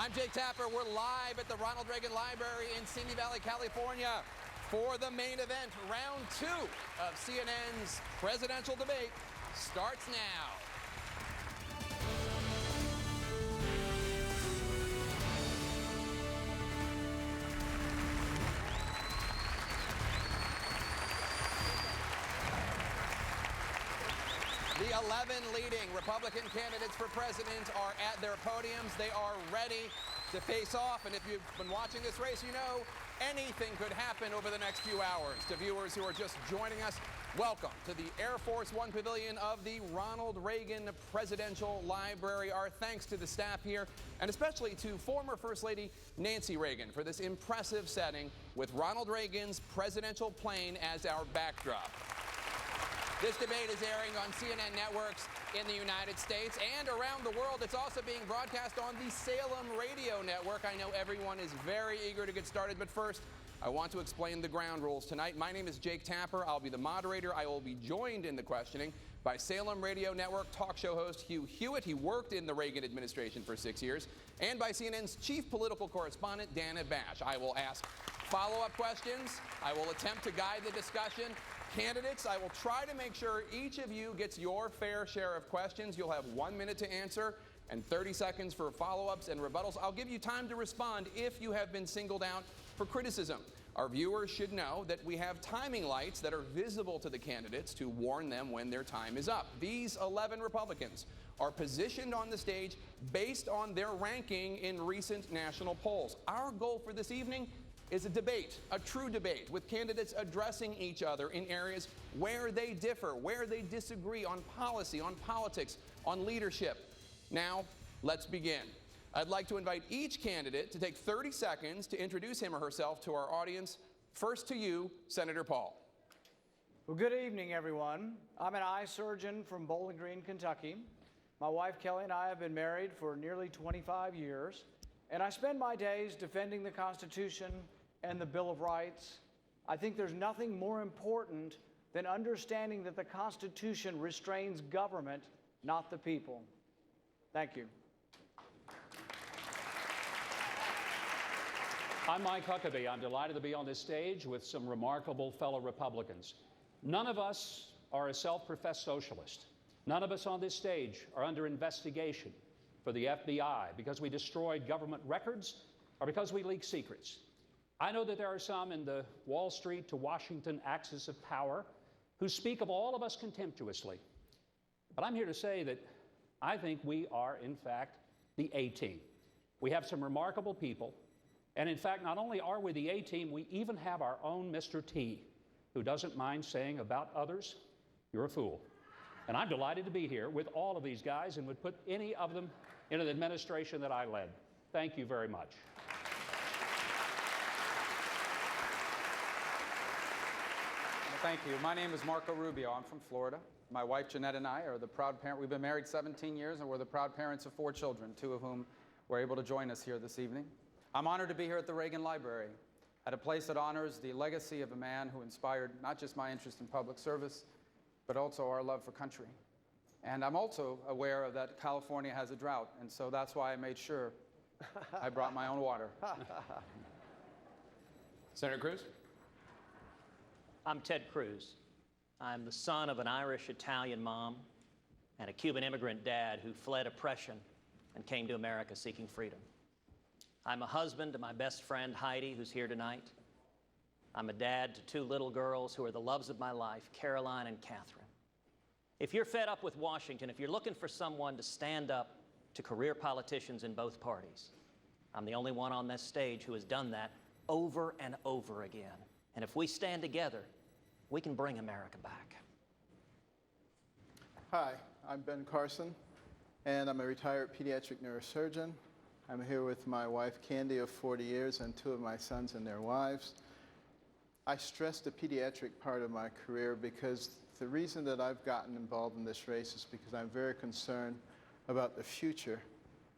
I'm Jake Tapper. We're live at the Ronald Reagan Library in Simi Valley, California for the main event. Round 2 of CNN's presidential debate starts now. The 11 leading Republican candidates for president are at their podiums. They are ready to face off. And if you've been watching this race, you know anything could happen over the next few hours. To viewers who are just joining us, welcome to the Air Force One Pavilion of the Ronald Reagan Presidential Library. Our thanks to the staff here, and especially to former First Lady Nancy Reagan for this impressive setting with Ronald Reagan's presidential plane as our backdrop. This debate is airing on CNN networks in the United States and around the world. It's also being broadcast on the Salem Radio Network. I know everyone is very eager to get started, but first, I want to explain the ground rules tonight. My name is Jake Tapper. I'll be the moderator. I will be joined in the questioning by Salem Radio Network talk show host Hugh Hewitt. He worked in the Reagan administration for 6 years. And by CNN's chief political correspondent, Dana Bash. I will ask follow-up questions. I will attempt to guide the discussion. Candidates, I will try to make sure each of you gets your fair share of questions. You'll have 1 minute to answer and 30 seconds for follow-ups and rebuttals. I'll give you time to respond if you have been singled out for criticism. Our viewers should know that we have timing lights that are visible to the candidates to warn them when their time is up. These 11 Republicans are positioned on the stage based on their ranking in recent national polls. Our goal for this evening is a debate, a true debate, with candidates addressing each other in areas where they differ, where they disagree on policy, on politics, on leadership. Now, let's begin. I'd like to invite each candidate to take 30 seconds to introduce him or herself to our audience. First to you, Senator Paul. Well, good evening, everyone. I'm an eye surgeon from Bowling Green, Kentucky. My wife, Kelly, and I have been married for nearly 25 years, and I spend my days defending the Constitution and the Bill of Rights. I think there's nothing more important than understanding that the Constitution restrains government, not the people. Thank you. I'm Mike Huckabee. I'm delighted to be on this stage with some remarkable fellow Republicans. None of us are a self-professed socialist. None of us on this stage are under investigation for the FBI because we destroyed government records or because we leaked secrets. I know that there are some in the Wall Street to Washington axis of power who speak of all of us contemptuously. But I'm here to say that I think we are, in fact, the A-team. We have some remarkable people. And in fact, not only are we the A-team, we even have our own Mr. T, who doesn't mind saying about others, you're a fool. And I'm delighted to be here with all of these guys and would put any of them in an administration that I led. Thank you very much. Thank you. My name is Marco Rubio. I'm from Florida. My wife, Jeanette, and I are the proud parent. We've been married 17 years, and we're the proud parents of 4 children, 2 of whom were able to join us here this evening. I'm honored to be here at the Reagan Library, at a place that honors the legacy of a man who inspired not just my interest in public service, but also our love for country. And I'm also aware that California has a drought, and so that's why I made sure I brought my own water. Senator Cruz. I'm Ted Cruz. I'm the son of an Irish-Italian mom and a Cuban immigrant dad who fled oppression and came to America seeking freedom. I'm a husband to my best friend, Heidi, who's here tonight. I'm a dad to 2 little girls who are the loves of my life, Caroline and Catherine. If you're fed up with Washington, if you're looking for someone to stand up to career politicians in both parties, I'm the only one on this stage who has done that over and over again. And if we stand together, we can bring America back. Hi, I'm Ben Carson, and I'm a retired pediatric neurosurgeon. I'm here with my wife, Candy, of 40 years, and 2 of my sons and their wives. I stress the pediatric part of my career because the reason that I've gotten involved in this race is because I'm very concerned about the future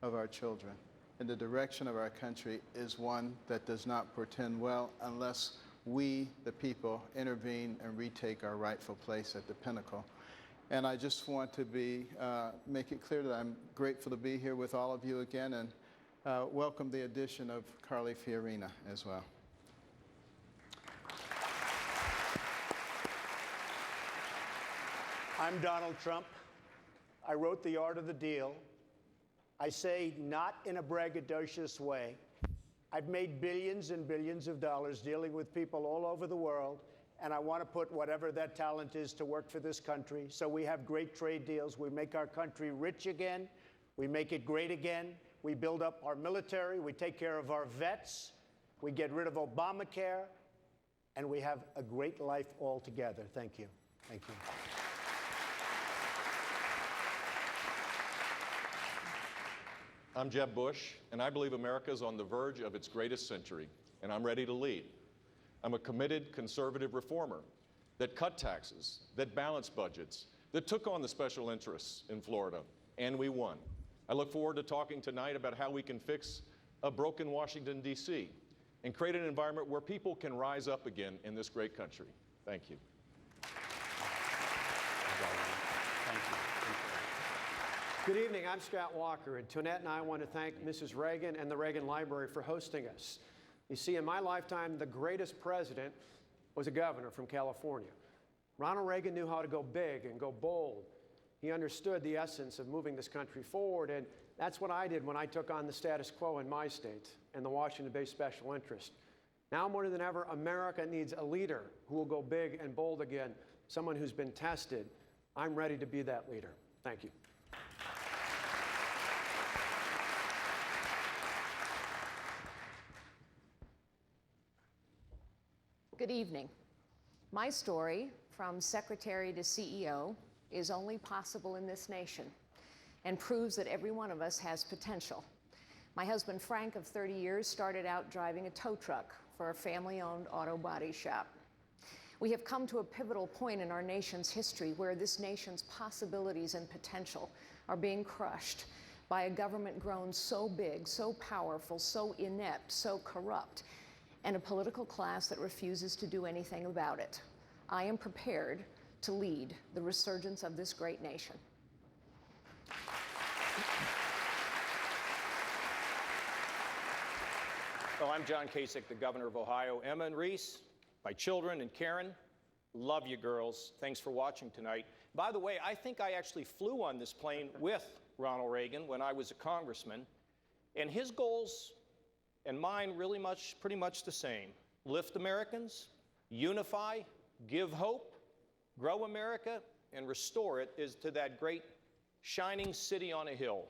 of our children. And the direction of our country is one that does not portend well unless we, the people, intervene and retake our rightful place at the pinnacle. And I just want to make it clear that I'm grateful to be here with all of you again, and welcome the addition of Carly Fiorina as well. I'm Donald Trump. I wrote The Art of the Deal. I say not in a braggadocious way. I've made billions and billions of dollars dealing with people all over the world, and I want to put whatever that talent is to work for this country. So we have great trade deals. We make our country rich again. We make it great again. We build up our military. We take care of our vets. We get rid of Obamacare. And we have a great life all together. Thank you. Thank you. I'm Jeb Bush, and I believe America is on the verge of its greatest century, and I'm ready to lead. I'm a committed conservative reformer that cut taxes, that balanced budgets, that took on the special interests in Florida, and we won. I look forward to talking tonight about how we can fix a broken Washington, D.C., and create an environment where people can rise up again in this great country. Thank you. Good evening, I'm Scott Walker, and Tonette and I want to thank Mrs. Reagan and the Reagan Library for hosting us. You see, in my lifetime, the greatest president was a governor from California. Ronald Reagan knew how to go big and go bold. He understood the essence of moving this country forward, and that's what I did when I took on the status quo in my state and the Washington-based special interest. Now more than ever, America needs a leader who will go big and bold again, someone who's been tested. I'm ready to be that leader. Thank you. Good evening. My story, from secretary to CEO, is only possible in this nation and proves that every one of us has potential. My husband, Frank, of 30 years, started out driving a tow truck for a family-owned auto body shop. We have come to a pivotal point in our nation's history where this nation's possibilities and potential are being crushed by a government grown so big, so powerful, so inept, so corrupt, and a political class that refuses to do anything about it. I am prepared to lead the resurgence of this great nation. Well, I'm John Kasich, the governor of Ohio. Emma and Reese, my children, and Karen, love you girls. Thanks for watching tonight. By the way, I think I actually flew on this plane with Ronald Reagan when I was a congressman, and his goals and mine really pretty much the same. Lift Americans, unify, give hope, grow America, and restore it to that great shining city on a hill.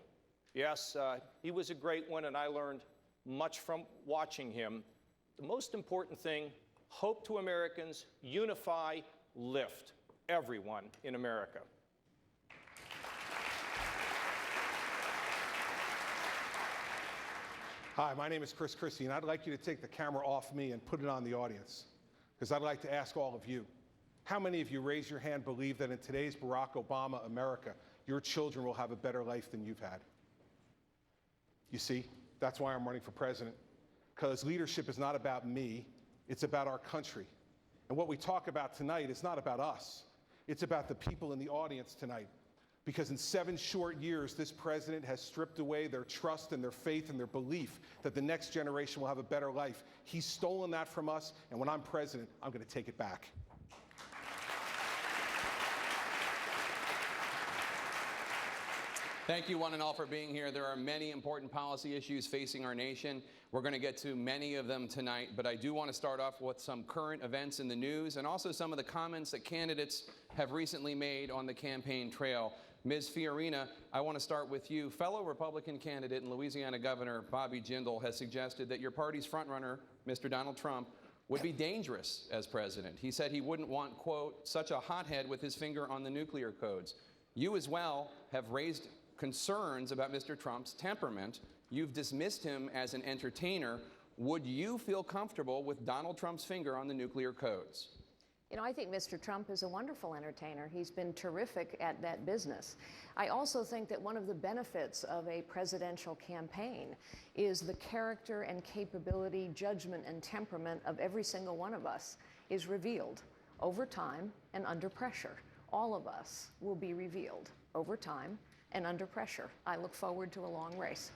Yes, he was a great one, and I learned much from watching him. The most important thing, hope to Americans, unify, lift everyone in America. Hi, my name is Chris Christie, and I'd like you to take the camera off me and put it on the audience, because I'd like to ask all of you, how many of you, raise your hand, believe that in today's Barack Obama America, your children will have a better life than you've had? You see, that's why I'm running for president, because leadership is not about me, it's about our country. And what we talk about tonight is not about us, it's about the people in the audience tonight. Because in 7 short years, this president has stripped away their trust and their faith and their belief that the next generation will have a better life. He's stolen that from us, and when I'm president, I'm going to take it back. Thank you, one and all, for being here. There are many important policy issues facing our nation. We're going to get to many of them tonight, but I do want to start off with some current events in the news and also some of the comments that candidates have recently made on the campaign trail. Ms. Fiorina, I want to start with you. Fellow Republican candidate and Louisiana Governor Bobby Jindal has suggested that your party's frontrunner, Mr. Donald Trump, would be dangerous as president. He said he wouldn't want, quote, such a hothead with his finger on the nuclear codes. You as well have raised concerns about Mr. Trump's temperament. You've dismissed him as an entertainer. Would you feel comfortable with Donald Trump's finger on the nuclear codes? You know, I think Mr. Trump is a wonderful entertainer. He's been terrific at that business. I also think that one of the benefits of a presidential campaign is the character and capability, judgment and temperament of every single one of us is revealed over time and under pressure. All of us will be revealed over time and under pressure. I look forward to a long race.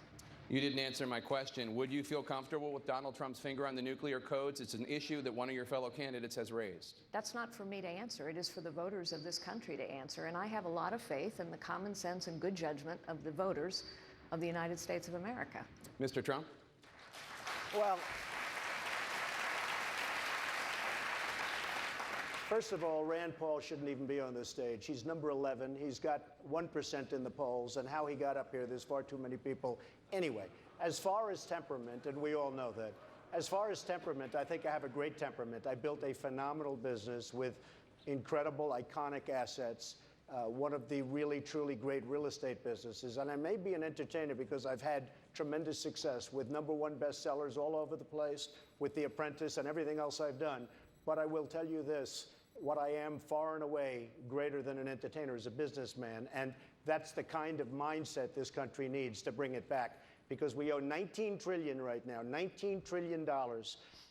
You didn't answer my question. Would you feel comfortable with Donald Trump's finger on the nuclear codes? It's an issue that one of your fellow candidates has raised. That's not for me to answer. It is for the voters of this country to answer. And I have a lot of faith in the common sense and good judgment of the voters of the United States of America. Mr. Trump? Well, first of all, Rand Paul shouldn't even be on this stage. He's number 11. He's got 1% in the polls, and how he got up here, there's far too many people. Anyway, as far as temperament, and we all know that, as far as temperament, I think I have a great temperament. I built a phenomenal business with incredible, iconic assets, one of the really, truly great real estate businesses. And I may be an entertainer because I've had tremendous success with #1 bestsellers all over the place, with The Apprentice and everything else I've done. But I will tell you this, what I am far and away greater than an entertainer is a businessman. And that's the kind of mindset this country needs to bring it back. Because we owe $19 trillion right now, $19 trillion.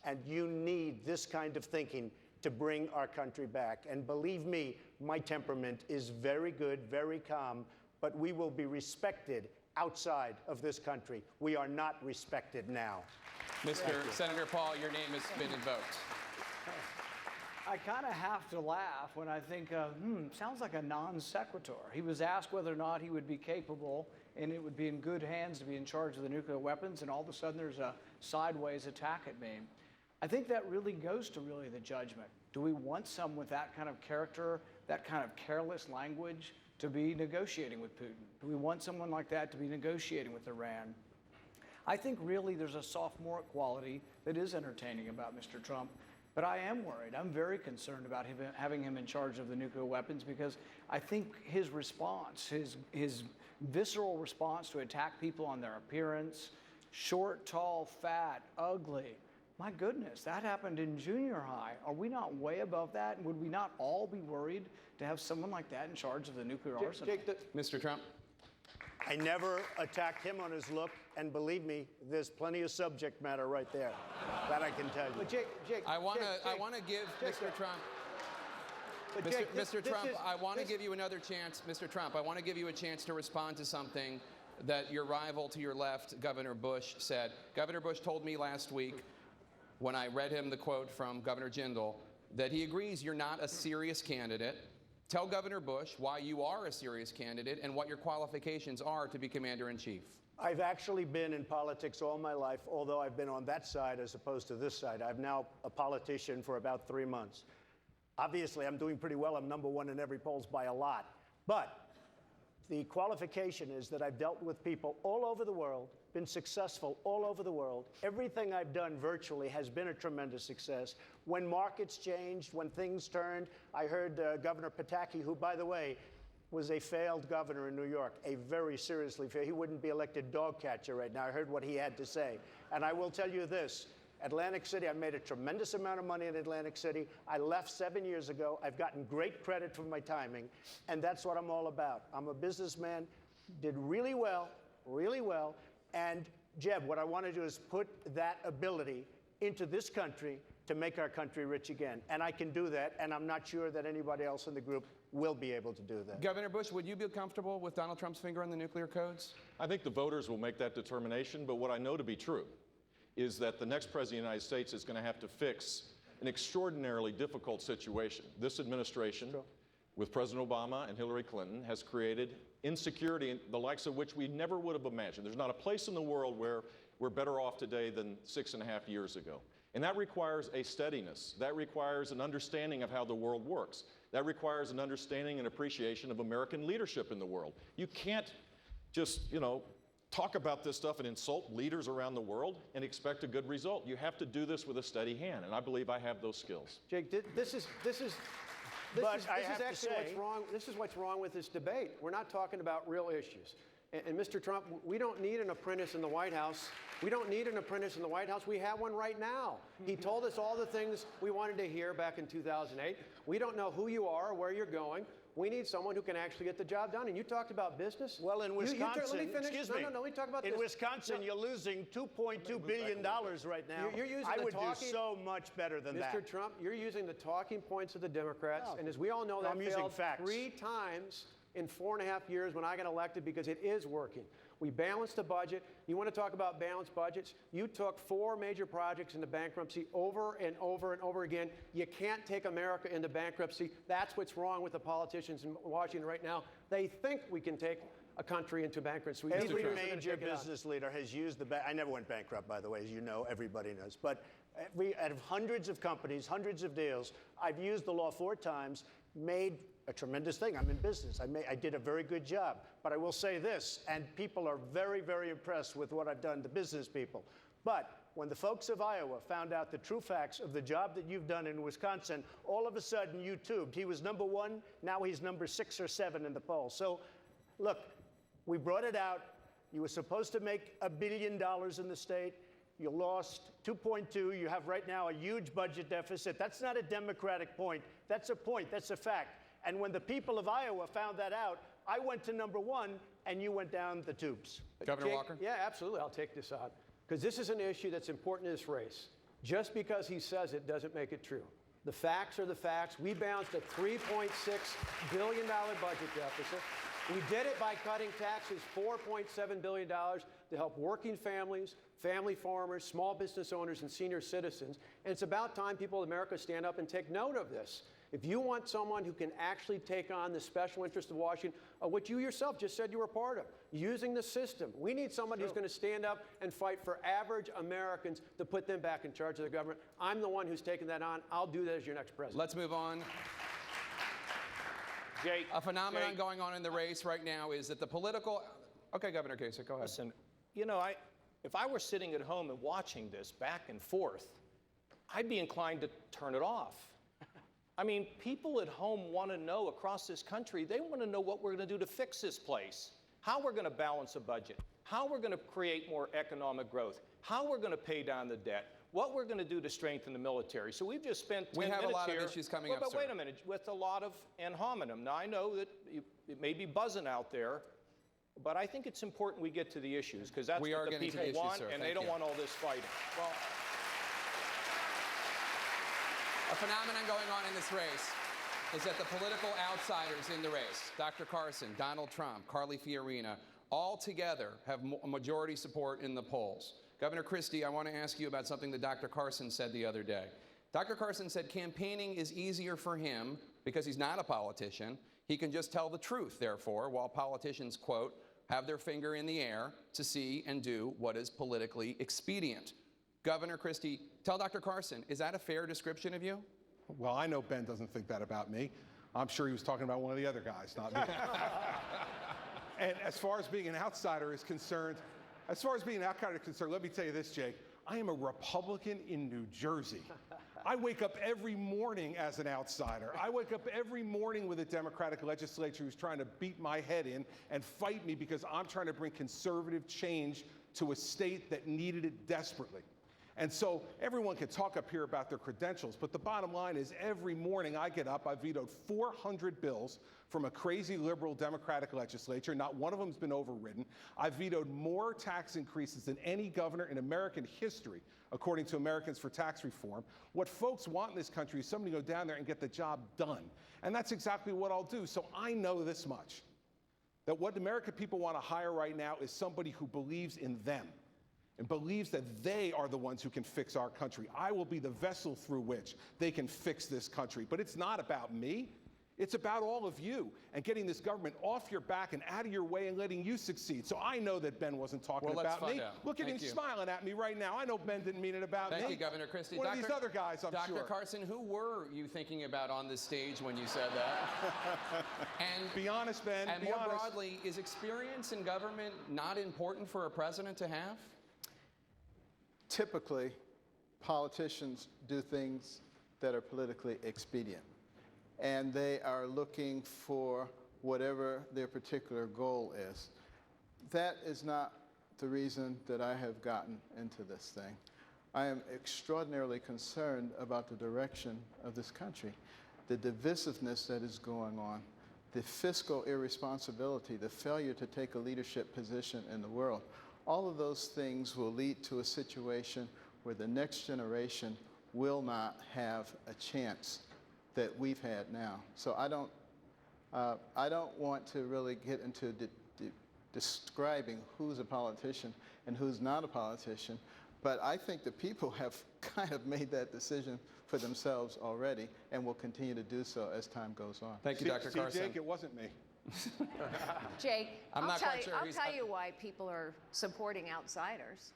And you need this kind of thinking to bring our country back. And believe me, my temperament is very good, very calm, but we will be respected outside of this country. We are not respected now. Senator Paul, your name has been invoked. I kind of have to laugh when I think, sounds like a non sequitur. He was asked whether or not he would be capable and it would be in good hands to be in charge of the nuclear weapons, and all of a sudden there's a sideways attack at me. I think that really goes to the judgment. Do we want someone with that kind of character, that kind of careless language to be negotiating with Putin? Do we want someone like that to be negotiating with Iran? I think really there's a sophomoric quality that is entertaining about Mr. Trump. But I am worried. I'm very concerned about having him in charge of the nuclear weapons, because I think his response, his visceral response to attack people on their appearance, short, tall, fat, ugly, my goodness, that happened in junior high. Are we not way above that? And would we not all be worried to have someone like that in charge of the nuclear arsenal? Mr. Trump? I never attacked him on his look, and believe me, there's plenty of subject matter right there. That I can tell you. But Jake, I want to give Mr. Trump. Mr. Trump, I want to give you another chance. Mr. Trump, I want to give you a chance to respond to something that your rival to your left, Governor Bush, said. Governor Bush told me last week, when I read him the quote from Governor Jindal, that he agrees you're not a serious candidate. Tell Governor Bush why you are a serious candidate and what your qualifications are to be commander-in-chief. I've actually been in politics all my life, although I've been on that side as opposed to this side. I'm now a politician for about 3 months. Obviously, I'm doing pretty well. I'm #1 in every polls by a lot. But the qualification is that I've dealt with people all over the world, been successful all over the world. Everything I've done virtually has been a tremendous success. When markets changed, when things turned, I heard Governor Pataki, who, by the way, was a failed governor in New York, a very seriously failed. He wouldn't be elected dog catcher right now. I heard what he had to say. And I will tell you this, Atlantic City, I made a tremendous amount of money in Atlantic City. I left 7 years ago. I've gotten great credit for my timing, and that's what I'm all about. I'm a businessman, did really well, and Jeb, what I want to do is put that ability into this country to make our country rich again. And I can do that, and I'm not sure that anybody else in the group will be able to do that. Governor Bush, would you be comfortable with Donald Trump's finger on the nuclear codes? I think the voters will make that determination, but what I know to be true is that the next president of the United States is going to have to fix an extraordinarily difficult situation. This administration, with President Obama and Hillary Clinton, has created insecurity, the likes of which we never would have imagined. There's not a place in the world where we're better off today than 6.5 years ago. And that requires a steadiness. That requires an understanding of how the world works. That requires an understanding and appreciation of American leadership in the world. You can't just, talk about this stuff and insult leaders around the world and expect a good result. You have to do this with a steady hand, and I believe I have those skills. Jake, this is what's wrong with this debate. We're not talking about real issues. And Mr. Trump, we don't need an apprentice in the White House. We don't need an apprentice in the White House. We have one right now. He told us all the things we wanted to hear back in 2008. We don't know who you are or where you're going. We need someone who can actually get the job done. And you talked about business. Well, in Wisconsin, let me finish. Excuse me. No, let me talk about in this. Wisconsin, you're losing $2.2 billion right now. You're using I would do so much better than that. Mr. Trump, you're using the talking points of the Democrats. And as we all know, that I'm using failed facts. 3 times in 4.5 years when I got elected, because it is working. We balanced the budget. You want to talk about balanced budgets? You took 4 major projects into bankruptcy over and over and over again. You can't take America into bankruptcy. That's what's wrong with the politicians in Washington right now. They think we can take a country into bankruptcy. Every major business leader has used I never went bankrupt, by the way, as you know, everybody knows. But out of hundreds of companies, hundreds of deals, I've used the law 4 times, made a tremendous thing. I'm in business. I did a very good job. But I will say this, and people are very, very impressed with what I've done to business people. But when the folks of Iowa found out the true facts of the job that you've done in Wisconsin, all of a sudden you tubed. He was number 1, now he's number 6 or 7 in the poll. So, look, we brought it out. You were supposed to make $1 billion in the state. You lost 2.2. You have right now a huge budget deficit. That's not a Democratic point. That's a point. That's a fact. And when the people of Iowa found that out, I went to number 1, and you went down the tubes. Governor Walker? Yeah, absolutely. I'll take this on. Because this is an issue that's important in this race. Just because he says it doesn't make it true. The facts are the facts. We balanced a $3.6 billion budget deficit. We did it by cutting taxes $4.7 billion to help working families, family farmers, small business owners, and senior citizens. And it's about time people in America stand up and take note of this. If you want someone who can actually take on the special interest of Washington, which you yourself just said you were part of, using the system, we need somebody who's going to stand up and fight for average Americans to put them back in charge of the government. I'm the one who's taking that on. I'll do that as your next president. Let's move on. Jake, A phenomenon going on in the race right now is that the political... Okay, Governor Kasich, go ahead. Listen, you know, if I were sitting at home and watching this back and forth, I'd be inclined to turn it off. I mean, people at home want to know across this country, they want to know what we're going to do to fix this place, how we're going to balance a budget, how we're going to create more economic growth, how we're going to pay down the debt, what we're going to do to strengthen the military. So we've just spent 10 minutes here. We have a lot of issues coming up, But sir. wait a minute, with a lot of ad hominem. Now, I know that it may be buzzing out there, but I think it's important we get to the issues, because that's what the people want, and they don't want all this fighting. Well, a phenomenon going on in this race is that the political outsiders in the race, Dr. Carson, Donald Trump, Carly Fiorina, all together have majority support in the polls. Governor Christie, I want to ask you about something that Dr. Carson said the other day. Dr. Carson said campaigning is easier for him because he's not a politician. He can just tell the truth, therefore, while politicians, quote, have their finger in the air to see and do what is politically expedient. Governor Christie, tell Dr. Carson, is that a fair description of you? Well, I know Ben doesn't think that about me. I'm sure he was talking about one of the other guys, not me. And as far as being an outsider is concerned, let me tell you this, Jake. I am a Republican in New Jersey. I wake up every morning as an outsider. I wake up every morning with a Democratic legislature who's trying to beat my head in and fight me because I'm trying to bring conservative change to a state that needed it desperately. And so everyone can talk up here about their credentials, but the bottom line is every morning I get up, I vetoed 400 bills from a crazy liberal Democratic legislature. Not one of them has been overridden. I vetoed more tax increases than any governor in American history, according to Americans for Tax Reform. What folks want in this country is somebody to go down there and get the job done. And that's exactly what I'll do. So I know this much, that what the American people want to hire right now is somebody who believes in them and believes that they are the ones who can fix our country. I will be the vessel through which they can fix this country. But it's not about me. It's about all of you and getting this government off your back and out of your way and letting you succeed. So I know that Ben wasn't talking about me. Look at him smiling at me right now. I know Ben didn't mean it about me. Thank you, Governor Christie. One of these other guys, I'm sure. Dr. Carson, who were you thinking about on this stage when you said that? And be honest, Ben. And more broadly, is experience in government not important for a president to have? Typically, politicians do things that are politically expedient, and they are looking for whatever their particular goal is. That is not the reason that I have gotten into this thing. I am extraordinarily concerned about the direction of this country, the divisiveness that is going on, the fiscal irresponsibility, the failure to take a leadership position in the world. All of those things will lead to a situation where the next generation will not have a chance that we've had now. So I don't want to really get into describing who's a politician and who's not a politician. But I think the people have kind of made that decision for themselves already and will continue to do so as time goes on. Thank you, Dr. Carson. Jake, it wasn't me. Jake, I'm not quite sure I'll he's- tell you why people are supporting outsiders.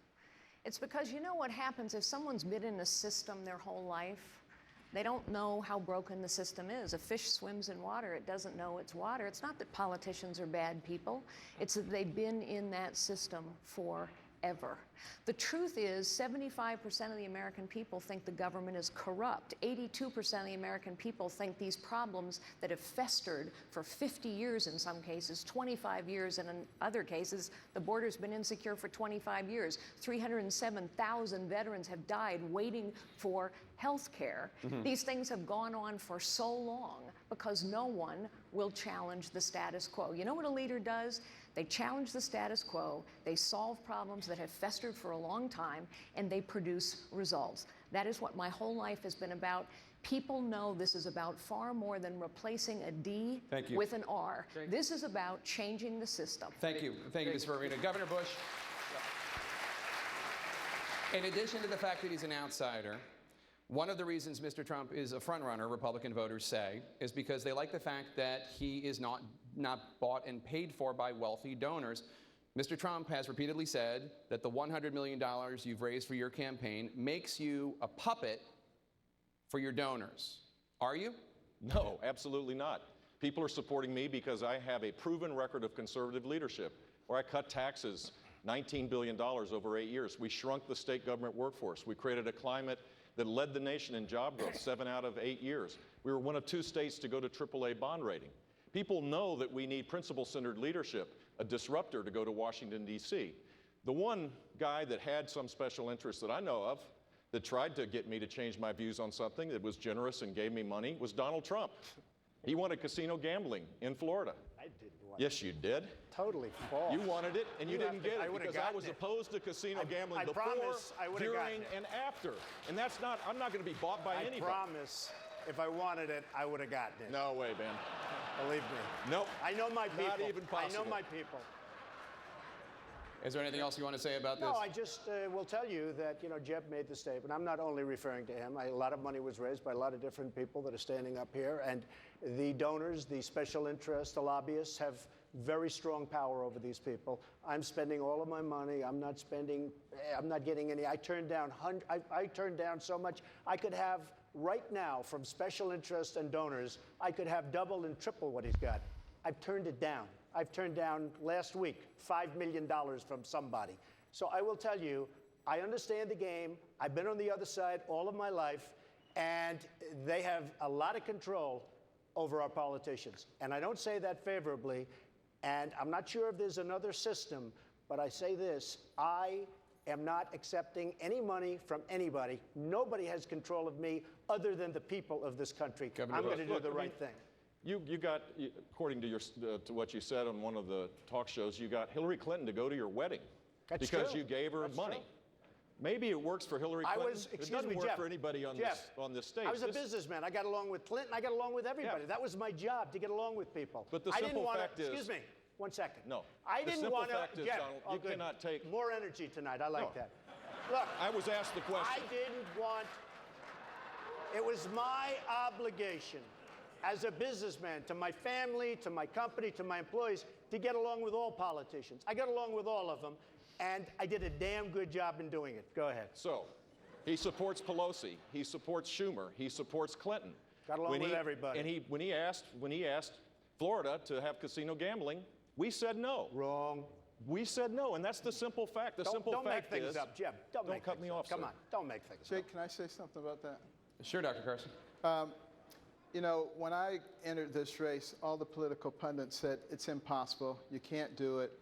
It's because you know what happens if someone's been in a system their whole life? They don't know how broken the system is. A fish swims in water, it doesn't know it's water. It's not that politicians are bad people, it's that they've been in that system forever. The truth is 75% of the American people think the government is corrupt. 82% of the American people think these problems that have festered for 50 years in some cases, 25 years, and in other cases, the border's been insecure for 25 years. 307,000 veterans have died waiting for health care. These things have gone on for so long because no one will challenge the status quo. You know what a leader does? They challenge the status quo, they solve problems that have festered for a long time, and they produce results. That is what my whole life has been about. People know this is about far more than replacing a D Thank you. with an R. This is about changing the system. Thank you, Ms. Farina. Governor Bush, in addition to the fact that he's an outsider, one of the reasons Mr. Trump is a frontrunner, Republican voters say, is because they like the fact that he is not bought and paid for by wealthy donors. Mr. Trump has repeatedly said that the $100 million you've raised for your campaign makes you a puppet for your donors. Are you? No, absolutely not. People are supporting me because I have a proven record of conservative leadership, where I cut taxes $19 billion over 8 years. We shrunk the state government workforce. We created a climate that led the nation in job growth 7 out of 8 years. We were one of 2 states to go to AAA bond rating. People know that we need principle-centered leadership, a disruptor to go to Washington, D.C. The one guy that had some special interest that I know of that tried to get me to change my views on something that was generous and gave me money was Donald Trump. He wanted casino gambling in Florida. I didn't want Yes, you did. Totally false. You wanted it, and you didn't get I it would've because I gotten was it. opposed to casino gambling I before, promise I would've gotten during, it. and after. And that's not, I'm not going to be bought by I anybody. promise, if I wanted it, I would have gotten it. No way, man. Believe me. Nope. I know my people. Not even possible. I know my people. Is there anything else you want to say about this? No, I just will tell you that, you know, Jeb made the statement. I'm not only referring to him. A lot of money was raised by a lot of different people that are standing up here. And the donors, the special interests, the lobbyists have very strong power over these people. I'm spending all of my money. I'm not getting any. I turned down so much. I could have right now from special interests and donors, I could have double and triple what he's got. I've turned it down. I've turned down last week $5 million from somebody. So I will tell you, I understand the game. I've been on the other side all of my life, and they have a lot of control over our politicians. And I don't say that favorably, and I'm not sure if there's another system, but I say this, I am not accepting any money from anybody. Nobody has control of me other than the people of this country. Governor I'm Bush. going to do the right thing. You got, according to your to what you said on one of the talk shows, you got Hillary Clinton to go to your wedding because true. you gave her That's money. true. Maybe it works for Hillary Clinton. It doesn't work Jeff, for anybody on Jeff, this stage. I was a businessman. I got along with Clinton. I got along with everybody. Yeah. That was my job, to get along with people. But the I didn't simple wanna, fact is- excuse me, 1 second. No. I The didn't simple want to. fact is, Jeff, Donald, oh, you good. cannot take- more energy tonight. I like No. that. Look, I was asked the question. I didn't want. It was my obligation as a businessman to my family, to my company, to my employees, to get along with all politicians. I got along with all of them, and I did a damn good job in doing it. Go ahead. So, he supports Pelosi. He supports Schumer. He supports Clinton. Got along with everybody. And when he asked Florida to have casino gambling, we said no. Wrong. We said no, and that's the simple fact. The simple don't fact make things is, up, Jeb. Don't make cut things me up. off, Come sir. on, don't make things up. Jake, can I say something about that? Sure, Dr. Carson. You know, when I entered this race, all the political pundits said it's impossible. You can't do it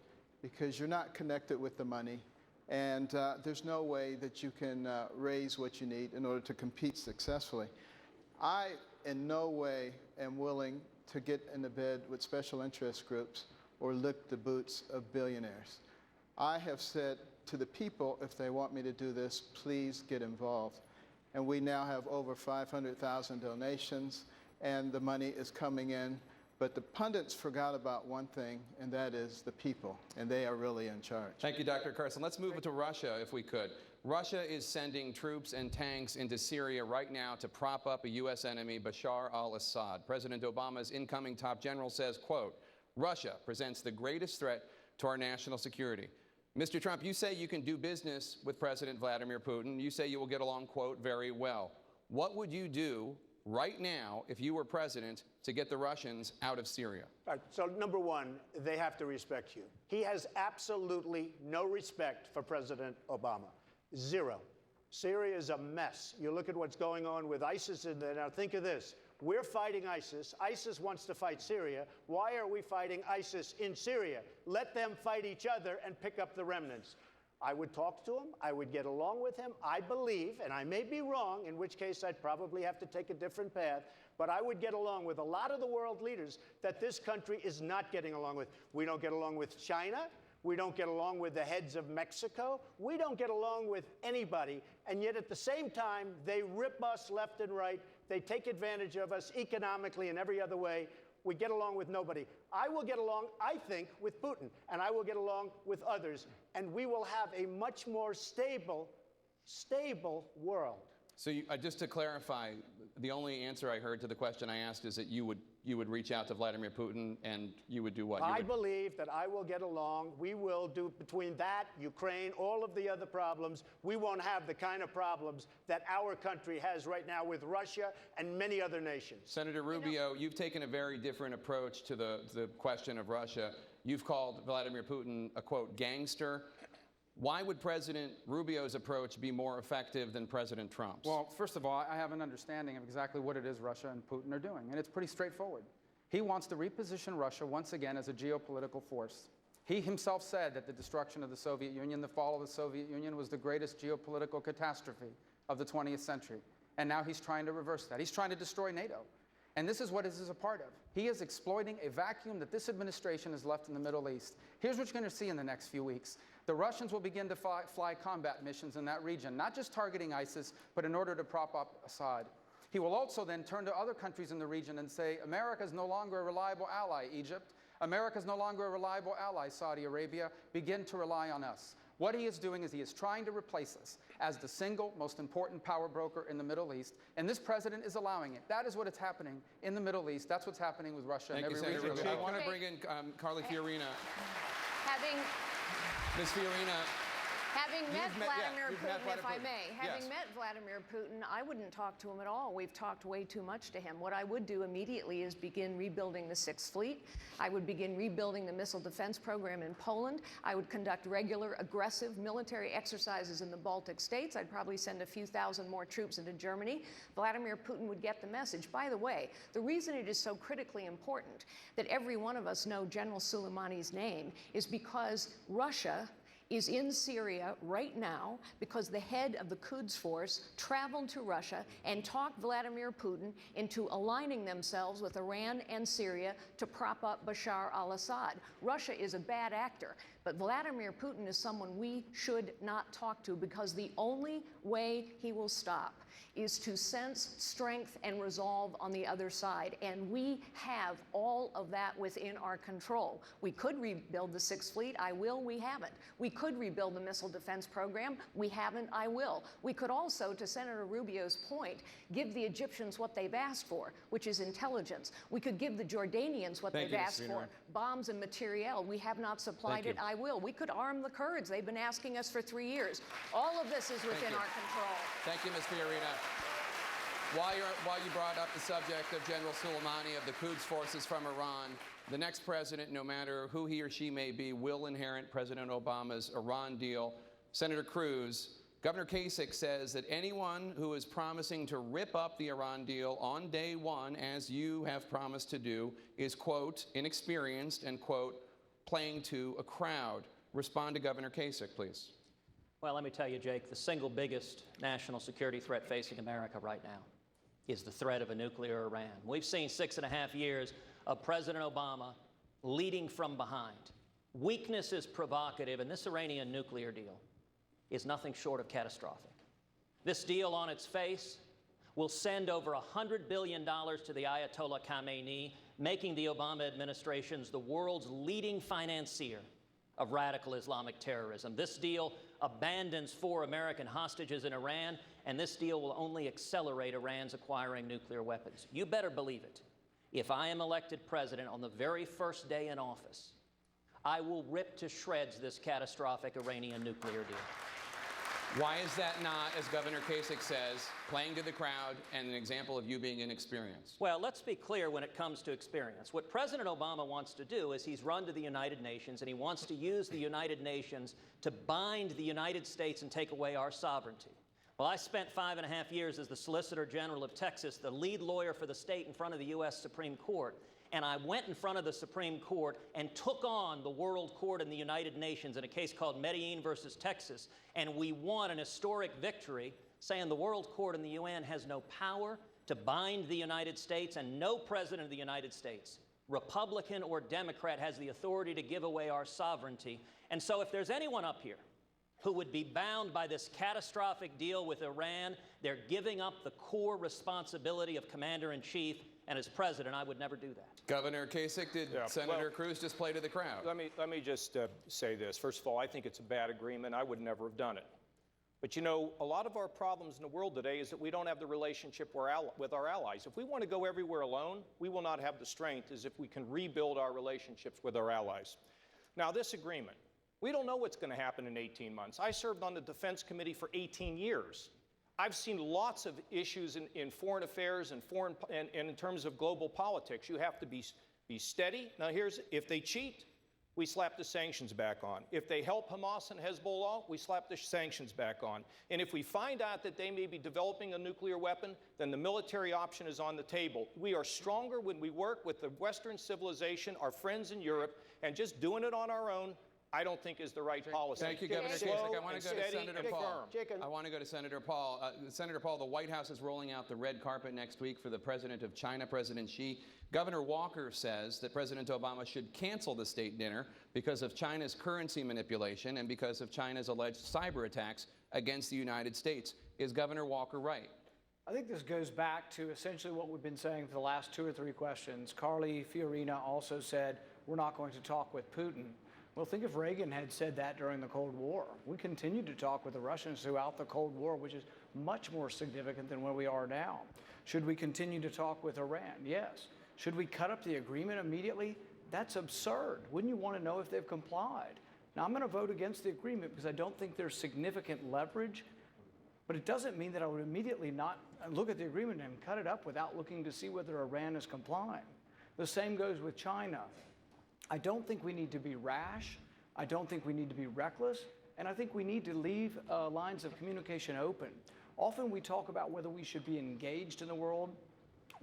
because you're not connected with the money. And there's no way that you can raise what you need in order to compete successfully. I, in no way, am willing to get in the bed with special interest groups or lick the boots of billionaires. I have said to the people, if they want me to do this, please get involved. And we now have over 500,000 donations, and the money is coming in But the pundits forgot about one thing, and that is the people, and they are really in charge. Thank you, Dr. Carson. Let's move to Russia, if we could. Russia is sending troops and tanks into Syria right now to prop up a U.S. enemy, Bashar al-Assad. President Obama's incoming top general says, quote, Russia presents the greatest threat to our national security. Mr. Trump, you say you can do business with President Vladimir Putin. You say you will get along, quote, very well. What would you do right now, if you were president, to get the Russians out of Syria? All right, so number one, they have to respect you. He has absolutely no respect for President Obama. Zero. Syria is a mess. You look at what's going on with ISIS in there. Now think of this. We're fighting ISIS. ISIS wants to fight Syria. Why are we fighting ISIS in Syria? Let them fight each other and pick up the remnants. I would talk to him. I would get along with him. I believe, and I may be wrong, in which case I'd probably have to take a different path, but I would get along with a lot of the world leaders that this country is not getting along with. We don't get along with China. We don't get along with the heads of Mexico. We don't get along with anybody. And yet at the same time, they rip us left and right. They take advantage of us economically and every other way. We get along with nobody. I will get along, I think, with Putin, and I will get along with others, and we will have a much more stable world. So just to clarify, the only answer I heard to the question I asked is that you would reach out to Vladimir Putin and you would do what? I believe that I will get along. We will do, between that, Ukraine, all of the other problems, we won't have the kind of problems that our country has right now with Russia and many other nations. Senator Rubio, you've taken a very different approach to the question of Russia. You've called Vladimir Putin a, quote, gangster. Why would President Rubio's approach be more effective than President Trump's? Well, first of all, I have an understanding of exactly what it is Russia and Putin are doing, and it's pretty straightforward. He wants to reposition Russia once again as a geopolitical force. He himself said that the destruction of the Soviet Union, the fall of the Soviet Union, was the greatest geopolitical catastrophe of the 20th century. And now he's trying to reverse that. He's trying to destroy NATO. And this is what this is a part of. He is exploiting a vacuum that this administration has left in the Middle East. Here's what you're going to see in the next few weeks. The Russians will begin to fly combat missions in that region, not just targeting ISIS, but in order to prop up Assad. He will also then turn to other countries in the region and say, America is no longer a reliable ally, Egypt. America is no longer a reliable ally, Saudi Arabia. Begin to rely on us. What he is doing is he is trying to replace us as the single most important power broker in the Middle East, and this president is allowing it. That is what is happening in the Middle East. That's what's happening with Russia and every region. I want to bring in Carly Fiorina. Ms. Fiorina. Having met Vladimir Putin, if I Putin. may, having met Vladimir Putin, I wouldn't talk to him at all. We've talked way too much to him. What I would do immediately is begin rebuilding the Sixth Fleet. I would begin rebuilding the missile defense program in Poland. I would conduct regular, aggressive military exercises in the Baltic states. I'd probably send a few thousand more troops into Germany. Vladimir Putin would get the message. By the way, the reason it is so critically important that every one of us know General Soleimani's name is because Russia is in Syria right now because the head of the Quds Force traveled to Russia and talked Vladimir Putin into aligning themselves with Iran and Syria to prop up Bashar al-Assad. Russia is a bad actor, but Vladimir Putin is someone we should not talk to because the only way he will stop is to sense strength and resolve on the other side. And we have all of that within our control. We could rebuild the Sixth Fleet. I will. We haven't. We could rebuild the missile defense program. We haven't. I will. We could also, to Senator Rubio's point, give the Egyptians what they've asked for, which is intelligence. We could give the Jordanians what they've asked for, bombs and materiel. We have not supplied it. I will. We could arm the Kurds. They've been asking us for 3 years. All of this is within our control. Thank you, Ms. Fiorina. While you brought up the subject of General Soleimani of the Quds forces from Iran, the next president, no matter who he or she may be, will inherit President Obama's Iran deal. Senator Cruz, Governor Kasich says that anyone who is promising to rip up the Iran deal on day one, as you have promised to do, is, quote, inexperienced and, quote, playing to a crowd. Respond to Governor Kasich, please. Well, let me tell you, Jake, the single biggest national security threat facing America right now is the threat of a nuclear Iran. We've seen 6.5 years of President Obama leading from behind. Weakness is provocative, and this Iranian nuclear deal is nothing short of catastrophic. This deal on its face will send over $100 billion to the Ayatollah Khamenei, making the Obama administration the world's leading financier of radical Islamic terrorism. This deal abandons 4 American hostages in Iran, and this deal will only accelerate Iran's acquiring nuclear weapons. You better believe it. If I am elected president on the very first day in office, I will rip to shreds this catastrophic Iranian nuclear deal. Why is that not, as Governor Kasich says, playing to the crowd and an example of you being inexperienced? Well, let's be clear when it comes to experience. What President Obama wants to do is he's run to the United Nations, and he wants to use the United Nations to bind the United States and take away our sovereignty. Well, I spent 5.5 years as the Solicitor General of Texas, the lead lawyer for the state in front of the U.S. Supreme Court. And I went in front of the Supreme Court and took on the World Court in the United Nations in a case called Medellin versus Texas. And we won an historic victory saying the World Court in the UN has no power to bind the United States, and no president of the United States, Republican or Democrat, has the authority to give away our sovereignty. And so if there's anyone up here who would be bound by this catastrophic deal with Iran, they're giving up the core responsibility of Commander-in-Chief. And as president, I would never do that. Governor Kasich, did Senator Cruz just play to the crowd? Let me just say this. First of all, I think it's a bad agreement. I would never have done it. But you know, a lot of our problems in the world today is that we don't have the relationship with our allies. If we want to go everywhere alone, we will not have the strength as if we can rebuild our relationships with our allies. Now, this agreement, we don't know what's going to happen in 18 months. I served on the Defense Committee for 18 years. I've seen lots of issues in foreign affairs and in terms of global politics. You have to be steady. Now if they cheat, we slap the sanctions back on. If they help Hamas and Hezbollah, we slap the sanctions back on. And if we find out that they may be developing a nuclear weapon, then the military option is on the table. We are stronger when we work with the Western civilization, our friends in Europe, and just doing it on our own, I don't think is the right policy. Thank you, Governor Kasich. I want to go to Senator Paul. I want to go to Senator Paul. Senator Paul, the White House is rolling out the red carpet next week for the president of China, President Xi. Governor Walker says that President Obama should cancel the state dinner because of China's currency manipulation and because of China's alleged cyber attacks against the United States. Is Governor Walker right? I think this goes back to essentially what we've been saying for the last 2 or 3 questions. Carly Fiorina also said, we're not going to talk with Putin. Well, think if Reagan had said that during the Cold War. We continued to talk with the Russians throughout the Cold War, which is much more significant than where we are now. Should we continue to talk with Iran? Yes. Should we cut up the agreement immediately? That's absurd. Wouldn't you want to know if they've complied? Now, I'm going to vote against the agreement because I don't think there's significant leverage, but it doesn't mean that I would immediately not look at the agreement and cut it up without looking to see whether Iran is complying. The same goes with China. I don't think we need to be rash. I don't think we need to be reckless. And I think we need to leave lines of communication open. Often we talk about whether we should be engaged in the world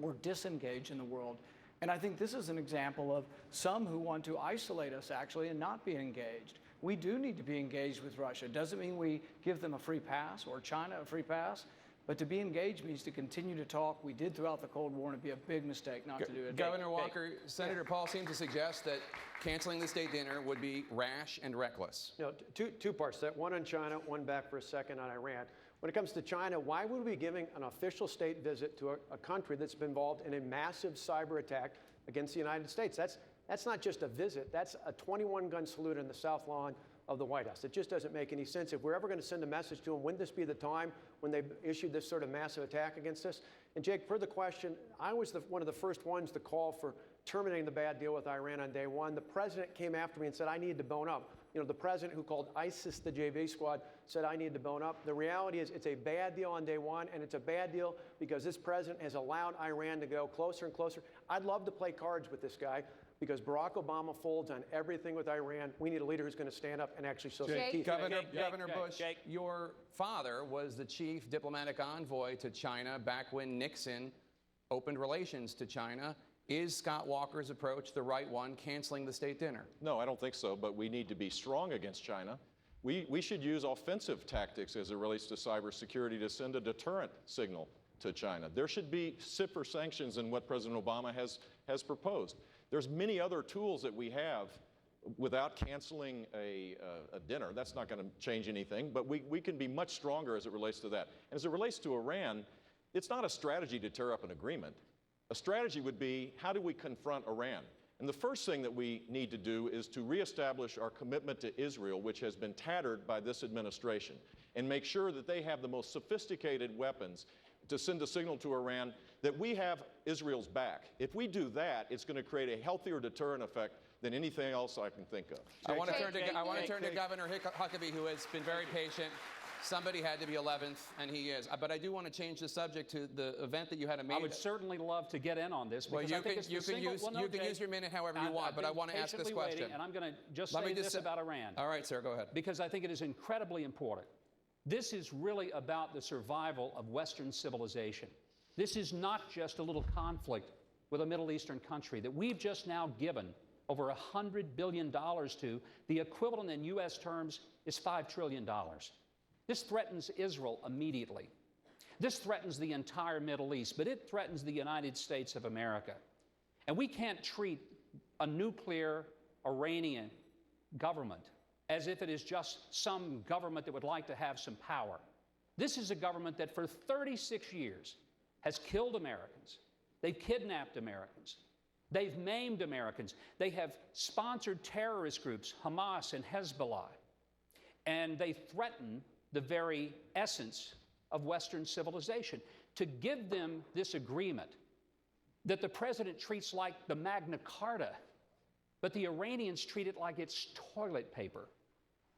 or disengaged in the world. And I think this is an example of some who want to isolate us, actually, and not be engaged. We do need to be engaged with Russia. It doesn't mean we give them a free pass or China a free pass. But to be engaged means to continue to talk. We did throughout the Cold War, and it'd be a big mistake not to do it. Governor Walker, Senator Paul seemed to suggest that canceling the state dinner would be rash and reckless. No, two parts to that. One on China, one back for a second on Iran. When it comes to China, why would we be giving an official state visit to a country that's been involved in a massive cyber attack against the United States? That's not just a visit. That's a 21-gun salute in the South Lawn of the White House. It just doesn't make any sense. If we're ever going to send a message to them, wouldn't this be the time when they issued this sort of massive attack against us? And Jake, for the question, I was one of the first ones to call for terminating the bad deal with Iran on day one. The president came after me and said, I need to bone up. You know, the president who called ISIS the JV squad said, I need to bone up. The reality is it's a bad deal on day one, and it's a bad deal because this president has allowed Iran to go closer and closer. I'd love to play cards with this guy, because Barack Obama folds on everything with Iran. We need a leader who's going to stand up and actually show some teeth. Governor Bush, your father was the chief diplomatic envoy to China back when Nixon opened relations to China. Is Scott Walker's approach the right one, canceling the state dinner? No, I don't think so, but we need to be strong against China. We should use offensive tactics as it relates to cybersecurity to send a deterrent signal to China. There should be stiffer sanctions than what President Obama has proposed. There's many other tools that we have without canceling a dinner. That's not going to change anything, but we can be much stronger as it relates to that. And as it relates to Iran, it's not a strategy to tear up an agreement. A strategy would be, how do we confront Iran? And the first thing that we need to do is to reestablish our commitment to Israel, which has been tattered by this administration, and make sure that they have the most sophisticated weapons to send a signal to Iran that we have Israel's back. If we do that, it's going to create a healthier deterrent effect than anything else I can think of. I want to turn to Governor Huckabee, who has been very patient. Somebody had to be 11th, and he is. But I do want to change the subject to the event that you had a meeting. I would certainly love to get in on this. Well, you can use your minute however you want, but I want to ask this question. Waiting, and I'm going to just say this about Iran. All right, sir, go ahead. Because I think it is incredibly important. This is really about the survival of Western civilization. This is not just a little conflict with a Middle Eastern country that we've just now given over $100 billion to. The equivalent in U.S. terms is $5 trillion. This threatens Israel immediately. This threatens the entire Middle East, but it threatens the United States of America. And we can't treat a nuclear Iranian government as if it is just some government that would like to have some power. This is a government that for 36 years has killed Americans. They've kidnapped Americans. They've maimed Americans. They have sponsored terrorist groups, Hamas and Hezbollah. And they threaten the very essence of Western civilization. To give them this agreement that the president treats like the Magna Carta, but the Iranians treat it like it's toilet paper.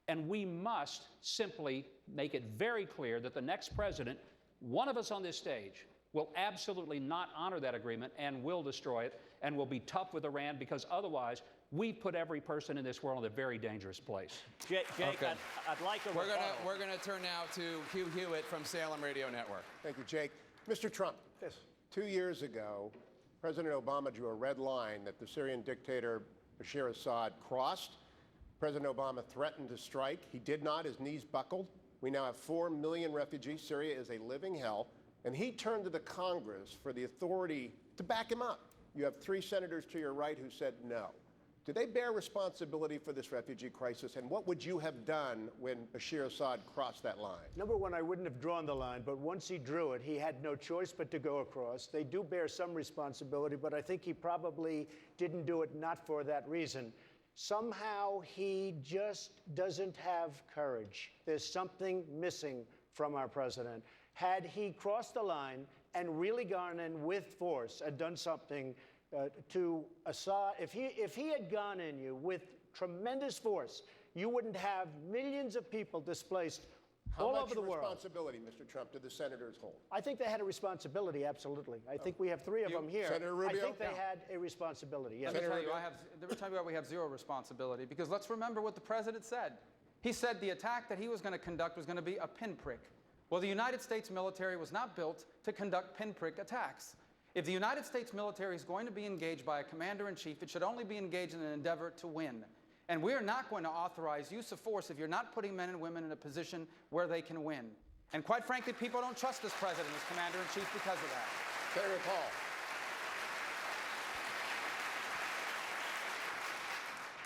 And we must simply make it very clear that the next president, one of us on this stage, will absolutely not honor that agreement and will destroy it and will be tough with Iran, because otherwise we put every person in this world in a very dangerous place. Jake, okay. I'd like a We're gonna turn now to Hugh Hewitt from Salem Radio Network. Thank you, Jake. Mr. Trump, 2 years ago, President Obama drew a red line that the Syrian dictator Bashar Assad crossed. President Obama threatened to strike. He did not. His knees buckled. We now have 4 million refugees. Syria is a living hell. And he turned to the Congress for the authority to back him up. You have 3 senators to your right who said no. Do they bear responsibility for this refugee crisis? And what would you have done when Bashar Assad crossed that line? Number one, I wouldn't have drawn the line, but once he drew it, he had no choice but to go across. They do bear some responsibility, but I think he probably didn't do it not for that reason. Somehow he just doesn't have courage. There's something missing from our president. Had he crossed the line and really gone in with force and done something to Assad, if he had gone in you with tremendous force, you wouldn't have millions of people displaced all over the world. How much responsibility, Mr. Trump, did the senators hold? I think they had a responsibility, absolutely. I think we have 3 of them here. Senator Rubio? I think they had a responsibility, yes. Let me tell you, we have zero responsibility, because let's remember what the president said. He said the attack that he was going to conduct was going to be a pinprick. Well, the United States military was not built to conduct pinprick attacks. If the United States military is going to be engaged by a commander-in-chief, it should only be engaged in an endeavor to win. And we are not going to authorize use of force if you're not putting men and women in a position where they can win. And quite frankly, people don't trust this president as commander-in-chief because of that. Senator Paul.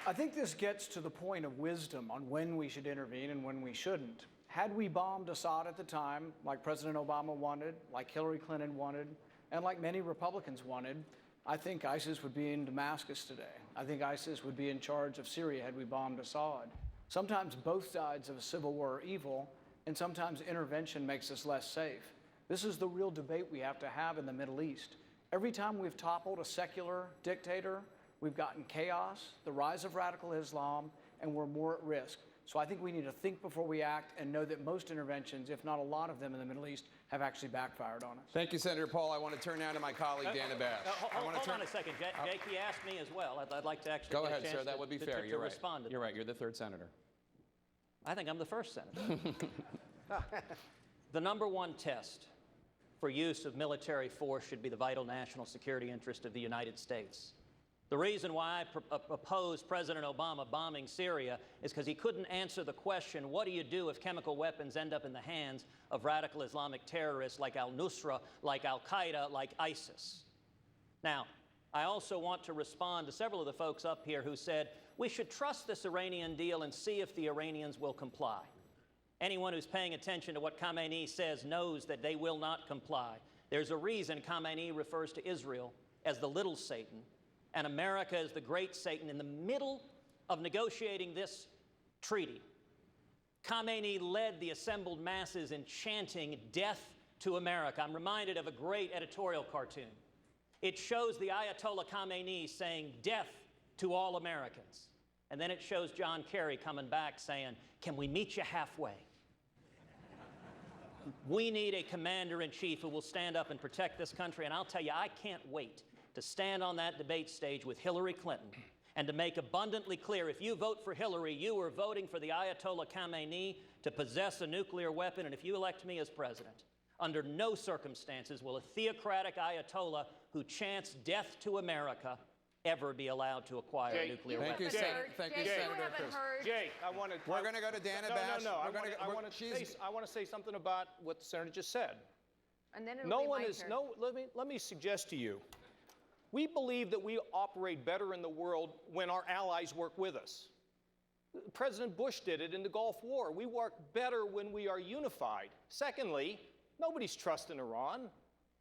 I think this gets to the point of wisdom on when we should intervene and when we shouldn't. Had we bombed Assad at the time, like President Obama wanted, like Hillary Clinton wanted, and like many Republicans wanted, I think ISIS would be in Damascus today. I think ISIS would be in charge of Syria had we bombed Assad. Sometimes both sides of a civil war are evil, and sometimes intervention makes us less safe. This is the real debate we have to have in the Middle East. Every time we've toppled a secular dictator, we've gotten chaos, the rise of radical Islam, and we're more at risk. So I think we need to think before we act and know that most interventions, if not a lot of them in the Middle East, have actually backfired on us. Thank you, Senator Paul. I want to turn now to my colleague, Dana Bash. Hold on a second. Jake, he asked me as well. I'd like to actually go get ahead, a chance sir. That would be fair. You're right. Respond to You're right. You're the 3rd senator. I think I'm the 1st senator. The number 1 test for use of military force should be the vital national security interest of the United States. The reason why I opposed President Obama bombing Syria is because he couldn't answer the question, what do you do if chemical weapons end up in the hands of radical Islamic terrorists like al-Nusra, like al-Qaeda, like ISIS? Now, I also want to respond to several of the folks up here who said, we should trust this Iranian deal and see if the Iranians will comply. Anyone who's paying attention to what Khamenei says knows that they will not comply. There's a reason Khamenei refers to Israel as the little Satan and America as the great Satan. In the middle of negotiating this treaty, Khamenei led the assembled masses in chanting death to America. I'm reminded of a great editorial cartoon. It shows the Ayatollah Khamenei saying death to all Americans. And then it shows John Kerry coming back saying, "Can we meet you halfway?" We need a commander-in-chief who will stand up and protect this country. And I'll tell you, I can't wait to stand on that debate stage with Hillary Clinton and to make abundantly clear, if you vote for Hillary, you are voting for the Ayatollah Khamenei to possess a nuclear weapon. And if you elect me as president, under no circumstances will a theocratic Ayatollah who chants death to America ever be allowed to acquire a nuclear weapon. Thank you, Senator Cruz. Jay, I want to. We're going to go to Dana Bash. No. I want to say something about what the senator just said. And then it'll be my turn. Let me suggest to you, we believe that we operate better in the world when our allies work with us. President Bush did it in the Gulf War. We work better when we are unified. Secondly, nobody's trusting Iran.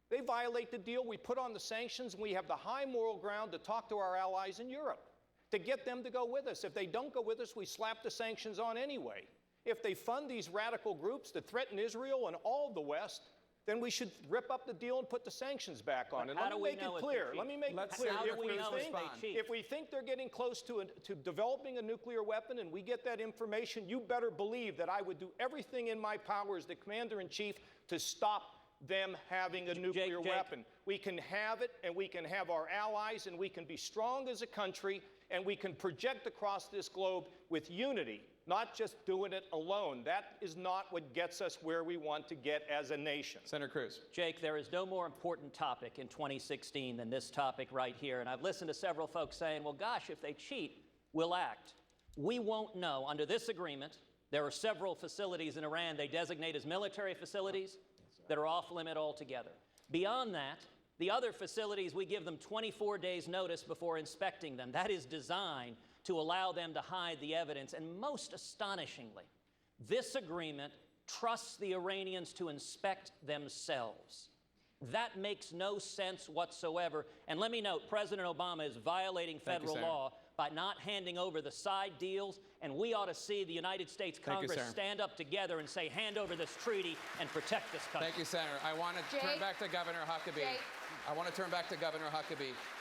They violate the deal, we put on the sanctions, and we have the high moral ground to talk to our allies in Europe, to get them to go with us. If they don't go with us, we slap the sanctions on anyway. If they fund these radical groups that threaten Israel and all of the West, then we should rip up the deal and put the sanctions back on. And let me make it clear. If we think they're getting close to developing a nuclear weapon and we get that information, you better believe that I would do everything in my power as the commander-in-chief to stop them having a nuclear weapon. We can have it, and we can have our allies, and we can be strong as a country, and we can project across this globe with unity, not just doing it alone. That is not what gets us where we want to get as a nation. Senator Cruz. Jake, there is no more important topic in 2016 than this topic right here. And I've listened to several folks saying, well, gosh, if they cheat, we'll act. We won't know. Under this agreement, there are several facilities in Iran they designate as military facilities that are off limit altogether. Beyond that, the other facilities, we give them 24 days notice before inspecting them. That is designed to allow them to hide the evidence. And most astonishingly, this agreement trusts the Iranians to inspect themselves. That makes no sense whatsoever. And let me note, President Obama is violating federal law by not handing over the side deals, and we ought to see the United States Congress stand up together and say, hand over this treaty and protect this country. Thank you, Senator. I want to turn back to Governor Huckabee.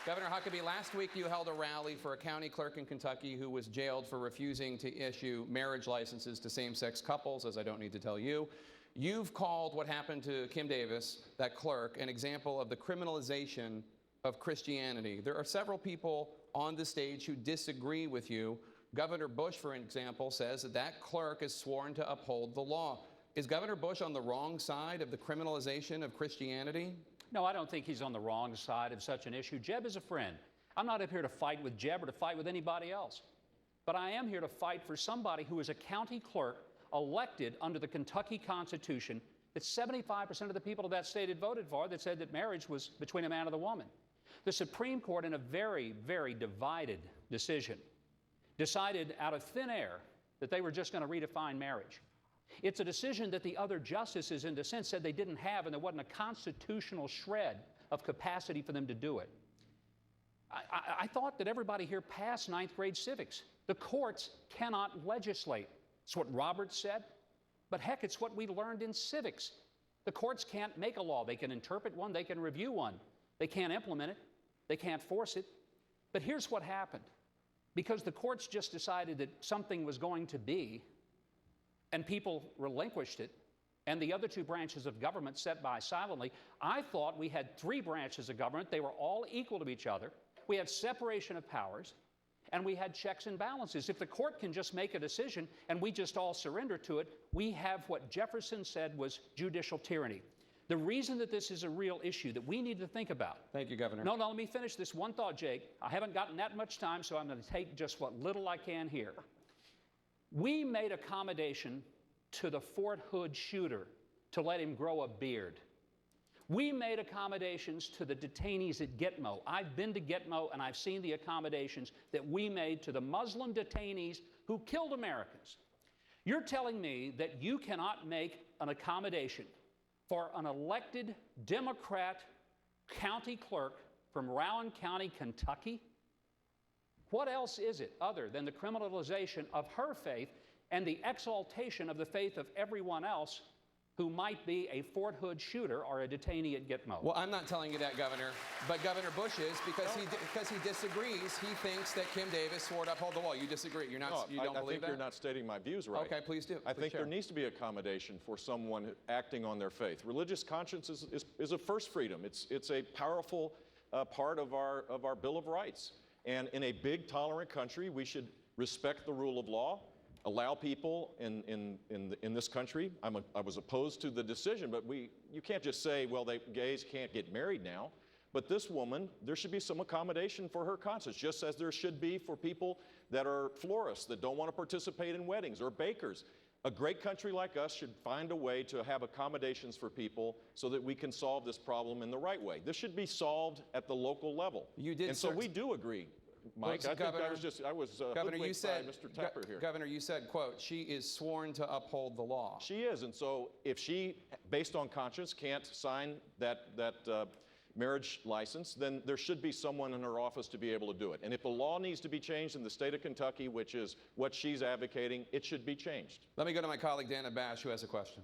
Governor Huckabee, last week you held a rally for a county clerk in Kentucky who was jailed for refusing to issue marriage licenses to same-sex couples, as I don't need to tell you. You've called what happened to Kim Davis, that clerk, an example of the criminalization of Christianity. There are several people on the stage who disagree with you. Governor Bush, for example, says that that clerk is sworn to uphold the law. Is Governor Bush on the wrong side of the criminalization of Christianity? No, I don't think he's on the wrong side of such an issue. Jeb is a friend. I'm not up here to fight with Jeb or to fight with anybody else. But I am here to fight for somebody who is a county clerk elected under the Kentucky Constitution that 75% of the people of that state had voted for, that said that marriage was between a man and a woman. The Supreme Court, in a very, very divided decision, decided out of thin air that they were just going to redefine marriage. It's a decision that the other justices in dissent said they didn't have, and there wasn't a constitutional shred of capacity for them to do it. I thought that everybody here passed ninth grade civics. The courts cannot legislate. It's what Roberts said, but heck, it's what we learned in civics. The courts can't make a law. They can interpret one, they can review one. They can't implement it, they can't force it. But here's what happened. Because the courts just decided that something was going to be, and people relinquished it, and the other two branches of government sat by silently, I thought we had three branches of government. They were all equal to each other. We had separation of powers, and we had checks and balances. If the court can just make a decision and we just all surrender to it, we have what Jefferson said was judicial tyranny. The reason that this is a real issue that we need to think about. Thank you, Governor. No, let me finish this one thought, Jake. I haven't gotten that much time, so I'm going to take just what little I can here. We made accommodation to the Fort Hood shooter to let him grow a beard. We made accommodations to the detainees at Gitmo. I've been to Gitmo, and I've seen the accommodations that we made to the Muslim detainees who killed Americans. You're telling me that you cannot make an accommodation for an elected Democrat county clerk from Rowan County, Kentucky? What else is it other than the criminalization of her faith and the exaltation of the faith of everyone else who might be a Fort Hood shooter or a detainee at Gitmo? Well, I'm not telling you that, Governor, but Governor Bush is, because he disagrees. He thinks that Kim Davis swore to uphold the wall. You disagree. You're not. You don't I believe think that? you're not stating my views right. Okay, please do. I Please think share. there needs to be accommodation for someone acting on their faith. Religious conscience is a first freedom. It's a powerful part of our Bill of Rights. And in a big, tolerant country, we should respect the rule of law, allow people in this country. I was opposed to the decision, but you can't just say, well, gays can't get married now. But this woman, there should be some accommodation for her conscience, just as there should be for people that are florists that don't want to participate in weddings, or bakers. A great country like us should find a way to have accommodations for people so that we can solve this problem in the right way. This should be solved at the local level. You did, and so we do agree, Mike. Well, I think I was Governor, you said, Mr. Tepper here. Governor, you said, quote, she is sworn to uphold the law. She is, and so if she, based on conscience, can't sign that marriage license, then there should be someone in her office to be able to do it. And if the law needs to be changed in the state of Kentucky, which is what she's advocating, it should be changed. Let me go to my colleague Dana Bash, who has a question.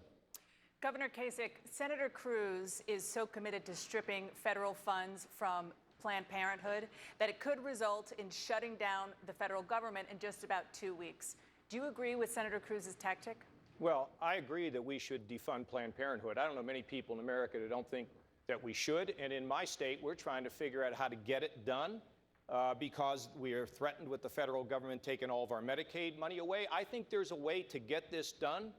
Governor Kasich, Senator Cruz is so committed to stripping federal funds from Planned Parenthood that it could result in shutting down the federal government in just about 2 weeks. Do you agree with Senator Cruz's tactic? Well, I agree that we should defund Planned Parenthood. I don't know many people in America that don't think that we should. And in my state, we're trying to figure out how to get it done because we are threatened with the federal government taking all of our Medicaid money away. I think there's a way to get this done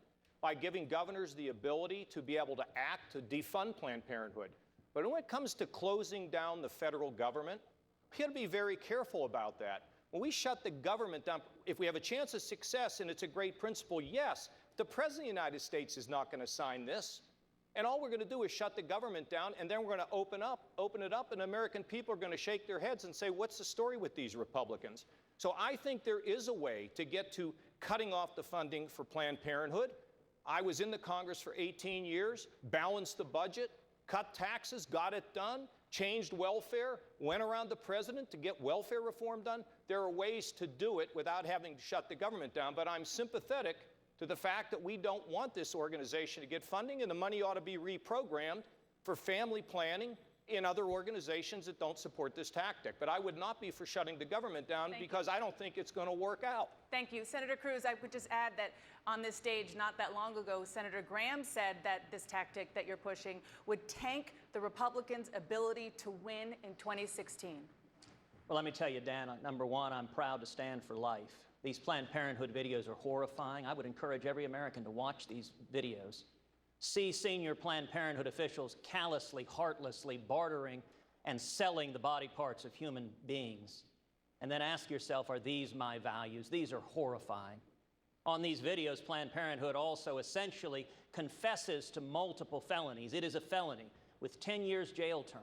by giving governors the ability to be able to act to defund Planned Parenthood. But when it comes to closing down the federal government, we got to be very careful about that. When we shut the government down, if we have a chance of success, and it's a great principle, yes, the President of the United States is not going to sign this. And all we're going to do is shut the government down, and then we're going to open it up, and American people are going to shake their heads and say, what's the story with these Republicans? So I think there is a way to get to cutting off the funding for Planned Parenthood. I was in the Congress for 18 years, balanced the budget, cut taxes, got it done, changed welfare, went around the president to get welfare reform done. There are ways to do it without having to shut the government down, but I'm sympathetic to the fact that we don't want this organization to get funding, and the money ought to be reprogrammed for family planning in other organizations that don't support this tactic. But I would not be for shutting the government down because I don't think it's going to work out. Thank you. Senator Cruz, I would just add that on this stage not that long ago, Senator Graham said that this tactic that you're pushing would tank the Republicans' ability to win in 2016. Well, let me tell you, Dan, number one, I'm proud to stand for life. These Planned Parenthood videos are horrifying. I would encourage every American to watch these videos. See senior Planned Parenthood officials callously, heartlessly bartering and selling the body parts of human beings. And then ask yourself, are these my values? These are horrifying. On these videos, Planned Parenthood also essentially confesses to multiple felonies. It is a felony with 10 years jail term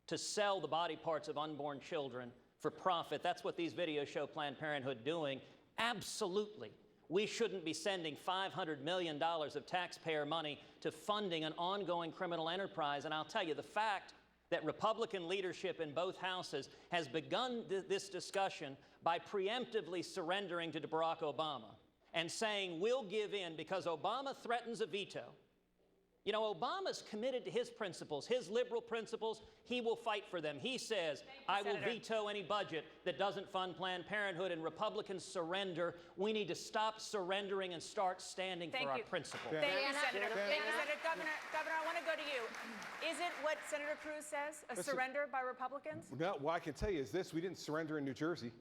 to sell the body parts of unborn children for profit. That's what these videos show Planned Parenthood doing. Absolutely. We shouldn't be sending $500 million of taxpayer money to funding an ongoing criminal enterprise. And I'll tell you, the fact that Republican leadership in both houses has begun this discussion by preemptively surrendering to Barack Obama and saying, we'll give in because Obama threatens a veto. You know, Obama's committed to his principles, his liberal principles. He will fight for them. He says, I will veto any budget that doesn't fund Planned Parenthood, and Republicans surrender. We need to stop surrendering and start standing for our principles. Thank you, Senator. Thank you, Senator. Governor, I want to go to you. Is it what Senator Cruz says, a surrender by Republicans? No, what I can tell you is this. We didn't surrender in New Jersey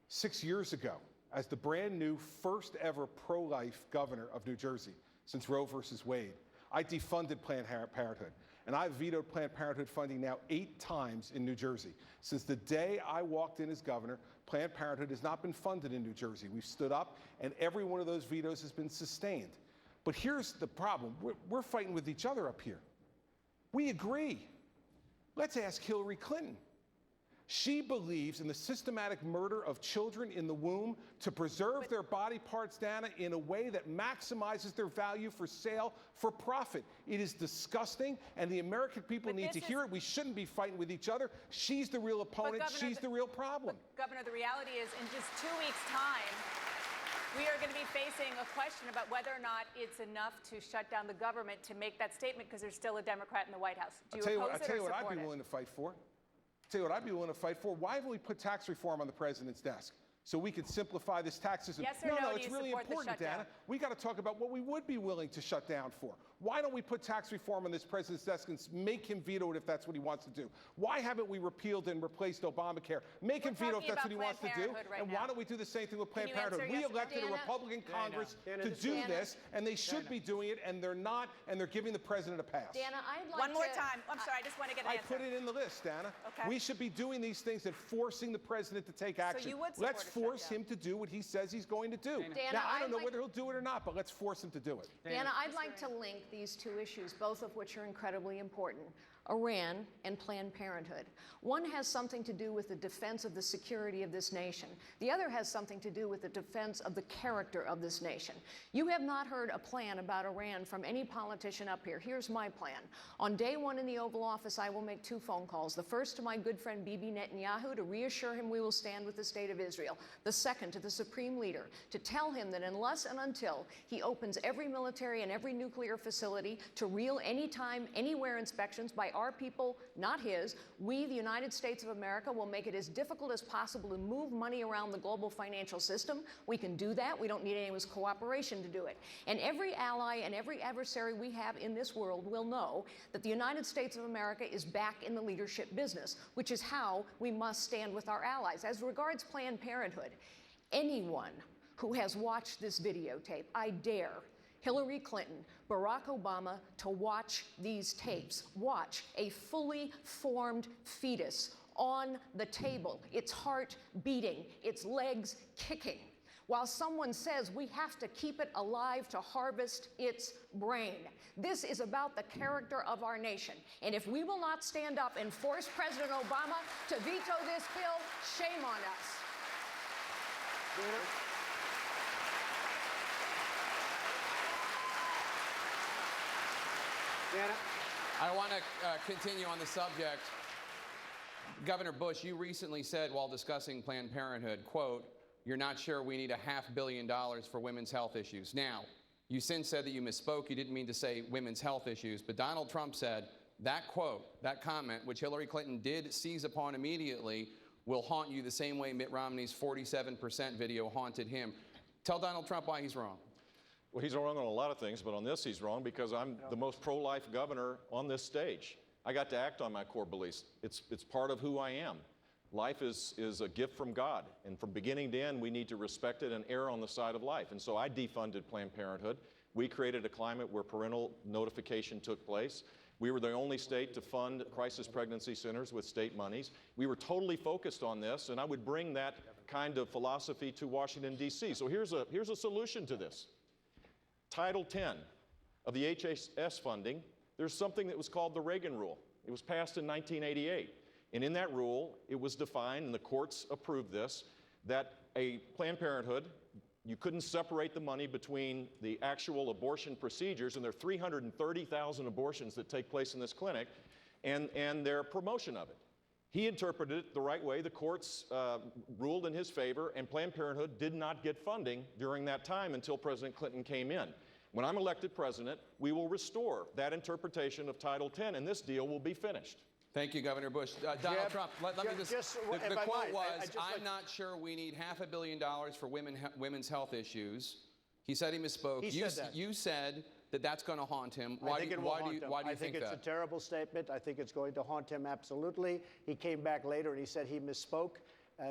6 years ago as the brand new first ever pro-life governor of New Jersey since Roe versus Wade. I defunded Planned Parenthood, and I've vetoed Planned Parenthood funding now 8 times in New Jersey. Since the day I walked in as governor, Planned Parenthood has not been funded in New Jersey. We've stood up, and every one of those vetoes has been sustained. But here's the problem. We're fighting with each other up here. We agree. Let's ask Hillary Clinton. She believes in the systematic murder of children in the womb to preserve their body parts, Dana, in a way that maximizes their value for sale for profit. It is disgusting, and the American people need to hear it. We shouldn't be fighting with each other. She's the real opponent. She's the real problem. Governor, the reality is in just 2 weeks' time, we are going to be facing a question about whether or not it's enough to shut down the government to make that statement because there's still a Democrat in the White House. Do you oppose it or support it? I'll tell you what I'd be willing to fight for. Why haven't we put tax reform on the president's desk? So we could simplify this tax system. Yes or no, it's really important, Dana. We got to talk about what we would be willing to shut down for. Why don't we put tax reform on this president's desk and make him veto it if that's what he wants to do? Why haven't we repealed and replaced Obamacare? Make him veto if that's what he wants to do. And why don't we do the same thing with Planned Parenthood? We elected a Republican Congress to do this, and they should be doing it, and they're not, and they're giving the president a pass. Dana, I'd like One more time. I'm sorry, I just want to get an answer. I put it in the list, Dana. Okay. We should be doing these things and forcing the president to take action. So you would support Let's force him to do what he says he's going to do. Dana, now, I don't know whether he'll do it or not, but let's force him to do it. Dana, I'd like to link these two issues, both of which are incredibly important. Iran and Planned Parenthood. One has something to do with the defense of the security of this nation. The other has something to do with the defense of the character of this nation. You have not heard a plan about Iran from any politician up here. Here's my plan. On day one in the Oval Office, I will make 2 phone calls. The first to my good friend Bibi Netanyahu to reassure him we will stand with the state of Israel. The second to the Supreme Leader to tell him that unless and until he opens every military and every nuclear facility to real anytime, anywhere inspections by our people, not his, we, the United States of America, will make it as difficult as possible to move money around the global financial system. We can do that. We don't need anyone's cooperation to do it. And every ally and every adversary we have in this world will know that the United States of America is back in the leadership business, which is how we must stand with our allies. As regards Planned Parenthood, anyone who has watched this videotape, I dare Hillary Clinton, Barack Obama to watch these tapes. Watch a fully formed fetus on the table, its heart beating, its legs kicking, while someone says we have to keep it alive to harvest its brain. This is about the character of our nation. And if we will not stand up and force President Obama to veto this bill, shame on us. I want to continue on the subject. Governor Bush, you recently said while discussing Planned Parenthood, quote, "You're not sure we need $500 million for women's health issues." Now, you since said that you misspoke. You didn't mean to say women's health issues, but Donald Trump said that quote, that comment, which Hillary Clinton did seize upon immediately, will haunt you the same way Mitt Romney's 47% video haunted him. Tell Donald Trump why he's wrong. Well, he's wrong on a lot of things, but on this he's wrong because I'm the most pro-life governor on this stage. I got to act on my core beliefs. It's part of who I am. Life is a gift from God, and from beginning to end, we need to respect it and err on the side of life. And so I defunded Planned Parenthood. We created a climate where parental notification took place. We were the only state to fund crisis pregnancy centers with state monies. We were totally focused on this, and I would bring that kind of philosophy to Washington, D.C. So here's a solution to this. Title 10 of the HHS funding, there's something that was called the Reagan Rule. It was passed in 1988. And in that rule, it was defined, and the courts approved this, that a Planned Parenthood, you couldn't separate the money between the actual abortion procedures, and there are 330,000 abortions that take place in this clinic, and their promotion of it. He interpreted it the right way. The courts ruled in his favor, and Planned Parenthood did not get funding during that time until President Clinton came in. When I'm elected president, we will restore that interpretation of Title 10, and this deal will be finished. Thank you, Governor Bush. Donald Trump, let me just the quote was, "I'm not sure we need $500 million for women's health issues." He said he misspoke. You said that that's going to haunt him. Why do you think that? I think it's a terrible statement. I think it's going to haunt him absolutely. He came back later and he said he misspoke.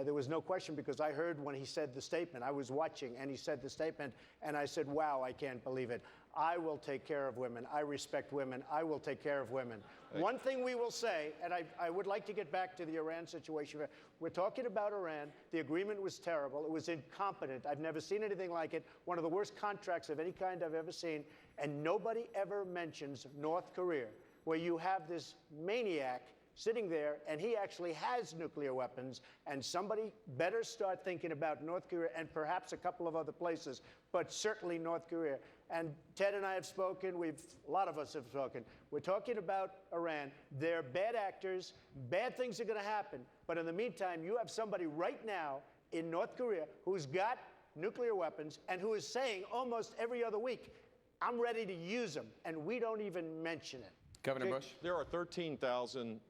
There was no question because I heard when he said the statement. I was watching and he said the statement and I said, wow, I can't believe it. I will take care of women. I respect women. I will take care of women. One thing we will say, and I would like to get back to the Iran situation. We're talking about Iran. The agreement was terrible. It was incompetent. I've never seen anything like it. One of the worst contracts of any kind I've ever seen. And nobody ever mentions North Korea, where you have this maniac sitting there, and he actually has nuclear weapons, and somebody better start thinking about North Korea and perhaps a couple of other places, but certainly North Korea. And Ted and I have spoken, a lot of us have spoken. We're talking about Iran. They're bad actors, bad things are gonna happen, but in the meantime, you have somebody right now in North Korea who's got nuclear weapons and who is saying almost every other week, I'm ready to use them, and we don't even mention it. Governor Bush? There are 13,000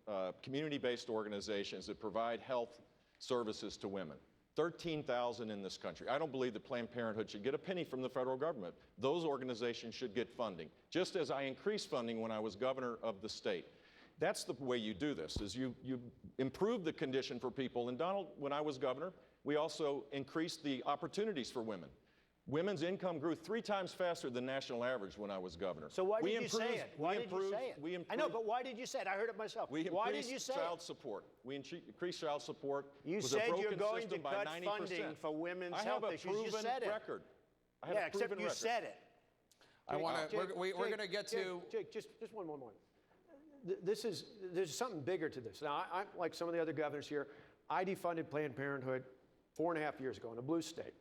community-based organizations that provide health services to women. 13,000 in this country. I don't believe that Planned Parenthood should get a penny from the federal government. Those organizations should get funding, just as I increased funding when I was governor of the state. That's the way you do this, is you improve the condition for people. And Donald, when I was governor, we also increased the opportunities for women. Women's income grew 3 times faster than national average when I was governor. So why did you say it? Why did you say it? I know, but why did you say it? I heard it myself. Why did you say child support. We increased child support. You said you're going to cut funding for women's health issues. You said it. Record. I have yeah, a proven except you record. said it. I want to. We're going to get to. Jake, just one more. There's something bigger to this. Now, I'm like some of the other governors here. I defunded Planned Parenthood 4.5 years ago in a blue state.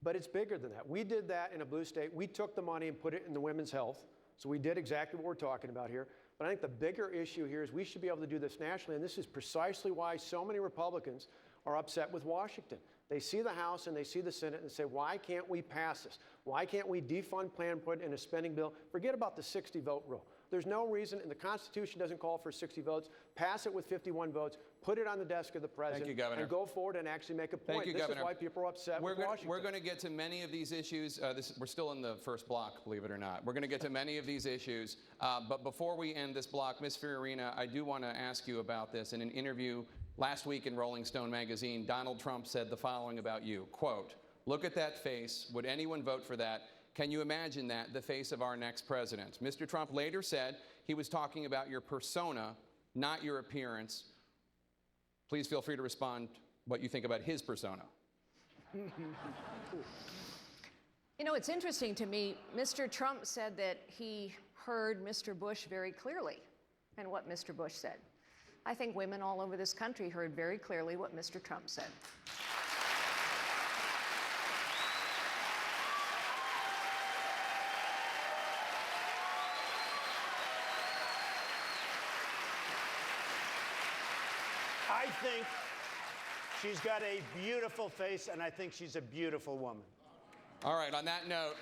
But it's bigger than that. We did that in a blue state. We took the money and put it in the women's health. So we did exactly what we're talking about here. But I think the bigger issue here is we should be able to do this nationally. And this is precisely why so many Republicans are upset with Washington. They see the House and they see the Senate and say, why can't we pass this? Why can't we defund Planned Parenthood in a spending bill? Forget about the 60-vote rule. There's no reason, and the Constitution doesn't call for 60 votes. Pass it with 51 votes. Put it on the desk of the president. Thank you, Governor. And go forward and actually make a point. Thank you, this Governor. is why people are upset with Washington. We're going to get to many of these issues. We're still in the first block, believe it or not. We're going to get to many of these issues. But before we end this block, Ms. Fiorina, I do want to ask you about this. In an interview last week in Rolling Stone magazine, Donald Trump said the following about you, quote, "Look at that face. Would anyone vote for that? Can you imagine that, the face of our next president?" Mr. Trump later said he was talking about your persona, not your appearance. Please feel free to respond what you think about his persona. You know, it's interesting to me. Mr. Trump said that he heard Mr. Bush very clearly and what Mr. Bush said. I think women all over this country heard very clearly what Mr. Trump said. I think she's got a beautiful face, and I think she's a beautiful woman. All right, on that note,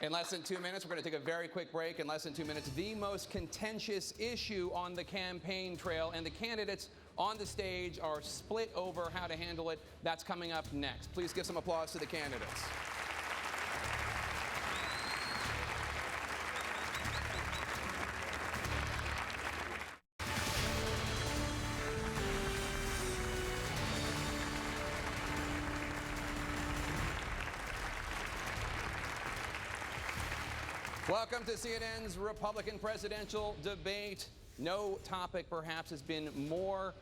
in less than 2 minutes, we're going to take a very quick break. In less than 2 minutes, the most contentious issue on the campaign trail, and the candidates on the stage are split over how to handle it. That's coming up next. Please give some applause to the candidates. Welcome to CNN's Republican presidential debate. No topic, perhaps, has been more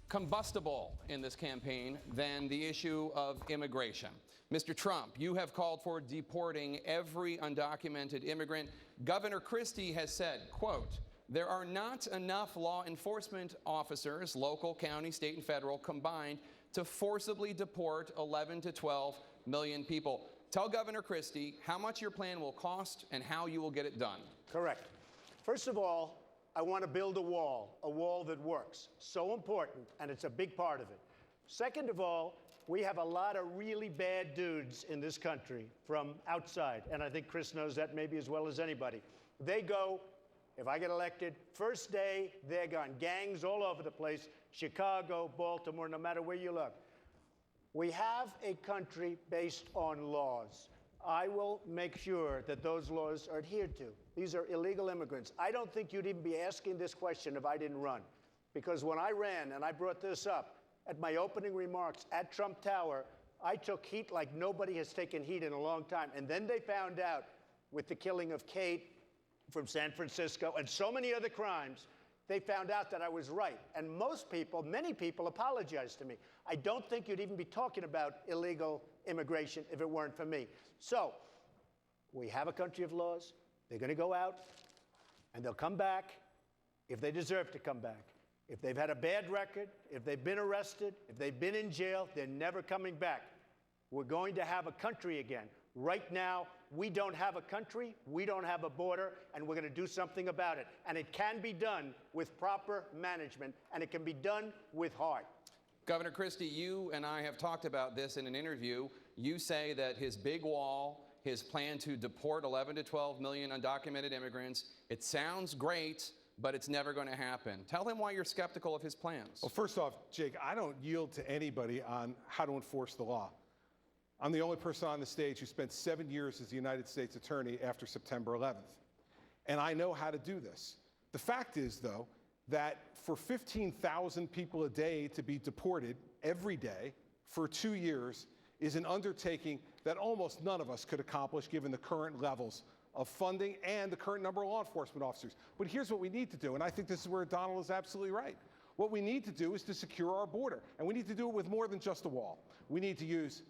combustible in this campaign than the issue of immigration. Mr. Trump, you have called for deporting every undocumented immigrant. Governor Christie has said, quote, "There are not enough law enforcement officers, local, county, state, and federal, combined to forcibly deport 11 to 12 million people." Tell Governor Christie how much your plan will cost and how you will get it done. Correct. First of all, I want to build a wall that works. So important, and it's a big part of it. Second of all, we have a lot of really bad dudes in this country from outside, and I think Chris knows that maybe as well as anybody. They go, if I get elected, first day, they're gone. Gangs all over the place, Chicago, Baltimore, no matter where you look. We have a country based on laws. I will make sure that those laws are adhered to. These are illegal immigrants. I don't think you'd even be asking this question if I didn't run. Because when I ran, and I brought this up at my opening remarks at Trump Tower, I took heat like nobody has taken heat in a long time. And then they found out with the killing of Kate from San Francisco and so many other crimes, they found out that I was right. And most people, many people, apologized to me. I don't think you'd even be talking about illegal immigration if it weren't for me. So, we have a country of laws. They're going to go out, and they'll come back, if they deserve to come back. If they've had a bad record, if they've been arrested, if they've been in jail, they're never coming back. We're going to have a country again. Right now, we don't have a country, we don't have a border, and we're going to do something about it. And it can be done with proper management, and it can be done with heart. Governor Christie, you and I have talked about this in an interview. You say that his big wall, his plan to deport 11 to 12 million undocumented immigrants, it sounds great, but it's never going to happen. Tell him why you're skeptical of his plans. Well, first off, Jake, I don't yield to anybody on how to enforce the law. I'm the only person on the stage who spent 7 years as the United States Attorney after September 11th. And I know how to do this. The fact is, though, that for 15,000 people a day to be deported every day for 2 years is an undertaking that almost none of us could accomplish given the current levels of funding and the current number of law enforcement officers. But here's what we need to do, and I think this is where Donald is absolutely right. What we need to do is to secure our border, and we need to do it with more than just a wall. We need to use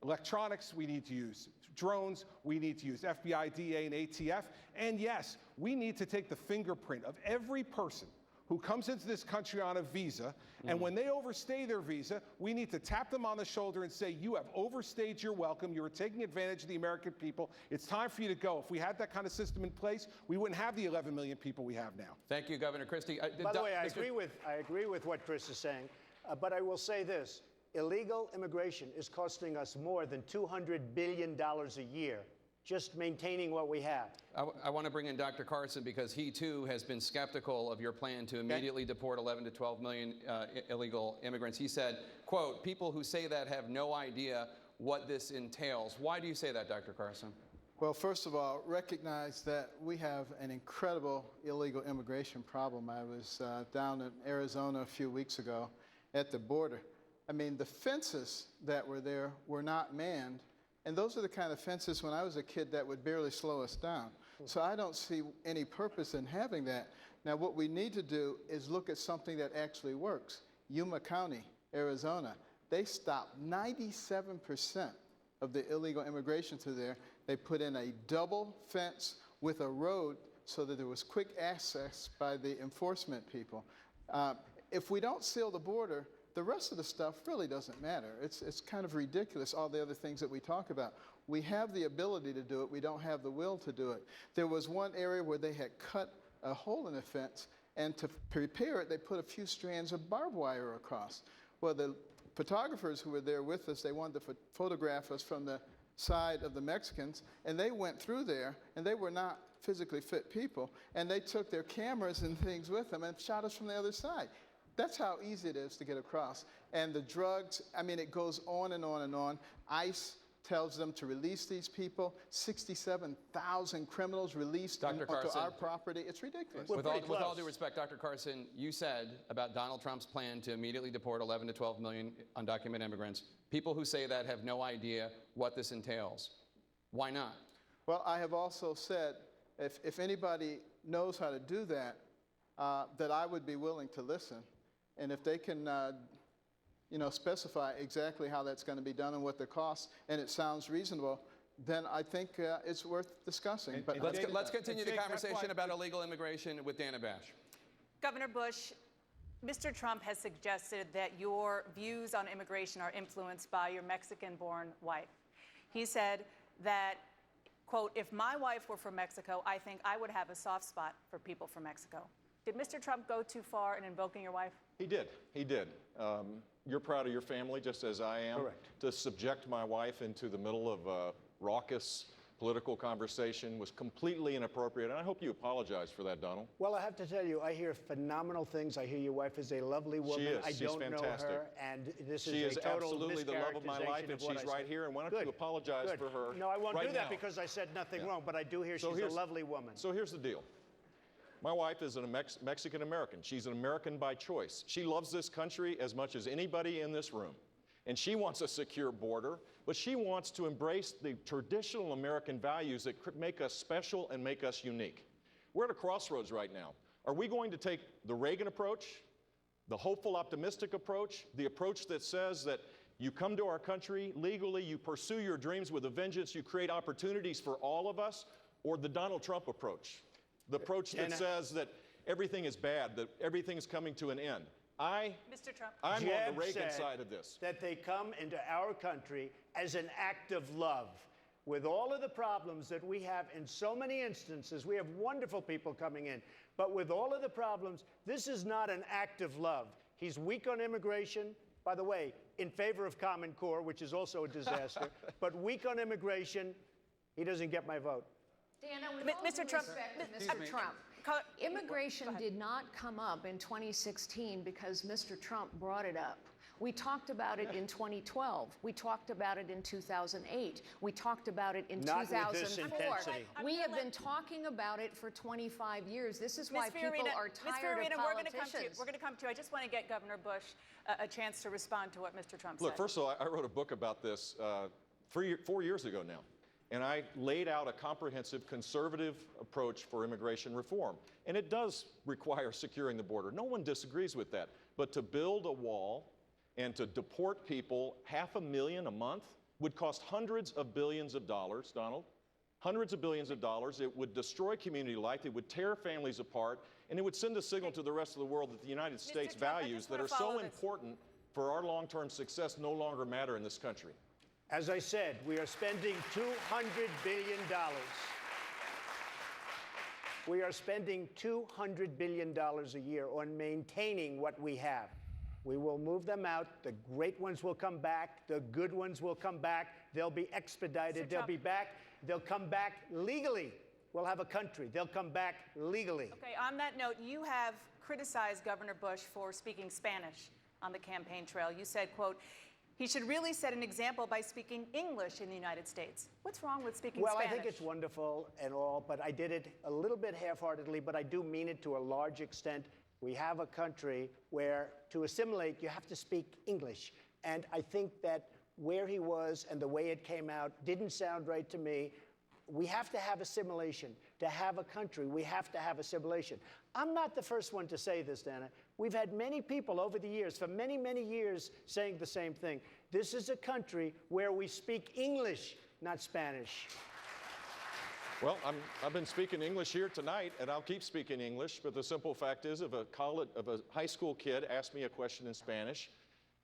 electronics, we need to use drones, we need to use FBI, DA, and ATF, and yes, we need to take the fingerprint of every person who comes into this country on a visa, and when they overstay their visa, we need to tap them on the shoulder and say, you have overstayed your welcome, you are taking advantage of the American people, it's time for you to go. If we had that kind of system in place, we wouldn't have the 11 million people we have now. Thank you, Governor Christie. By the way, I agree with what Chris is saying, but I will say this. Illegal immigration is costing us more than $200 billion a year, just maintaining what we have. I want to bring in Dr. Carson because he, too, has been skeptical of your plan to immediately deport 11 to 12 million illegal immigrants. He said, quote, people who say that have no idea what this entails. Why do you say that, Dr. Carson? Well, first of all, recognize that we have an incredible illegal immigration problem. I was down in Arizona a few weeks ago at the border. I mean, the fences that were there were not manned, and those are the kind of fences when I was a kid that would barely slow us down. So I don't see any purpose in having that. Now, what we need to do is look at something that actually works. Yuma County, Arizona, they stopped 97% of the illegal immigration through there. They put in a double fence with a road so that there was quick access by the enforcement people. If we don't seal the border, the rest of the stuff really doesn't matter. It's kind of ridiculous, all the other things that we talk about. We have the ability to do it. We don't have the will to do it. There was one area where they had cut a hole in the fence, and to prepare it, they put a few strands of barbed wire across. Well, the photographers who were there with us, they wanted to photograph us from the side of the Mexicans, and they went through there, and they were not physically fit people, and they took their cameras and things with them and shot us from the other side. That's how easy it is to get across. And the drugs, I mean, it goes on and on and on. ICE tells them to release these people. 67,000 criminals released onto our property. It's ridiculous. With all due respect, Dr. Carson, you said about Donald Trump's plan to immediately deport 11 to 12 million undocumented immigrants. People who say that have no idea what this entails. Why not? Well, I have also said if anybody knows how to do that, that I would be willing to listen. And if they can, specify exactly how that's going to be done and what the costs, and it sounds reasonable, then I think it's worth discussing. But let's continue the conversation about illegal immigration with Dana Bash. Governor Bush, Mr. Trump has suggested that your views on immigration are influenced by your Mexican-born wife. He said that, quote, if my wife were from Mexico, I think I would have a soft spot for people from Mexico. Did Mr. Trump go too far in invoking your wife? He did. He did. You're proud of your family, just as I am. Correct. To subject my wife into the middle of a raucous political conversation was completely inappropriate, and I hope you apologize for that, Donald. Well, I have to tell you, I hear phenomenal things. I hear your wife is a lovely woman. She is. I She's don't fantastic. know her, and this She is is a total absolutely the love of my life, and she's right here. And why don't you apologize for her? No, I won't right do that now. because I said nothing wrong, but I do hear she's a lovely woman. So here's the deal. My wife is a Mexican-American. She's an American by choice. She loves this country as much as anybody in this room. And she wants a secure border, but she wants to embrace the traditional American values that make us special and make us unique. We're at a crossroads right now. Are we going to take the Reagan approach, the hopeful, optimistic approach, the approach that says that you come to our country legally, you pursue your dreams with a vengeance, you create opportunities for all of us, or the Donald Trump approach? The approach that says that everything is bad, that everything's coming to an end. Mr. Trump. I'm on Jeb the Reagan said side of this. that they come into our country as an act of love. With all of the problems that we have in so many instances, we have wonderful people coming in, but with all of the problems, this is not an act of love. He's weak on immigration, by the way, in favor of Common Core, which is also a disaster, but weak on immigration, he doesn't get my vote. Dana, with all Mr. due Trump, respect to Mr. Mr. Trump, immigration did not come up in 2016 because Mr. Trump brought it up. We talked about it in 2012. We talked about it in 2008. We talked about it in Not with this 2004. intensity. We have been talking about it for 25 years. This is why Ms. people Fiorina, are Ms. tired Fiorina, of we're going to come to you. politicians. We're going to come to you. I just want to get Governor Bush a chance to respond to what Mr. Trump Look, said. first of all, I wrote a book about this 4 years ago now. And I laid out a comprehensive conservative approach for immigration reform. And it does require securing the border. No one disagrees with that. But to build a wall and to deport people, 500,000 a month, would cost hundreds of billions of dollars, Donald. Hundreds of billions of dollars. It would destroy community life. It would tear families apart. And it would send a signal to the rest of the world that the United States Trump, values that are so important for our long-term success no longer matter in this country. As I said, we are spending $200 billion. We are spending $200 billion a year on maintaining what we have. We will move them out. The great ones will come back. The good ones will come back. They'll be expedited. They'll be back. They'll come back legally. We'll have a country. They'll come back legally. Okay, on that note, you have criticized Governor Bush for speaking Spanish on the campaign trail. You said, quote, he should really set an example by speaking English in the United States. What's wrong with speaking Spanish? Well, I think it's wonderful and all, but I did it a little bit half-heartedly, but I do mean it to a large extent. We have a country where to assimilate, you have to speak English. And I think that where he was and the way it came out didn't sound right to me. We have to have assimilation. To have a country, we have to have assimilation. I'm not the first one to say this, Dana. We've had many people over the years, for many, many years, saying the same thing. This is a country where we speak English, not Spanish. Well, I've been speaking English here tonight, and I'll keep speaking English, but the simple fact is if a high school kid asked me a question in Spanish,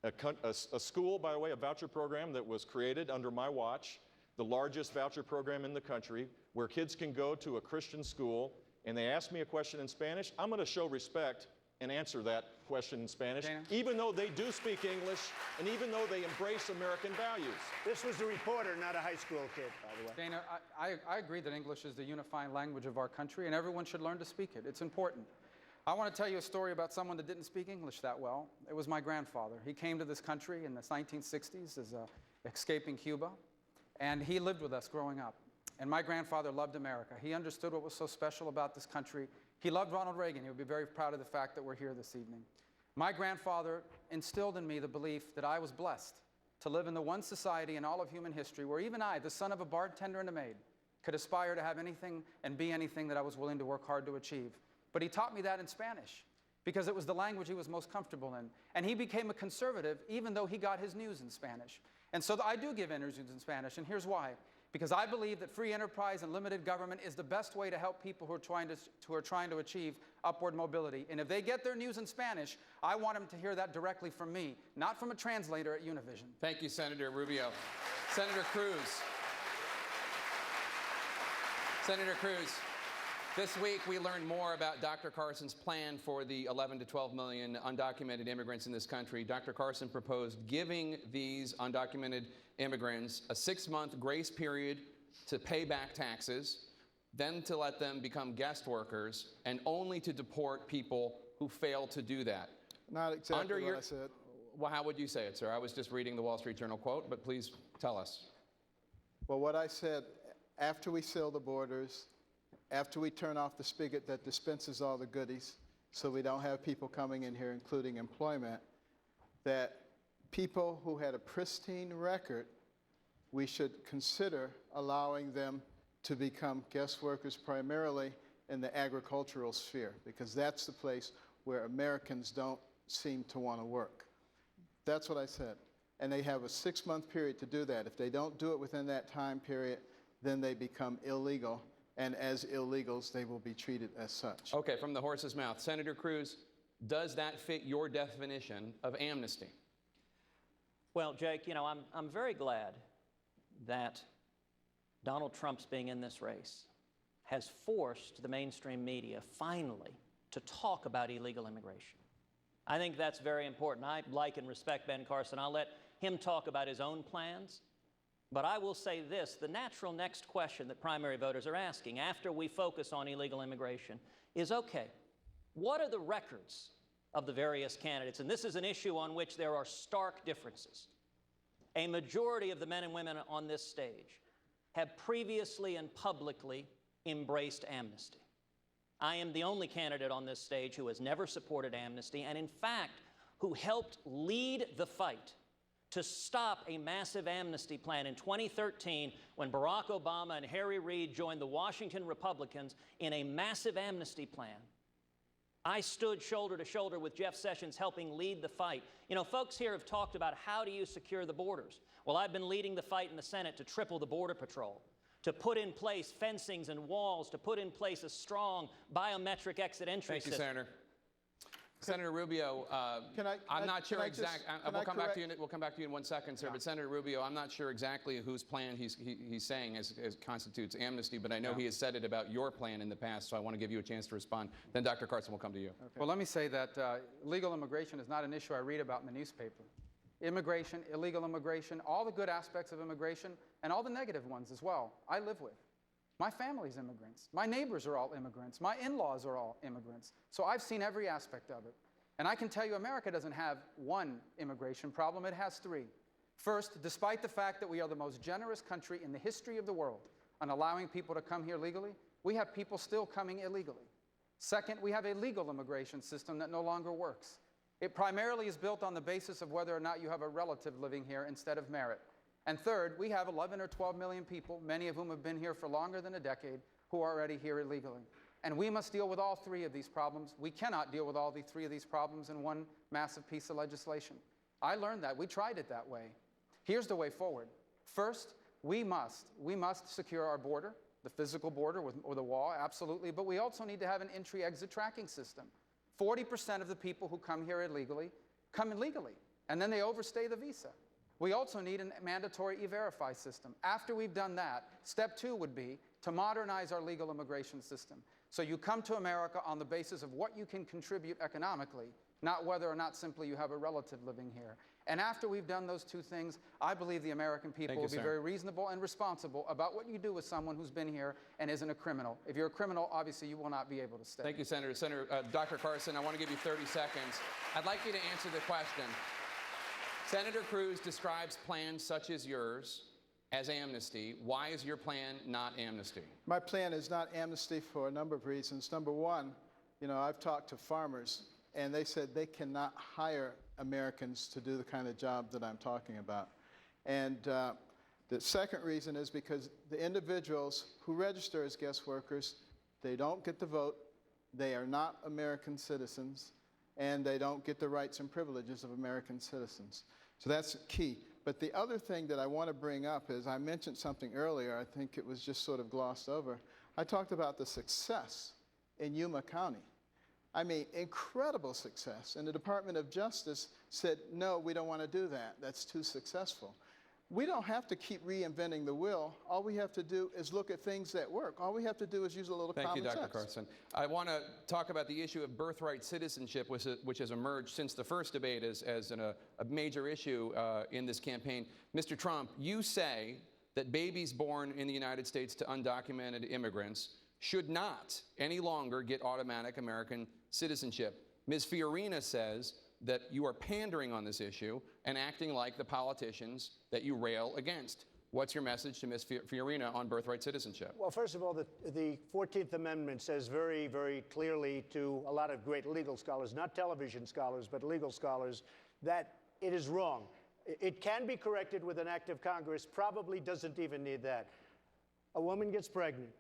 a school, by the way, a voucher program that was created under my watch, the largest voucher program in the country, where kids can go to a Christian school, and they ask me a question in Spanish, I'm going to show respect and answer that question in Spanish, even though they do speak English, and even though they embrace American values. This was a reporter, not a high school kid, by the way. Dana, I agree that English is the unifying language of our country, and everyone should learn to speak it. It's important. I want to tell you a story about someone that didn't speak English that well. It was my grandfather. He came to this country in the 1960s as escaping Cuba, and he lived with us growing up. And my grandfather loved America. He understood what was so special about this country. He loved Ronald Reagan. He would be very proud of the fact that we're here this evening. My grandfather instilled in me the belief that I was blessed to live in the one society in all of human history where even I, the son of a bartender and a maid, could aspire to have anything and be anything that I was willing to work hard to achieve. But he taught me that in Spanish because it was the language he was most comfortable in. And he became a conservative even though he got his news in Spanish. And so I do give interviews in Spanish, and here's why. Because I believe that free enterprise and limited government is the best way to help people who are trying to achieve upward mobility. And if they get their news in Spanish, I want them to hear that directly from me, not from a translator at Univision. Thank you, Senator Rubio. Senator Cruz. Senator Cruz, this week we learned more about Dr. Carson's plan for the 11 to 12 million undocumented immigrants in this country. Dr. Carson proposed giving these undocumented immigrants a 6-month grace period to pay back taxes, then to let them become guest workers, and only to deport people who fail to do that. Not exactly what I said. Well, how would you say it, sir? I was just reading the Wall Street Journal quote, but please tell us. Well, what I said, after we seal the borders, after we turn off the spigot that dispenses all the goodies, so we don't have people coming in here, including employment, that people who had a pristine record, we should consider allowing them to become guest workers primarily in the agricultural sphere, because that's the place where Americans don't seem to want to work. That's what I said. And they have a 6-month period to do that. If they don't do it within that time period, then they become illegal and as illegals, they will be treated as such. Okay, from the horse's mouth. Senator Cruz, does that fit your definition of amnesty? Well, Jake, you know, I'm very glad that Donald Trump's being in this race has forced the mainstream media finally to talk about illegal immigration. I think that's very important. I like and respect Ben Carson. I'll let him talk about his own plans. But I will say this, the natural next question that primary voters are asking after we focus on illegal immigration is, okay, what are the records of the various candidates? And this is an issue on which there are stark differences. A majority of the men and women on this stage have previously and publicly embraced amnesty. I am the only candidate on this stage who has never supported amnesty, and in fact, who helped lead the fight to stop a massive amnesty plan in 2013 when Barack Obama and Harry Reid joined the Washington Republicans in a massive amnesty plan. I stood shoulder to shoulder with Jeff Sessions helping lead the fight. You know, folks here have talked about how do you secure the borders. Well, I've been leading the fight in the Senate to triple the Border Patrol, to put in place fencings and walls, to put in place a strong biometric exit entry system. Thank you, Senator. Senator Rubio, I'm not sure exactly. We'll come back to you. We'll come back to you in 1 second, sir. Yeah. But Senator Rubio, I'm not sure exactly whose plan he's saying as constitutes amnesty, but I know he has said it about your plan in the past, so I want to give you a chance to respond. Then Dr. Carson will come to you. Okay. Well, let me say that illegal immigration is not an issue I read about in the newspaper. Immigration, illegal immigration, all the good aspects of immigration, and all the negative ones as well, I live with. My family's immigrants. My neighbors are all immigrants. My in-laws are all immigrants. So I've seen every aspect of it. And I can tell you America doesn't have one immigration problem, it has three. First, despite the fact that we are the most generous country in the history of the world on allowing people to come here legally, we have people still coming illegally. Second, we have a legal immigration system that no longer works. It primarily is built on the basis of whether or not you have a relative living here instead of merit. And third, we have 11 or 12 million people, many of whom have been here for longer than a decade, who are already here illegally. And we must deal with all three of these problems. We cannot deal with all three of these problems in one massive piece of legislation. I learned that. We tried it that way. Here's the way forward. First, we must secure our border, the physical border with a wall, absolutely, but we also need to have an entry-exit tracking system. 40% of the people who come here illegally come illegally, and then they overstay the visa. We also need a mandatory E-Verify system. After we've done that, step 2 would be to modernize our legal immigration system. So you come to America on the basis of what you can contribute economically, not whether or not simply you have a relative living here. And after we've done those two things, I believe the American people will be very reasonable and responsible about what you do with someone who's been here and isn't a criminal. If you're a criminal, obviously you will not be able to stay. Thank you, Senator. Dr. Carson, I want to give you 30 seconds. I'd like you to answer the question. Senator Cruz describes plans such as yours as amnesty. Why is your plan not amnesty? My plan is not amnesty for a number of reasons. Number one, you know, I've talked to farmers, and they said they cannot hire Americans to do the kind of job that I'm talking about. And the second reason is because the individuals who register as guest workers, they don't get the vote, they are not American citizens, and they don't get the rights and privileges of American citizens. So that's key. But the other thing that I want to bring up is I mentioned something earlier, I think it was just sort of glossed over. I talked about the success in Yuma County. I mean, incredible success. And the Department of Justice said, no, we don't want to do that. That's too successful. We don't have to keep reinventing the wheel. All we have to do is look at things that work. All we have to do is use a little common sense. Thank you, Dr. Carson. I want to talk about the issue of birthright citizenship, which has emerged since the first debate as a major issue in this campaign. Mr. Trump, you say that babies born in the United States to undocumented immigrants should not any longer get automatic American citizenship. Ms. Fiorina says that you are pandering on this issue and acting like the politicians that you rail against. What's your message to Ms. Fiorina on birthright citizenship? Well, first of all, the 14th Amendment says very, very clearly to a lot of great legal scholars, not television scholars, but legal scholars, that it is wrong. It can be corrected with an act of Congress, probably doesn't even need that. A woman gets pregnant.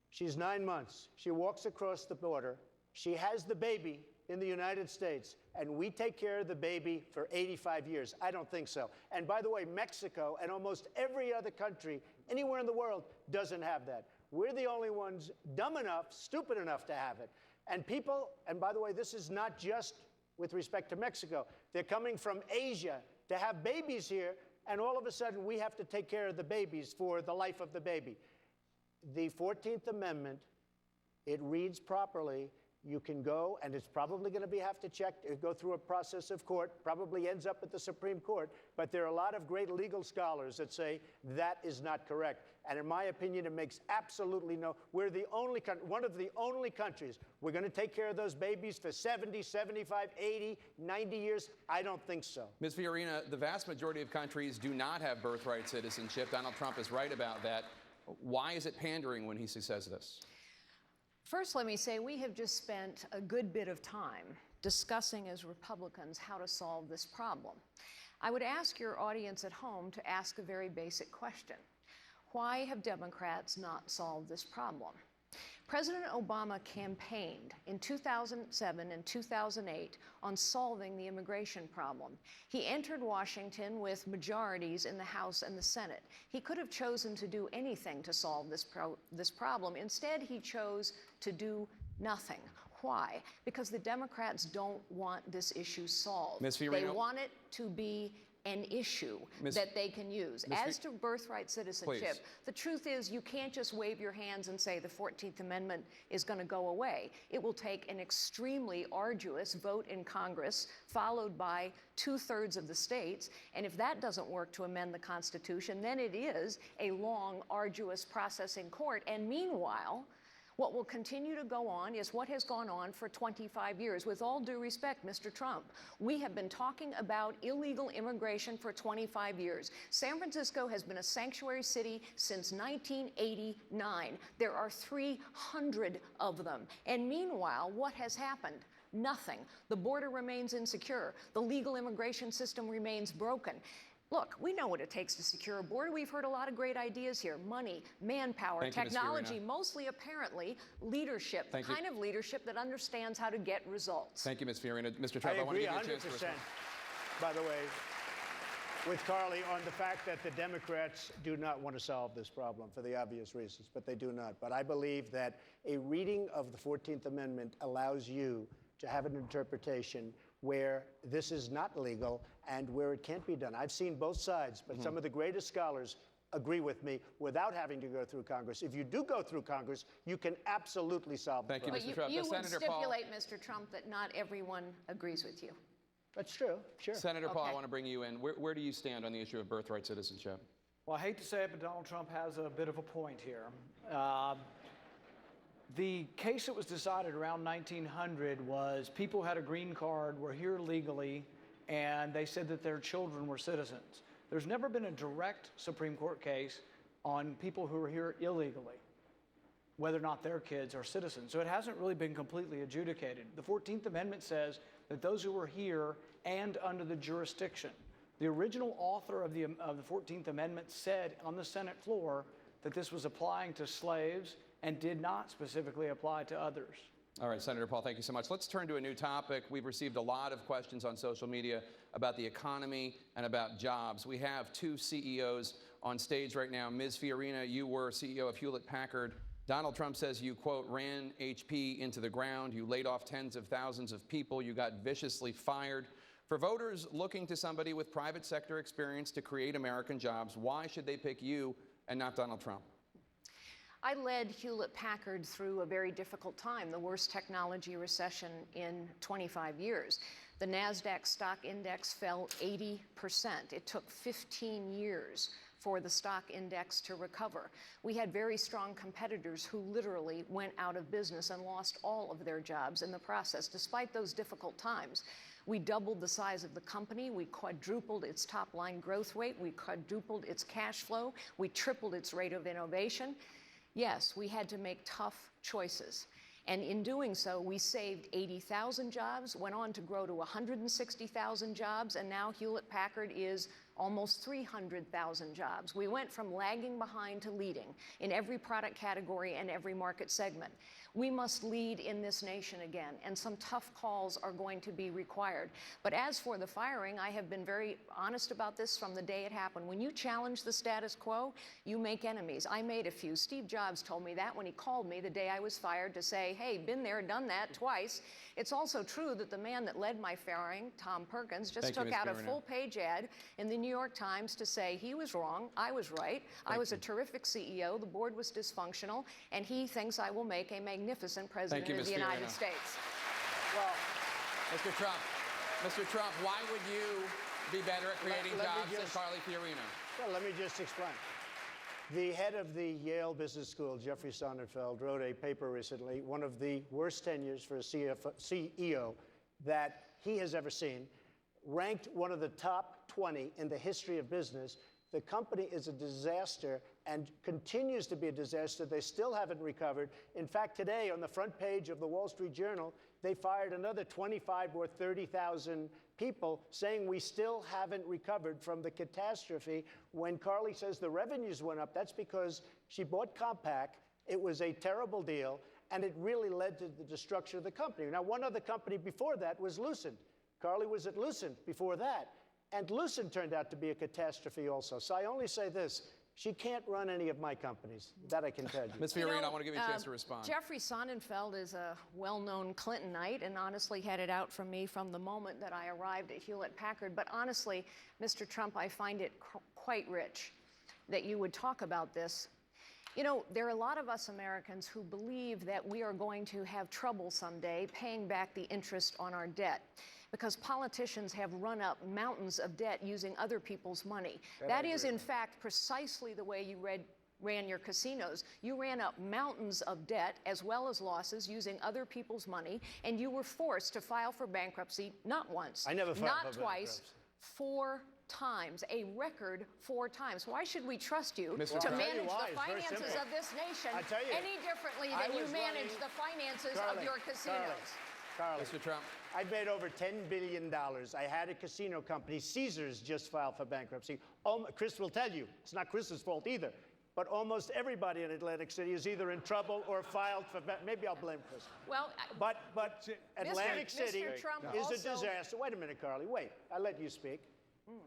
She's 9 months. She walks across the border. She has the baby in the United States, and we take care of the baby for 85 years. I don't think so. And by the way, Mexico and almost every other country anywhere in the world doesn't have that. We're the only ones dumb enough, stupid enough to have it. And people, and by the way, this is not just with respect to Mexico. They're coming from Asia to have babies here, and all of a sudden we have to take care of the babies for the life of the baby. The 14th Amendment, it reads properly. You can go, and it's probably going to have to go through a process of court, probably ends up at the Supreme Court, but there are a lot of great legal scholars that say that is not correct. And in my opinion, it makes absolutely we're the only one of the only countries. We're going to take care of those babies for 70, 75, 80, 90 years? I don't think so. Ms. Fiorina, the vast majority of countries do not have birthright citizenship. Donald Trump is right about that. Why is it pandering when he says this? First, let me say we have just spent a good bit of time discussing as Republicans how to solve this problem. I would ask your audience at home to ask a very basic question. Why have Democrats not solved this problem? President Obama campaigned in 2007 and 2008 on solving the immigration problem. He entered Washington with majorities in the House and the Senate. He could have chosen to do anything to solve this problem. Instead, he chose to do nothing. Why? Because the Democrats don't want this issue solved. Ms. Fiorina, they want it to be an issue that they can use. As to birthright citizenship, please. The truth is you can't just wave your hands and say the 14th Amendment is going to go away. It will take an extremely arduous vote in Congress, followed by 2/3 of the states. And if that doesn't work to amend the Constitution, then it is a long, arduous process in court. And meanwhile, what will continue to go on is what has gone on for 25 years. With all due respect, Mr. Trump, we have been talking about illegal immigration for 25 years. San Francisco has been a sanctuary city since 1989. There are 300 of them. And meanwhile, what has happened? Nothing. The border remains insecure. The legal immigration system remains broken. Look, we know what it takes to secure a border. We've heard a lot of great ideas here. Money, manpower, technology, mostly apparently leadership, the kind of leadership that understands how to get results. Thank you, Ms. Fiorina. Mr. Trump, I want to give you a chance to respond. By the way, with Carly on the fact that the Democrats do not want to solve this problem for the obvious reasons, but they do not. But I believe that a reading of the 14th Amendment allows you to have an interpretation where this is not legal and where it can't be done. I've seen both sides, but some of the greatest scholars agree with me without having to go through Congress. If you do go through Congress, you can absolutely solve the problem. Thank you, Mr. Trump. You would Senator Paul, stipulate, Mr. Trump, that not everyone agrees with you. That's true, sure. Senator Paul, I want to bring you in. Where do you stand on the issue of birthright citizenship? Well, I hate to say it, but Donald Trump has a bit of a point here. The case that was decided around 1900 was people had a green card, were here legally, and they said that their children were citizens. There's never been a direct Supreme Court case on people who are here illegally, whether or not their kids are citizens. So it hasn't really been completely adjudicated. The 14th Amendment says that those who are here and under the jurisdiction. The original author of the 14th Amendment said on the Senate floor that this was applying to slaves and did not specifically apply to others. All right, Senator Paul, thank you so much. Let's turn to a new topic. We've received a lot of questions on social media about the economy and about jobs. We have two CEOs on stage right now. Ms. Fiorina, you were CEO of Hewlett-Packard. Donald Trump says you, quote, ran HP into the ground. You laid off tens of thousands of people. You got viciously fired. For voters looking to somebody with private sector experience to create American jobs, why should they pick you and not Donald Trump? I led Hewlett-Packard through a very difficult time, the worst technology recession in 25 years. The NASDAQ stock index fell 80%. It took 15 years for the stock index to recover. We had very strong competitors who literally went out of business and lost all of their jobs in the process. Despite those difficult times, we doubled the size of the company. We quadrupled its top-line growth rate. We quadrupled its cash flow. We tripled its rate of innovation. Yes, we had to make tough choices. And in doing so, we saved 80,000 jobs, went on to grow to 160,000 jobs, and now Hewlett-Packard is almost 300,000 jobs. We went from lagging behind to leading in every product category and every market segment. We must lead in this nation again, and some tough calls are going to be required. But as for the firing, I have been very honest about this from the day it happened. When you challenge the status quo, you make enemies. I made a few. Steve Jobs told me that when he called me the day I was fired to say, hey, been there, done that twice. It's also true that the man that led my firing, Tom Perkins, just took out a full-page ad in the New York Times to say he was wrong, I was right, I was a terrific CEO, the board was dysfunctional, and he thinks I will make a magnificent president of the United States. Well, Mr. Trump, why would you be better at creating jobs than Carly Fiorina? Well, let me just explain. The head of the Yale Business School, Jeffrey Sonnenfeld, wrote a paper recently, one of the worst tenures for a CEO that he has ever seen, ranked one of the top 20 in the history of business. The company is a disaster and continues to be a disaster. They still haven't recovered. In fact, today on the front page of the Wall Street Journal, they fired another 25 or 30,000 people, saying we still haven't recovered from the catastrophe. When Carly says the revenues went up, that's because she bought Compaq. It was a terrible deal, and it really led to the destruction of the company. Now, one other company before that was Lucent. Carly was at Lucent before that, and Lucent turned out to be a catastrophe also. So I only say this. She can't run any of my companies. That I can tell you. Ms. Fiorina, I want to give you a chance to respond. Jeffrey Sonnenfeld is a well-known Clintonite and honestly had it out for me from the moment that I arrived at Hewlett-Packard. But honestly, Mr. Trump, I find it quite rich that you would talk about this. You know, there are a lot of us Americans who believe that we are going to have trouble someday paying back the interest on our debt, because politicians have run up mountains of debt using other people's money. That is, in fact, precisely the way you ran your casinos. You ran up mountains of debt as well as losses using other people's money, and you were forced to file for bankruptcy not once, I never filed not for twice, 4 times, a record 4 times. Why should we trust you to manage the finances of this nation any differently than you manage the finances of your casinos? Carly, Mr. Trump. I made over $10 billion. I had a casino company. Caesars just filed for bankruptcy. Chris will tell you, it's not Chris's fault either. But almost everybody in Atlantic City is either in trouble or filed for maybe I'll blame Chris. Well, but Atlantic City is also a disaster. Wait a minute, Carly. Wait. I let you speak.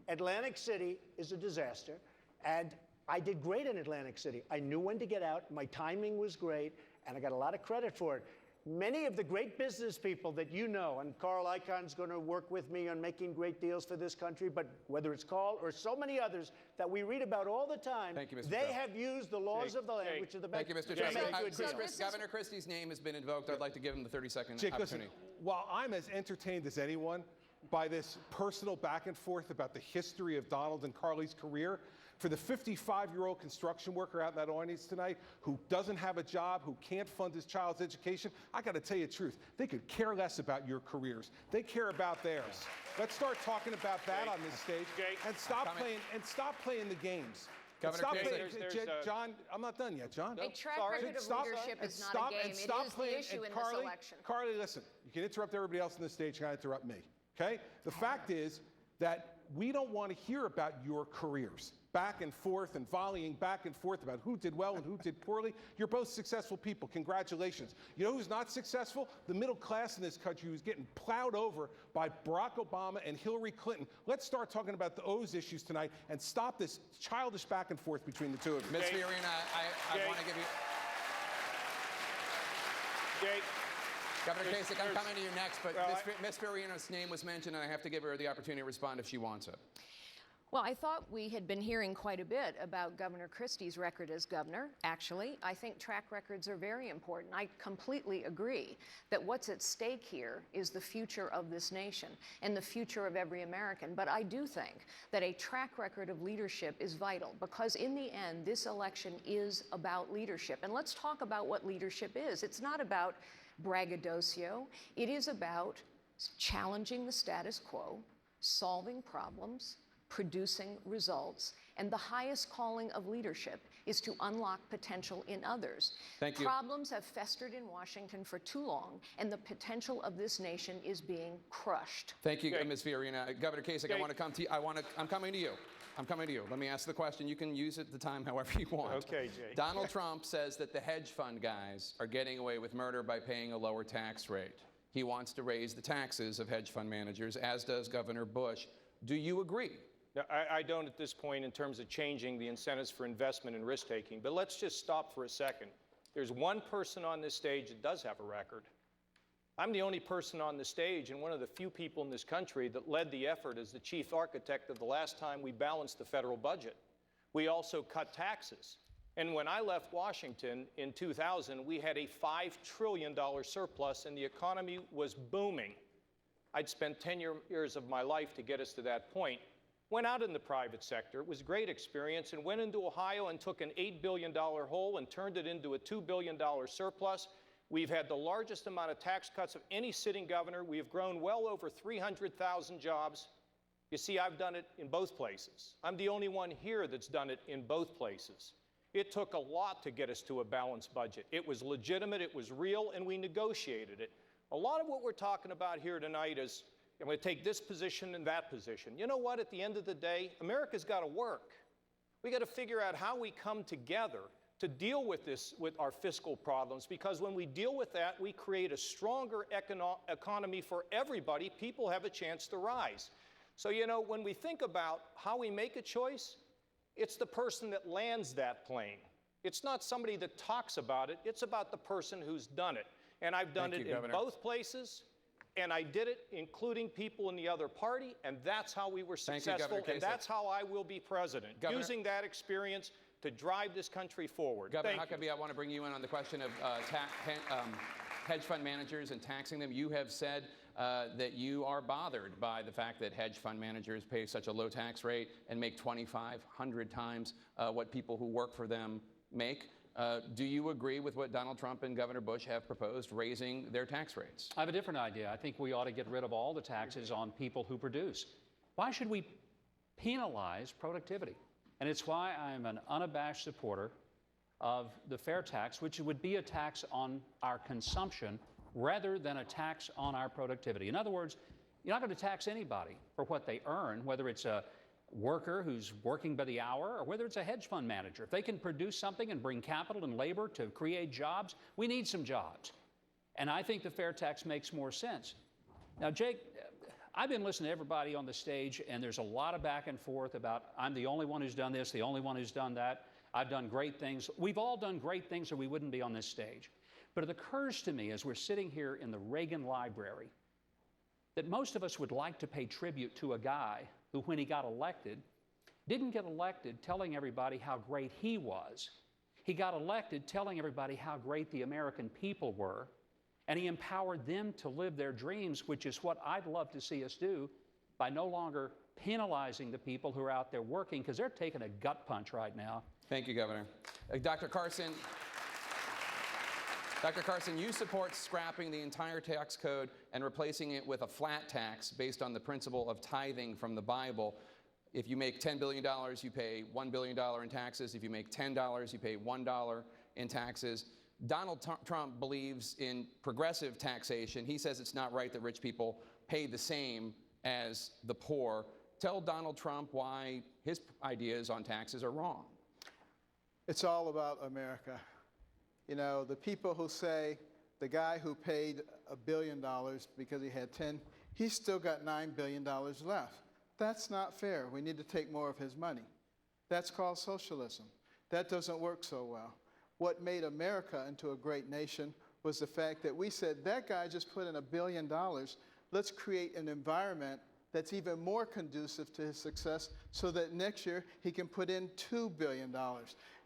Atlantic City is a disaster, and I did great in Atlantic City. I knew when to get out. My timing was great, and I got a lot of credit for it. Many of the great business people that you know, and Carl Icahn's going to work with me on making great deals for this country, but whether it's Carl or so many others that we read about all the time, they have used the laws of the land, which are the best. Thank you, Mr. Trump. Governor Christie's name has been invoked. I'd like to give him the 30-second opportunity. Listen, while I'm as entertained as anyone by this personal back and forth about the history of Donald and Carly's career, for the 55-year-old construction worker out in that audience tonight who doesn't have a job, who can't fund his child's education, I got to tell you the truth. They could care less about your careers. They care about theirs. Let's start talking about that on this stage and stop playing the games. Governor John, I'm not done yet, John. A track record of leadership is not a game. It is the issue in this election. Carly, listen, you can interrupt everybody else on the stage, you got to interrupt me, okay? The fact is that we don't want to hear about your careers. Back and forth and volleying back and forth about who did well and who did poorly. You're both successful people. Congratulations. You know who's not successful? The middle class in this country who's getting plowed over by Barack Obama and Hillary Clinton. Let's start talking about those issues tonight and stop this childish back and forth between the two of you. Ms. Fiorina, I want to give you... Governor Kasich, I'm coming to you next, but Ms. Fiorina's name was mentioned, and I have to give her the opportunity to respond if she wants it. Well, I thought we had been hearing quite a bit about Governor Christie's record as governor. Actually, I think track records are very important. I completely agree that what's at stake here is the future of this nation and the future of every American. But I do think that a track record of leadership is vital, because in the end, this election is about leadership. And let's talk about what leadership is. It's not about braggadocio. It is about challenging the status quo, solving problems, producing results, And the highest calling of leadership is to unlock potential in others. Thank you. Problems have festered in Washington for too long, and the potential of this nation is being crushed. Thank you, Ms. Fiorina. Governor Kasich, I want to come to you. I'm coming to you. I'm coming to you. Let me ask the question. You can use it the time however you want. Okay, Jay. Donald Trump says that the hedge fund guys are getting away with murder by paying a lower tax rate. He wants to raise the taxes of hedge fund managers, as does Governor Bush. Do you agree? No, I don't at this point in terms of changing the incentives for investment and risk-taking. But let's just stop for a second. There's one person on this stage that does have a record. I'm the only person on the stage and one of the few people in this country that led the effort as the chief architect of the last time we balanced the federal budget. We also cut taxes. And when I left Washington in 2000, we had a $5 trillion surplus and the economy was booming. I'd spent 10 years of my life to get us to that point. Went out in the private sector, it was a great experience, and went into Ohio and took an $8 billion hole and turned it into a $2 billion surplus. We've had the largest amount of tax cuts of any sitting governor. We have grown well over 300,000 jobs. You see, I've done it in both places. I'm the only one here that's done it in both places. It took a lot to get us to a balanced budget. It was legitimate, it was real, and we negotiated it. A lot of what we're talking about here tonight is, I'm going to take this position and that position. You know what? At the end of the day, America's got to work. We got to figure out how we come together to deal with this, with our fiscal problems, because when we deal with that, we create a stronger economy for everybody. People have a chance to rise. So, you know, when we think about how we make a choice, it's the person that lands that plane. It's not somebody that talks about it. It's about the person who's done it. And I've done it in both places, and I did it including people in the other party, and that's how we were successful, and that's how I will be president, using that experience to drive this country forward. Governor Huckabee, I want to bring you in on the question of hedge fund managers and taxing them. You have said that you are bothered by the fact that hedge fund managers pay such a low tax rate and make 2,500 times what people who work for them make. Do you agree with what Donald Trump and Governor Bush have proposed, raising their tax rates? I have a different idea. I think we ought to get rid of all the taxes on people who produce. Why should we penalize productivity? And it's why I'm an unabashed supporter of the fair tax, which would be a tax on our consumption rather than a tax on our productivity. In other words, you're not going to tax anybody for what they earn, whether it's a worker who's working by the hour or whether it's a hedge fund manager. If they can produce something and bring capital and labor to create jobs, we need some jobs. And I think the fair tax makes more sense. Now, Jake, I've been listening to everybody on the stage, and there's a lot of back and forth about I'm the only one who's done this, the only one who's done that. I've done great things. We've all done great things or we wouldn't be on this stage. But it occurs to me as we're sitting here in the Reagan Library that most of us would like to pay tribute to a guy who, when he got elected, didn't get elected telling everybody how great he was. He got elected telling everybody how great the American people were, and he empowered them to live their dreams, which is what I'd love to see us do by no longer penalizing the people who are out there working, because they're taking a gut punch right now. Thank you, Governor. Dr. Carson, you support scrapping the entire tax code and replacing it with a flat tax based on the principle of tithing from the Bible. If you make $10 billion, you pay $1 billion in taxes. If you make $10, you pay $1 in taxes. Donald Trump believes in progressive taxation. He says it's not right that rich people pay the same as the poor. Tell Donald Trump why his ideas on taxes are wrong. It's all about America. You know, the people who say the guy who paid $1 billion because he had 10, he's still got $9 billion left. That's not fair. We need to take more of his money. That's called socialism. That doesn't work so well. What made America into a great nation was the fact that we said, that guy just put in $1 billion. Let's create an environment that's even more conducive to his success so that next year he can put in $2 billion.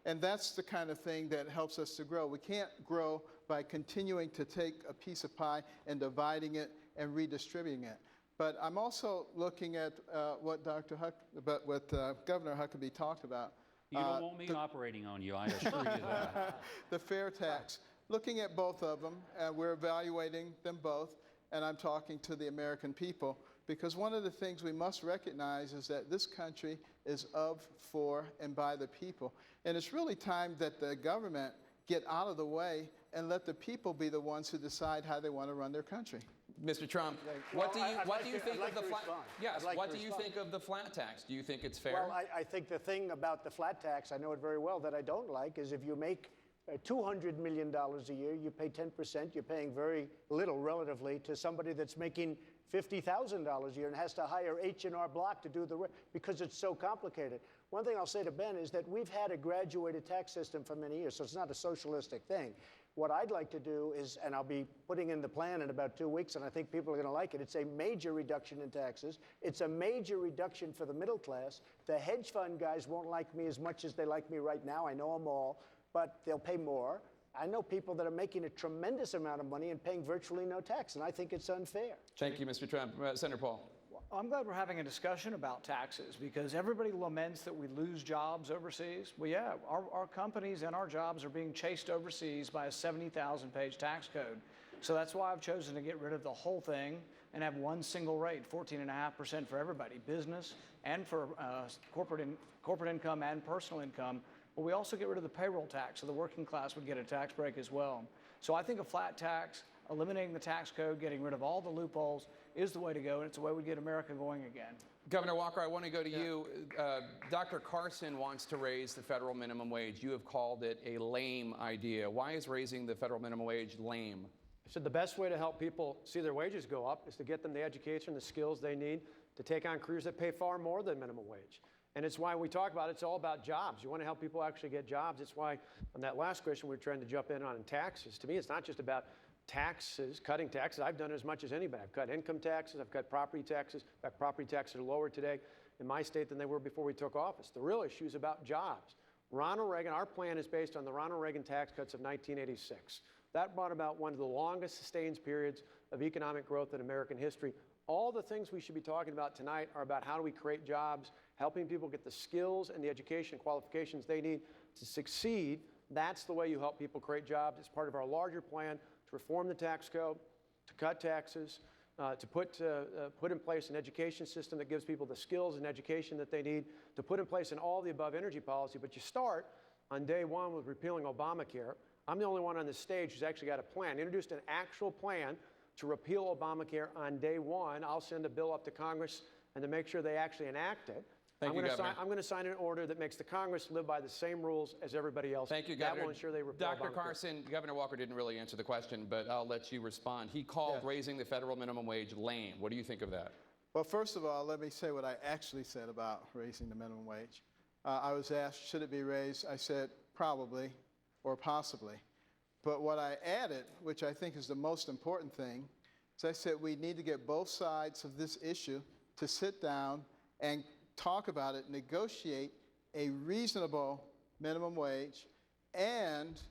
And that's the kind of thing that helps us to grow. We can't grow by continuing to take a piece of pie and dividing it and redistributing it. But I'm also looking at what Governor Huckabee talked about. You don't want me operating on you, I assure you that. The fair tax. Looking at both of them, we're evaluating them both. and I'm talking to the American people, because one of the things we must recognize is that this country is of, for, and by the people. And it's really time that the government get out of the way and let the people be the ones who decide how they want to run their country. Mr. Trump, Well, what do you think of the flat? Yes. What do you think of the flat tax? Do you think it's fair? Well, I think the thing about the flat tax, I know it very well, that I don't like is if you make $200 million a year, you pay 10%, you're paying very little relatively to somebody that's making $50,000 a year and has to hire H&R Block to do the work because it's so complicated. One thing I'll say to Ben is that we've had a graduated tax system for many years, so it's not a socialistic thing. What I'd like to do is, and I'll be putting in the plan in about 2 weeks, and I think people are going to like it, it's a major reduction in taxes. It's a major reduction for the middle class. The hedge fund guys won't like me as much as they like me right now. I know them all, but they'll pay more. I know people that are making a tremendous amount of money and paying virtually no tax, and I think it's unfair. Thank you, Mr. Trump. Senator Paul. I'm glad we're having a discussion about taxes because everybody laments that we lose jobs overseas. Well, yeah, our companies and our jobs are being chased overseas by a 70,000-page tax code. So that's why I've chosen to get rid of the whole thing and have one single rate, 14.5% for everybody, business and for corporate income and personal income. But we also get rid of the payroll tax, so the working class would get a tax break as well. So I think a flat tax, eliminating the tax code, getting rid of all the loopholes is the way to go, and it's the way we get America going again. Governor Walker, I want to go to you. Dr. Carson wants to raise the federal minimum wage. You have called it a lame idea. Why is raising the federal minimum wage lame? I said the best way to help people see their wages go up is to get them the education, the skills they need to take on careers that pay far more than minimum wage. And it's why we talk about it's all about jobs. You want to help people actually get jobs. It's why on that last question we were trying to jump in on taxes. To me, it's not just about taxes, cutting taxes. I've done as much as anybody. I've cut income taxes, I've cut property taxes. In fact, property taxes are lower today in my state than they were before we took office. The real issue is about jobs. Ronald Reagan, our plan is based on the Ronald Reagan tax cuts of 1986. That brought about one of the longest sustained periods of economic growth in American history. All the things we should be talking about tonight are about how do we create jobs, helping people get the skills and the education qualifications they need to succeed. That's the way you help people create jobs. It's part of our larger plan to reform the tax code, to cut taxes, to put in place an education system that gives people the skills and education that they need, to put in place an all-the-above energy policy. But you start on day one with repealing Obamacare. I'm the only one on this stage who's actually got a plan, introduced an actual plan to repeal Obamacare on day one. I'll send a bill up to Congress and to make sure they actually enact it. Thank you, Governor. I'm going to sign an order that makes the Congress live by the same rules as everybody else. Thank you, Governor. That will ensure they repeal Dr. Obamacare. Carson, Governor Walker didn't really answer the question, but I'll let you respond. He called raising the federal minimum wage lame. What do you think of that? Well, first of all, let me say what I actually said about raising the minimum wage. I was asked, should it be raised? I said, probably or possibly. But what I added, which I think is the most important thing, is I said we need to get both sides of this issue to sit down and talk about it, negotiate a reasonable minimum wage, and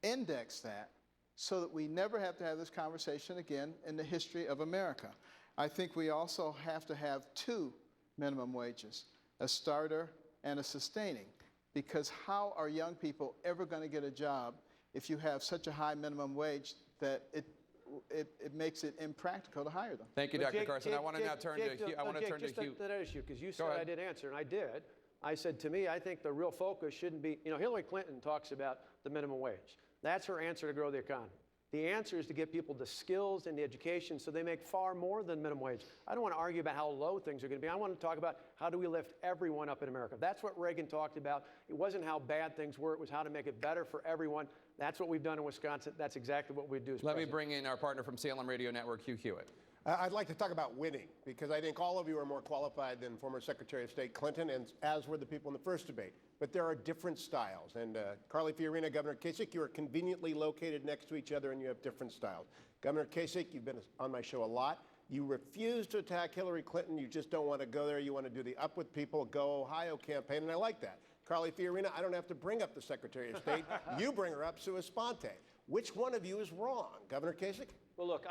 index that so that we never have to have this conversation again in the history of America. I think we also have to have two minimum wages, a starter and a sustaining, because how are young people ever going to get a job if you have such a high minimum wage that it makes it impractical to hire them? Thank you, Dr. Carson. I want to now turn to Hugh. I want to turn to Hugh. That issue, because you said I did answer, and I did. I said, to me, I think the real focus shouldn't be, Hillary Clinton talks about the minimum wage. That's her answer to grow the economy. The answer is to get people the skills and the education so they make far more than minimum wage. I don't want to argue about how low things are going to be. I want to talk about how do we lift everyone up in America. That's what Reagan talked about. It wasn't how bad things were. It was how to make it better for everyone. That's what we've done in Wisconsin. That's exactly what we do as Let me bring in our partner from Salem Radio Network, Hugh Hewitt. I'd like to talk about winning, because I think all of you are more qualified than former Secretary of State Clinton, and as were the people in the first debate. But there are different styles. And Carly Fiorina, Governor Kasich, you are conveniently located next to each other, and you have different styles. Governor Kasich, you've been on my show a lot. You refuse to attack Hillary Clinton. You just don't want to go there. You want to do the Up With People, Go Ohio campaign, and I like that. Carly Fiorina, I don't have to bring up the Secretary of State. You bring her up sua sponte. Which one of you is wrong? Governor Kasich? Well, look,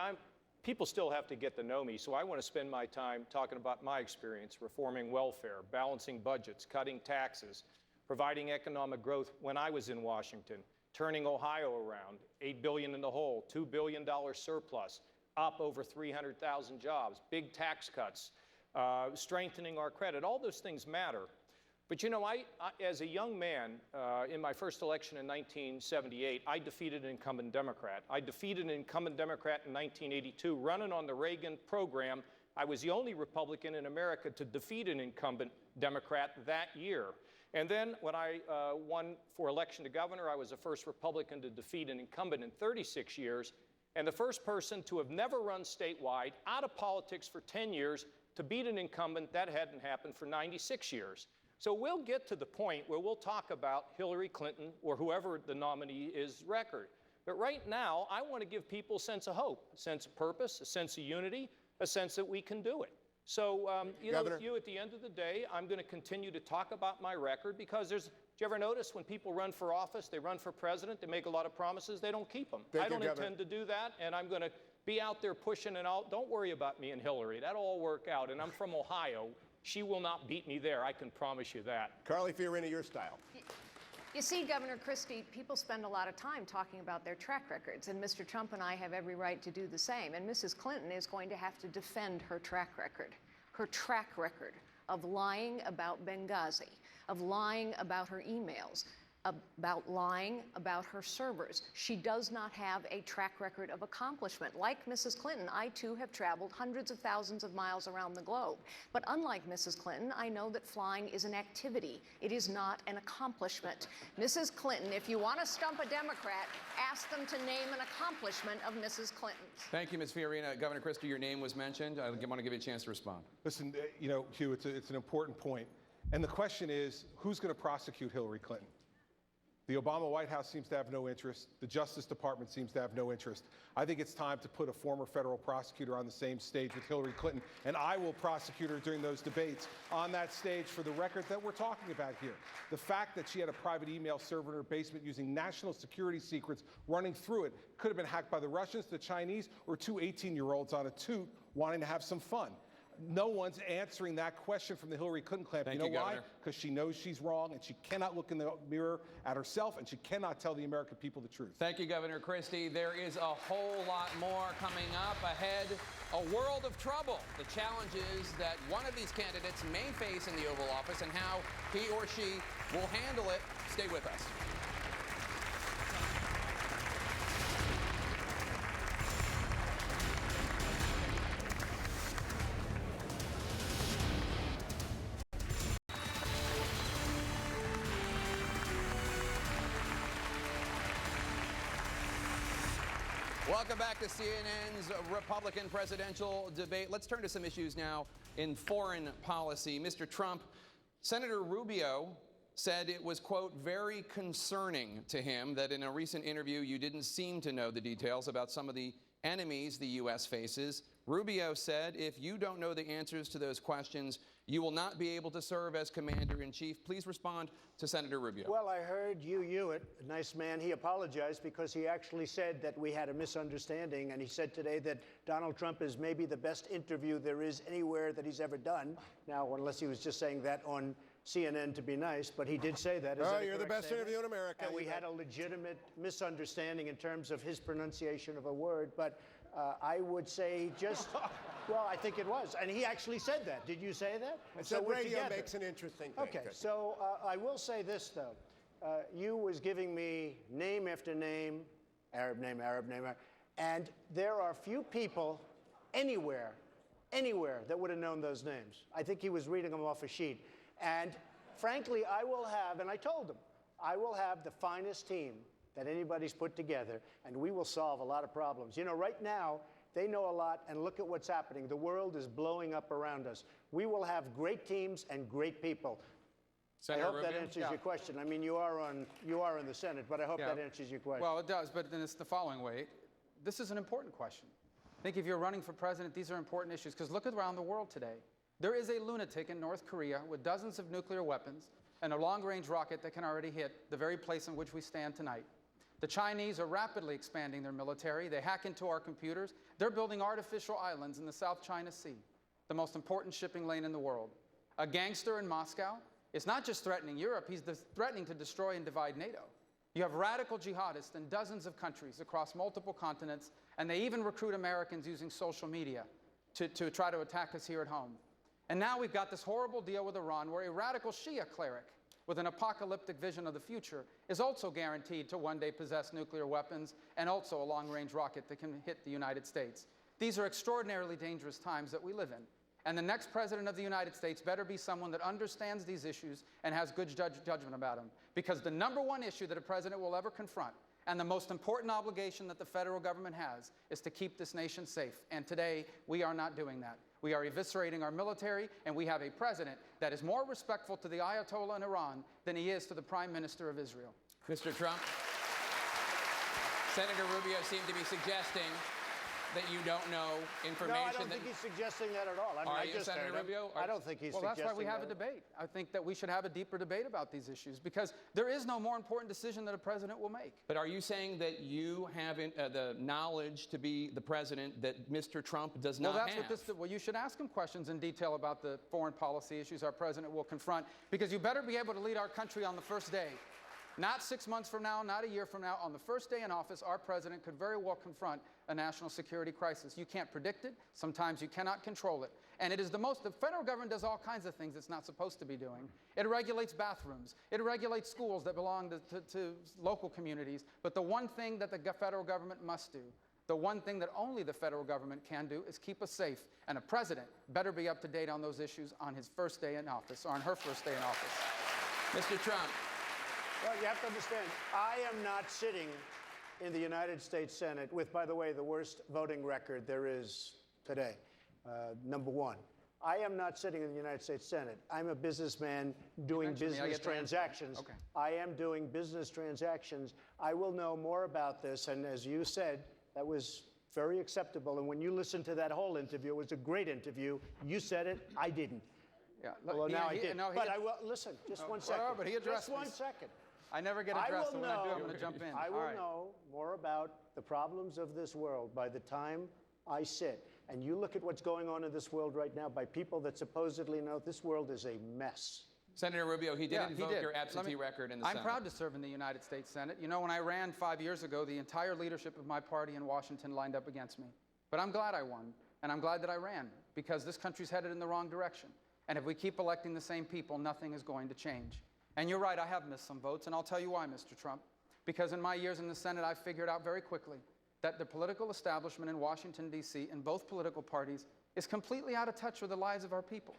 people still have to get to know me, so I want to spend my time talking about my experience reforming welfare, balancing budgets, cutting taxes, providing economic growth when I was in Washington, turning Ohio around, $8 billion in the hole, $2 billion surplus, up over 300,000 jobs, big tax cuts, strengthening our credit. All those things matter. But you know, I as a young man, in my first election in 1978, I defeated an incumbent Democrat. I defeated an incumbent Democrat in 1982, running on the Reagan program. I was the only Republican in America to defeat an incumbent Democrat that year. And then when I won for election to governor, I was the first Republican to defeat an incumbent in 36 years, and the first person to have never run statewide, out of politics for 10 years, to beat an incumbent. That hadn't happened for 96 years. So we'll get to the point where we'll talk about Hillary Clinton or whoever the nominee is record. But right now, I want to give people a sense of hope, a sense of purpose, a sense of unity, a sense that we can do it. So, you know, with you at the end of the day, I'm going to continue to talk about my record because did you ever notice when people run for office, they run for president, they make a lot of promises, they don't keep them. I don't intend to do that, and I'm going to be out there pushing and out. Don't worry about me and Hillary. That'll all work out. And I'm from Ohio. She will not beat me there. I can promise you that. Carly Fiorina, your style. You see, Governor Christie, people spend a lot of time talking about their track records, and Mr. Trump and I have every right to do the same. And Mrs. Clinton is going to have to defend her track record of lying about Benghazi, of lying about her emails, about lying about her servers. She does not have a track record of accomplishment. Like Mrs. Clinton, I too have traveled hundreds of thousands of miles around the globe. But unlike Mrs. Clinton, I know that flying is an activity. It is not an accomplishment. Mrs. Clinton, if you want to stump a Democrat, ask them to name an accomplishment of Mrs. Clinton's. Thank you, Ms. Fiorina. Governor Christie, your name was mentioned. I want to give you a chance to respond. Listen, you know, Hugh, it's an important point. And the question is, who's going to prosecute Hillary Clinton? The Obama White House seems to have no interest. The Justice Department seems to have no interest. I think it's time to put a former federal prosecutor on the same stage with Hillary Clinton, and I will prosecute her during those debates on that stage for the record that we're talking about here. The fact that she had a private email server in her basement using national security secrets running through it could have been hacked by the Russians, the Chinese, or two 18-year-olds on a toot wanting to have some fun. No one's answering that question from the Hillary Clinton camp. You know why? Because she knows she's wrong, and she cannot look in the mirror at herself, and she cannot tell the American people the truth. Thank you, Governor Christie. There is a whole lot more coming up ahead. A world of trouble. The challenges that one of these candidates may face in the Oval Office and how he or she will handle it. Stay with us. Welcome back to CNN's Republican presidential debate. Let's turn to some issues now in foreign policy. Mr. Trump, Senator Rubio said it was, quote, very concerning to him that in a recent interview you didn't seem to know the details about some of the enemies the U.S. faces. Rubio said, if you don't know the answers to those questions, you will not be able to serve as commander-in-chief. Please respond to Senator Rubio. Well, I heard Hugh Hewitt, a nice man. He apologized because he actually said that we had a misunderstanding, and he said today that Donald Trump is maybe the best interview there is anywhere that he's ever done. Now, unless he was just saying that on CNN to be nice, but he did say that. Oh, you're the best interview in America. And we had a legitimate misunderstanding in terms of his pronunciation of a word, but I would say just, well, I think it was. And he actually said that. Did you say that? I said radio makes an interesting thing. Okay, so I will say this, though. You was giving me name after name, Arab name, and there are few people anywhere that would have known those names. I think he was reading them off a sheet. And frankly, I will have, and I told him, I will have the finest team that anybody's put together, and we will solve a lot of problems. You know, right now, they know a lot, and look at what's happening. The world is blowing up around us. We will have great teams and great people. Senator I hope Rubio? that answers your question. I mean, you are in the Senate, but I hope that answers your question. Well, it does, but then it's the following way. This is an important question. I think if you're running for president, these are important issues, because look around the world today. There is a lunatic in North Korea with dozens of nuclear weapons and a long-range rocket that can already hit the very place in which we stand tonight. The Chinese are rapidly expanding their military. They hack into our computers. They're building artificial islands in the South China Sea, the most important shipping lane in the world. A gangster in Moscow is not just threatening Europe, he's threatening to destroy and divide NATO. You have radical jihadists in dozens of countries across multiple continents, And they even recruit Americans using social media to try to attack us here at home. And now we've got this horrible deal with Iran where a radical Shia cleric with an apocalyptic vision of the future is also guaranteed to one day possess nuclear weapons and also a long-range rocket that can hit the United States. These are extraordinarily dangerous times that we live in. And the next president of the United States better be someone that understands these issues and has good judgment about them. Because the number one issue that a president will ever confront, and the most important obligation that the federal government has, is to keep this nation safe. And today, we are not doing that. We are eviscerating our military, and we have a president that is more respectful to the Ayatollah in Iran than he is to the Prime Minister of Israel. Mr. Trump, Senator Rubio seemed to be suggesting that you don't know information. No, I don't think he's suggesting that at all. I mean, Are you, Senator Rubio? I don't think he's well, suggesting that's why we have a that. debate. I think that we should have a deeper debate about these issues because there is no more important decision that a president will make. But are you saying that you have the knowledge to be the president that Mr. Trump does not Well, that's have? what this. Well, you should ask him questions in detail about the foreign policy issues our president will confront, because you better be able to lead our country on the first day. Not 6 months from now, not a year from now. On the first day in office, our president could very well confront a national security crisis. You can't predict it. Sometimes you cannot control it. And it is the federal government does all kinds of things it's not supposed to be doing. It regulates bathrooms. It regulates schools that belong to local communities. But the one thing that the federal government must do, the one thing that only the federal government can do, is keep us safe. And a president better be up to date on those issues on his first day in office, or on her first day in office. Mr. Trump. Well, you have to understand, I am not sitting in the United States Senate with, by the way, the worst voting record there is today, number one. I am not sitting in the United States Senate. I'm a businessman doing business transactions. Okay. I am doing business transactions. I will know more about this, and as you said, that was very acceptable. And when you listened to that whole interview, it was a great interview. You said it, I didn't. Yeah. Well, now I did. But I will, listen, just 1 second. But he addressed Just 1 me. second. I never get addressed, and when I do, I'm going to jump in. I will know more about the problems of this world by the time I sit. And you look at what's going on in this world right now by people that supposedly know this world is a mess. Senator Rubio, he did Yeah, invoke he did. your absentee record in the Senate. I'm proud to serve in the United States Senate. You know, when I ran 5 years ago, the entire leadership of my party in Washington lined up against me. But I'm glad I won, and I'm glad that I ran, because this country's headed in the wrong direction. And if we keep electing the same people, nothing is going to change. And you're right, I have missed some votes, and I'll tell you why, Mr. Trump. Because in my years in the Senate, I figured out very quickly that the political establishment in Washington, D.C., in both political parties, is completely out of touch with the lives of our people.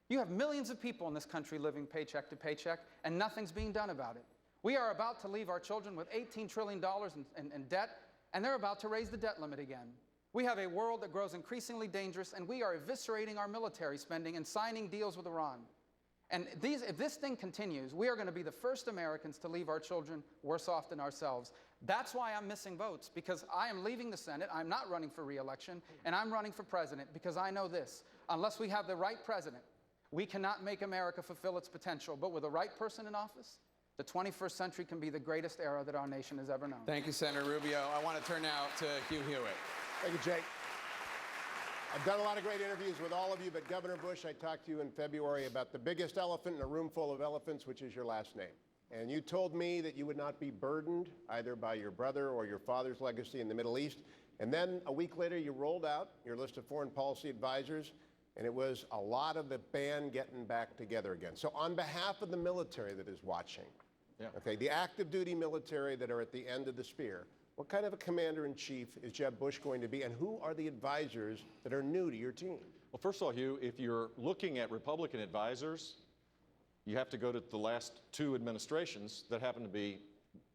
You have millions of people in this country living paycheck to paycheck, and nothing's being done about it. We are about to leave our children with $18 trillion in debt, and they're about to raise the debt limit again. We have a world that grows increasingly dangerous, and we are eviscerating our military spending and signing deals with Iran. And if this thing continues, we are going to be the first Americans to leave our children worse off than ourselves. That's why I'm missing votes, because I am leaving the Senate. I'm not running for re-election, and I'm running for president because I know this. Unless we have the right president, we cannot make America fulfill its potential. But with the right person in office, the 21st century can be the greatest era that our nation has ever known. Thank you, Senator Rubio. I want to turn now to Hugh Hewitt. Thank you, Jake. I've done a lot of great interviews with all of you, but Governor Bush, I talked to you in February about the biggest elephant in a room full of elephants, which is your last name. And you told me that you would not be burdened either by your brother or your father's legacy in the Middle East. And then a week later, you rolled out your list of foreign policy advisors, and it was a lot of the band getting back together again. So on behalf of the military that is watching, okay, the active duty military that are at the end of the spear, what kind of a commander-in-chief is Jeb Bush going to be, and who are the advisors that are new to your team? Well, first of all, Hugh, if you're looking at Republican advisors, you have to go to the last two administrations that happen to be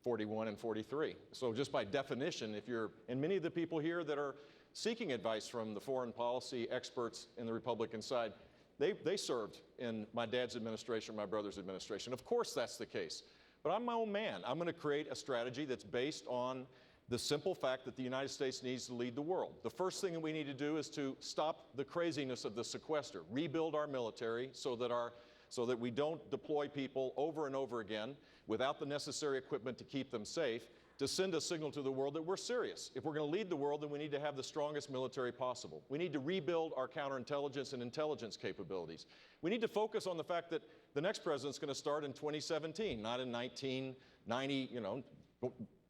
41 and 43. So just by definition, and many of the people here that are seeking advice from the foreign policy experts in the Republican side, they served in my dad's administration, my brother's administration. Of course that's the case. But I'm my own man. I'm going to create a strategy that's based on the simple fact that the United States needs to lead the world. The first thing that we need to do is to stop the craziness of the sequester, rebuild our military so that we don't deploy people over and over again without the necessary equipment to keep them safe, to send a signal to the world that we're serious. If we're going to lead the world, then we need to have the strongest military possible. We need to rebuild our counterintelligence and intelligence capabilities. We need to focus on the fact that the next president's going to start in 2017, not in 1990,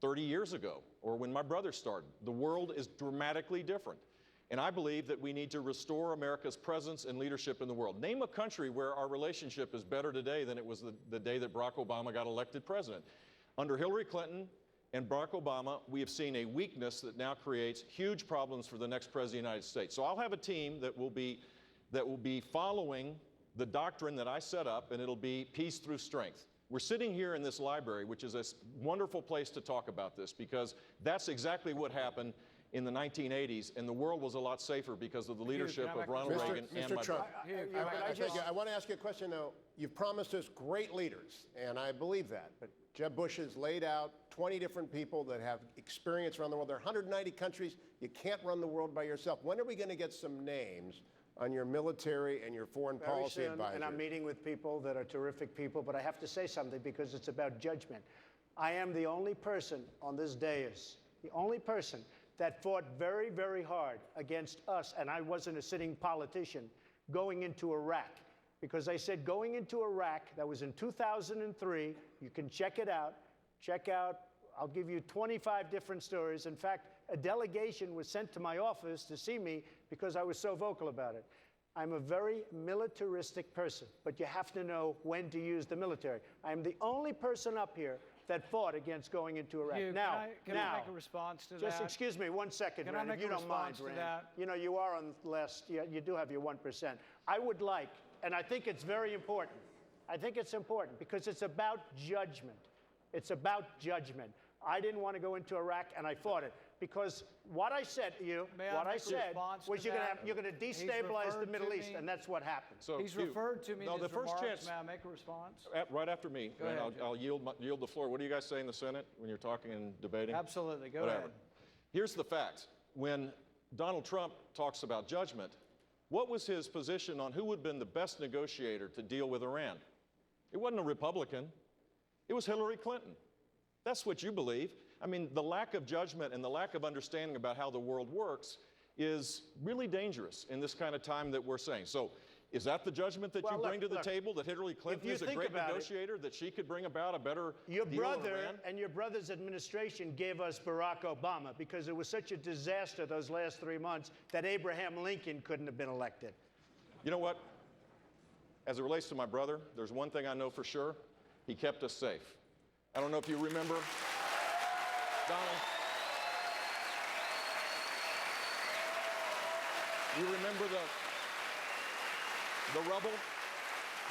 30 years ago or when my brother started. The world is dramatically different. And I believe that we need to restore America's presence and leadership in the world. Name a country where our relationship is better today than it was the day that Barack Obama got elected president. Under Hillary Clinton and Barack Obama, we have seen a weakness that now creates huge problems for the next president of the United States. So I'll have a team that will be following the doctrine that I set up, and it'll be peace through strength. We're sitting here in this library, which is a wonderful place to talk about this, because that's exactly what happened in the 1980s, and the world was a lot safer because of the leadership of Ronald Reagan and Mr. my Trump, brother. I want to ask you a question, though. You've promised us great leaders, and I believe that. But Jeb Bush has laid out 20 different people that have experience around the world. There are 190 countries. You can't run the world by yourself. When are we going to get some names on your military and your foreign policy Very soon, advisors? and I'm meeting with people that are terrific people, but I have to say something because it's about judgment. I am the only person on this dais, the only person that fought very, very hard against us, and I wasn't a sitting politician, going into Iraq. Because I said going into Iraq, that was in 2003, you can check it out, I'll give you 25 different stories. In fact, a delegation was sent to my office to see me because I was so vocal about it. I'm a very militaristic person, but you have to know when to use the military. I'm the only person up here that fought against going into Iraq. Hugh, can I make a response to that? Just excuse me 1 second, Can Rand, I if make you a don't mind, response to Rand. that? You know, you are on last, you do have your 1%. I would like, and I think it's very important, I think it's important because it's about judgment. It's about judgment. I didn't want to go into Iraq, and I fought it. Because what I said to you, was you're going to destabilize the Middle East, and that's what happened. So, He's Hugh, referred to me no, in the his first remarks. chance, May I make a response? right after me, Go and ahead, I'll yield the floor. What do you guys say in the Senate when you're talking and debating? Absolutely. Go Whatever. ahead. Here's the facts. When Donald Trump talks about judgment, what was his position on who would have been the best negotiator to deal with Iran? It wasn't a Republican. It was Hillary Clinton. That's what you believe. I mean, the lack of judgment and the lack of understanding about how the world works is really dangerous in this kind of time that we're saying. So is that the judgment that you bring to the table, that Hillary Clinton is a great negotiator, that she could bring about a better Your deal brother in Iran? and your brother's administration gave us Barack Obama because it was such a disaster those last 3 months that Abraham Lincoln couldn't have been elected. You know what? As it relates to my brother, there's one thing I know for sure. He kept us safe. I don't know if you remember, Donald. You remember the rubble?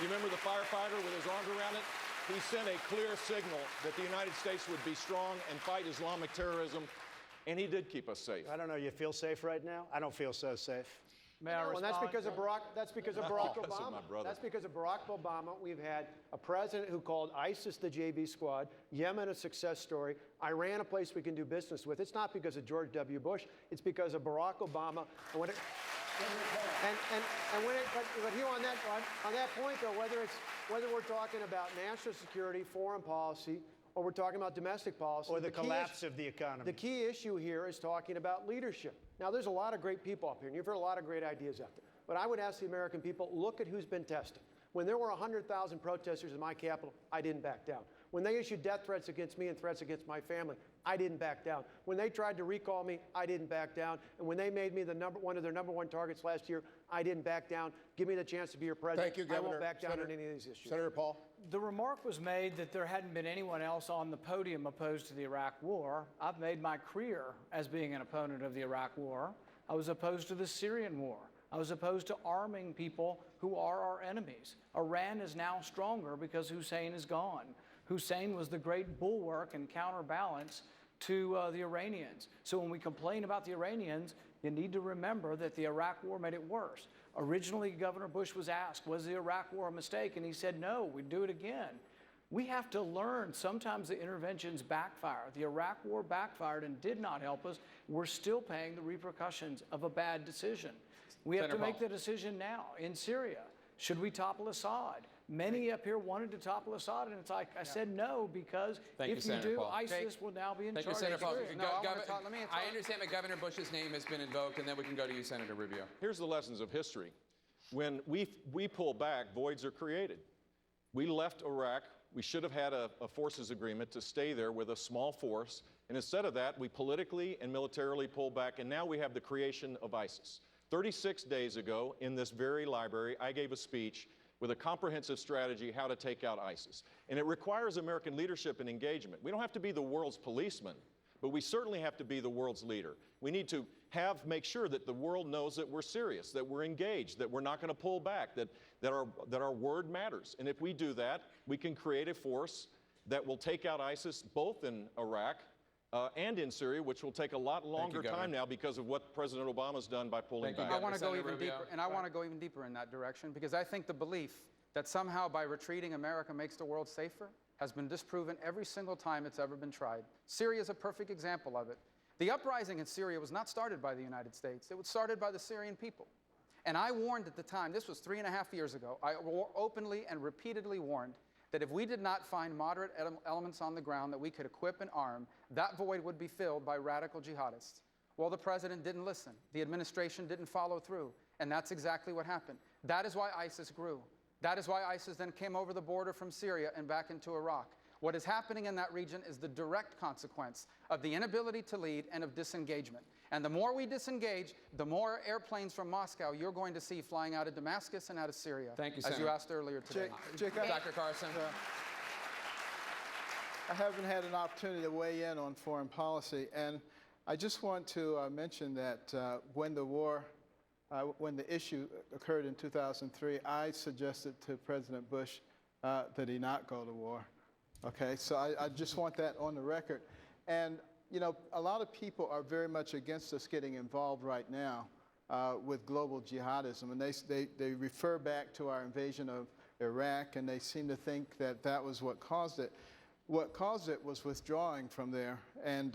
You remember the firefighter with his arms around it? He sent a clear signal that the United States would be strong and fight Islamic terrorism, and he did keep us safe. I don't know, you feel safe right now? I don't feel so safe. May I respond? And that's because of Barack. That's because of Barack Because of Obama. my brother. That's because of Barack Obama. We've had a president who called ISIS the JV Squad, Yemen a success story, Iran a place we can do business with. It's not because of George W. Bush. It's because of Barack Obama. And when it, but here on that point though, whether we're talking about national security, foreign policy, or we're talking about domestic policy, Or the collapse of the economy. the key issue here is talking about leadership. Now, there's a lot of great people up here, and you've heard a lot of great ideas out there. But I would ask the American people, look at who's been tested. When there were 100,000 protesters in my capital, I didn't back down. When they issued death threats against me and threats against my family, I didn't back down. When they tried to recall me, I didn't back down. And when they made me one of their number one targets last year, I didn't back down. Give me the chance to be your president. Thank you, Governor. I won't back down Senator, on any of these issues. Senator Paul. The remark was made that there hadn't been anyone else on the podium opposed to the Iraq War. I've made my career as being an opponent of the Iraq War. I was opposed to the Syrian War. I was opposed to arming people who are our enemies. Iran is now stronger because Hussein is gone. Hussein was the great bulwark and counterbalance to the Iranians. So when we complain about the Iranians, you need to remember that the Iraq War made it worse. Originally, Governor Bush was asked, was the Iraq War a mistake? And he said, no, we'd do it again. We have to learn. Sometimes the interventions backfire. The Iraq War backfired and did not help us. We're still paying the repercussions of a bad decision. We have to make the decision now in Syria. Should we topple Assad? Many up here wanted to topple Assad, and it's like I said no, because if you do, ISIS will now be in charge of Syria. I understand that Governor Bush's name has been invoked, and then we can go to you, Senator Rubio. Here's the lessons of history. When we pull back, voids are created. We left Iraq. We should have had a forces agreement to stay there with a small force And instead of that, we politically and militarily pull back, and now we have the creation of ISIS. 36 days ago, in this very library, I gave a speech with a comprehensive strategy how to take out ISIS. And it requires American leadership and engagement. We don't have to be the world's policeman, but we certainly have to be the world's leader. We need to make sure that the world knows that we're serious, that we're engaged, that we're not going to pull back, that our word matters. And if we do that, we can create a force that will take out ISIS both in Iraq and in Syria, which will take a lot longer time now because of what President Obama's done by pulling back. I want to go even deeper, and I want to go even deeper in that direction, because I think the belief that somehow by retreating America makes the world safer has been disproven every single time it's ever been tried. Syria is a perfect example of it. The uprising in Syria was not started by the United States. It was started by the Syrian people. And I warned at the time, this was 3.5 years ago, I openly and repeatedly warned that if we did not find moderate elements on the ground that we could equip and arm, that void would be filled by radical jihadists. Well, the president didn't listen. The administration didn't follow through. And that's exactly what happened. That is why ISIS grew. That is why ISIS then came over the border from Syria and back into Iraq. What is happening in that region is the direct consequence of the inability to lead and of disengagement. And the more we disengage, the more airplanes from Moscow you're going to see flying out of Damascus and out of Syria. Thank you, as Senator. you asked earlier today. Dr. Carson. I haven't had an opportunity to weigh in on foreign policy, and I just want to mention that when the issue occurred in 2003, I suggested to President Bush that he not go to war. Okay, so I just want that on the record. And, you know, a lot of people are very much against us getting involved right now with global jihadism, and they refer back to our invasion of Iraq, and they seem to think that that was what caused it. What caused it was withdrawing from there and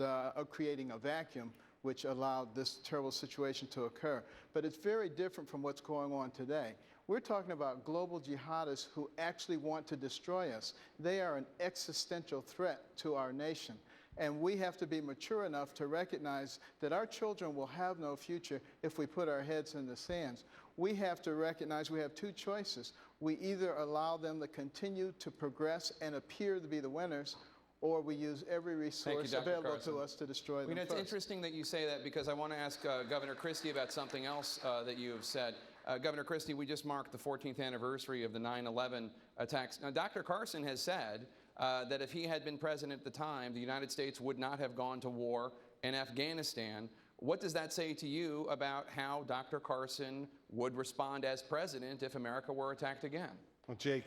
creating a vacuum, which allowed this terrible situation to occur. But it's very different from what's going on today. We're talking about global jihadists who actually want to destroy us. They are an existential threat to our nation. And we have to be mature enough to recognize that our children will have no future if we put our heads in the sands. We have to recognize we have two choices. We either allow them to continue to progress and appear to be the winners, or we use every resource available to us to destroy them. You know, it's first. interesting that you say that, because I want to ask Governor Christie about something else that you have said. Governor Christie, we just marked the 14th anniversary of the 9/11 attacks. Now, Dr. Carson has said that if he had been president at the time, the United States would not have gone to war in Afghanistan. What does that say to you about how Dr. Carson would respond as president if America were attacked again? Well, Jake,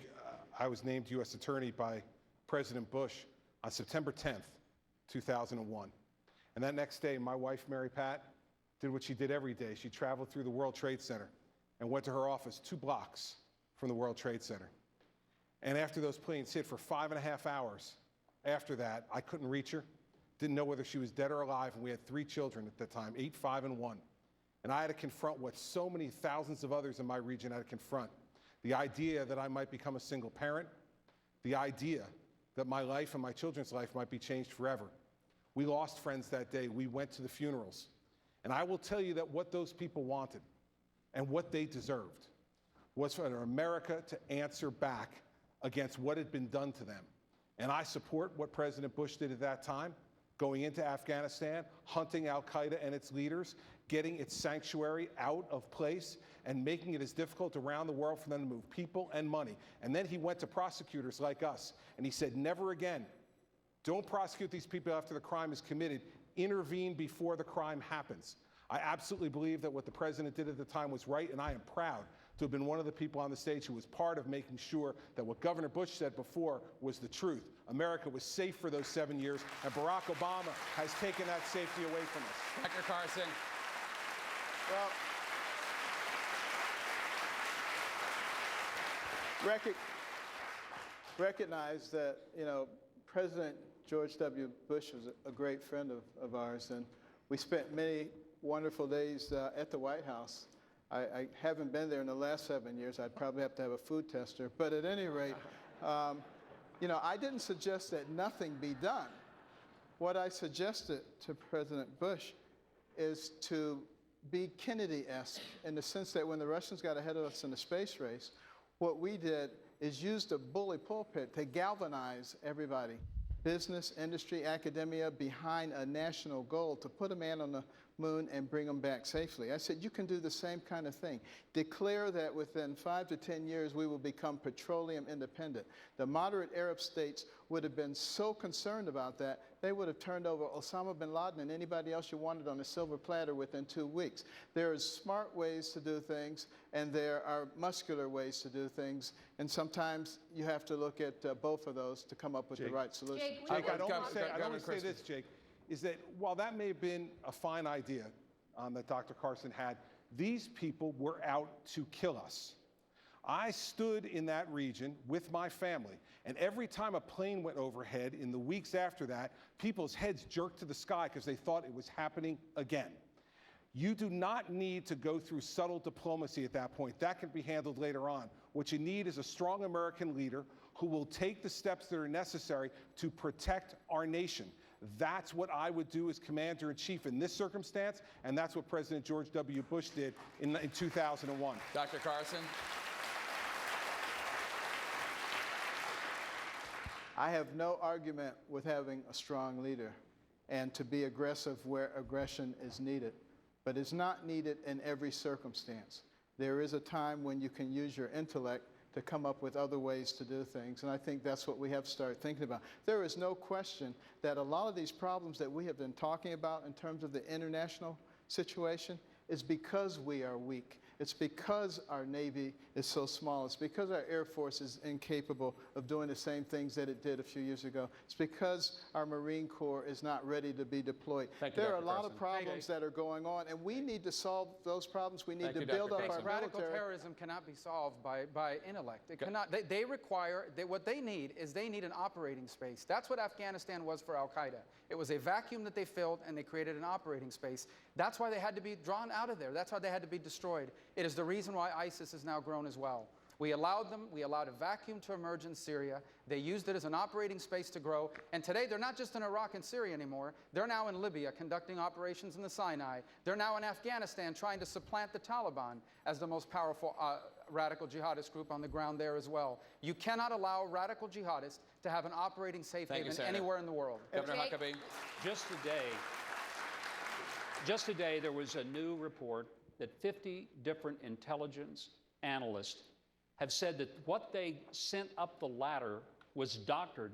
I was named U.S. Attorney by President Bush on September 10th, 2001. And that next day, my wife, Mary Pat, did what she did every day. She traveled through the World Trade Center and went to her office 2 blocks from the World Trade Center. And after those planes hit for 5.5 hours, after that, I couldn't reach her, didn't know whether she was dead or alive, and we had 3 children at the time, 8, 5, and 1. And I had to confront what so many thousands of others in my region had to confront. The idea that I might become a single parent, the idea that my life and my children's life might be changed forever. We lost friends that day. We went to the funerals. And I will tell you that what those people wanted and what they deserved was for America to answer back against what had been done to them. And I support what President Bush did at that time, going into Afghanistan, hunting al-Qaeda and its leaders, getting its sanctuary out of place, and making it as difficult around the world for them to move people and money. And then he went to prosecutors like us, and he said, never again. Don't prosecute these people after the crime is committed. Intervene before the crime happens. I absolutely believe that what the president did at the time was right, and I am proud to have been one of the people on the stage who was part of making sure that what Governor Bush said before was the truth. America was safe for those 7 years, and Barack Obama has taken that safety away from us. Dr. Carson. Well, recognize that, you know, President George W. Bush was a great friend of ours, and we spent many wonderful days at the White House. I haven't been there in the last 7 years. I'd probably have to have a food tester. But at any rate, you know, I didn't suggest that nothing be done. What I suggested to President Bush is to be Kennedy-esque in the sense that when the Russians got ahead of us in the space race, what we did is use the bully pulpit to galvanize everybody business, industry, academia behind a national goal to put a man on the moon and bring him back safely. I said, you can do the same kind of thing. Declare that within 5 to 10 years we will become petroleum independent. The moderate Arab states would have been so concerned about that, they would have turned over Osama bin Laden and anybody else you wanted on a silver platter within 2 weeks. There are smart ways to do things, and there are muscular ways to do things, and sometimes you have to look at both of those to come up with the right solution. Jake, I don't want to say this, Jake, is that while that may have been a fine idea that Dr. Carson had, these people were out to kill us. I stood in that region with my family, and every time a plane went overhead in the weeks after that, people's heads jerked to the sky because they thought it was happening again. You do not need to go through subtle diplomacy at that point. That can be handled later on. What you need is a strong American leader who will take the steps that are necessary to protect our nation. That's what I would do as Commander-in-Chief in this circumstance, and that's what President George W. Bush did in 2001. Dr. Carson? I have no argument with having a strong leader and to be aggressive where aggression is needed, but it's not needed in every circumstance. There is a time when you can use your intellect to come up with other ways to do things, and I think that's what we have to start thinking about. There is no question that a lot of these problems that we have been talking about in terms of the international situation is because we are weak. It's because our Navy is so small. It's because our Air Force is incapable of doing the same things that it did a few years ago. It's because our Marine Corps is not ready to be deployed. There are a lot of problems that are going on, and we need to solve those problems. We need to build up our Radical military. terrorism cannot be solved by intellect. It cannot. They require, what they need is they need an operating space. That's what Afghanistan was for Al-Qaeda. It was a vacuum that they filled, and they created an operating space. That's why they had to be drawn out of there. That's why they had to be destroyed. It is the reason why ISIS has now grown as well. We allowed a vacuum to emerge in Syria. They used it as an operating space to grow. And today, they're not just in Iraq and Syria anymore. They're now in Libya conducting operations in the Sinai. They're now in Afghanistan trying to supplant the Taliban as the most powerful radical jihadist group on the ground there as well. You cannot allow radical jihadists to have an operating safe haven anywhere in the world. Governor Huckabee. Just today, there was a new report that 50 different intelligence analysts have said that what they sent up the ladder was doctored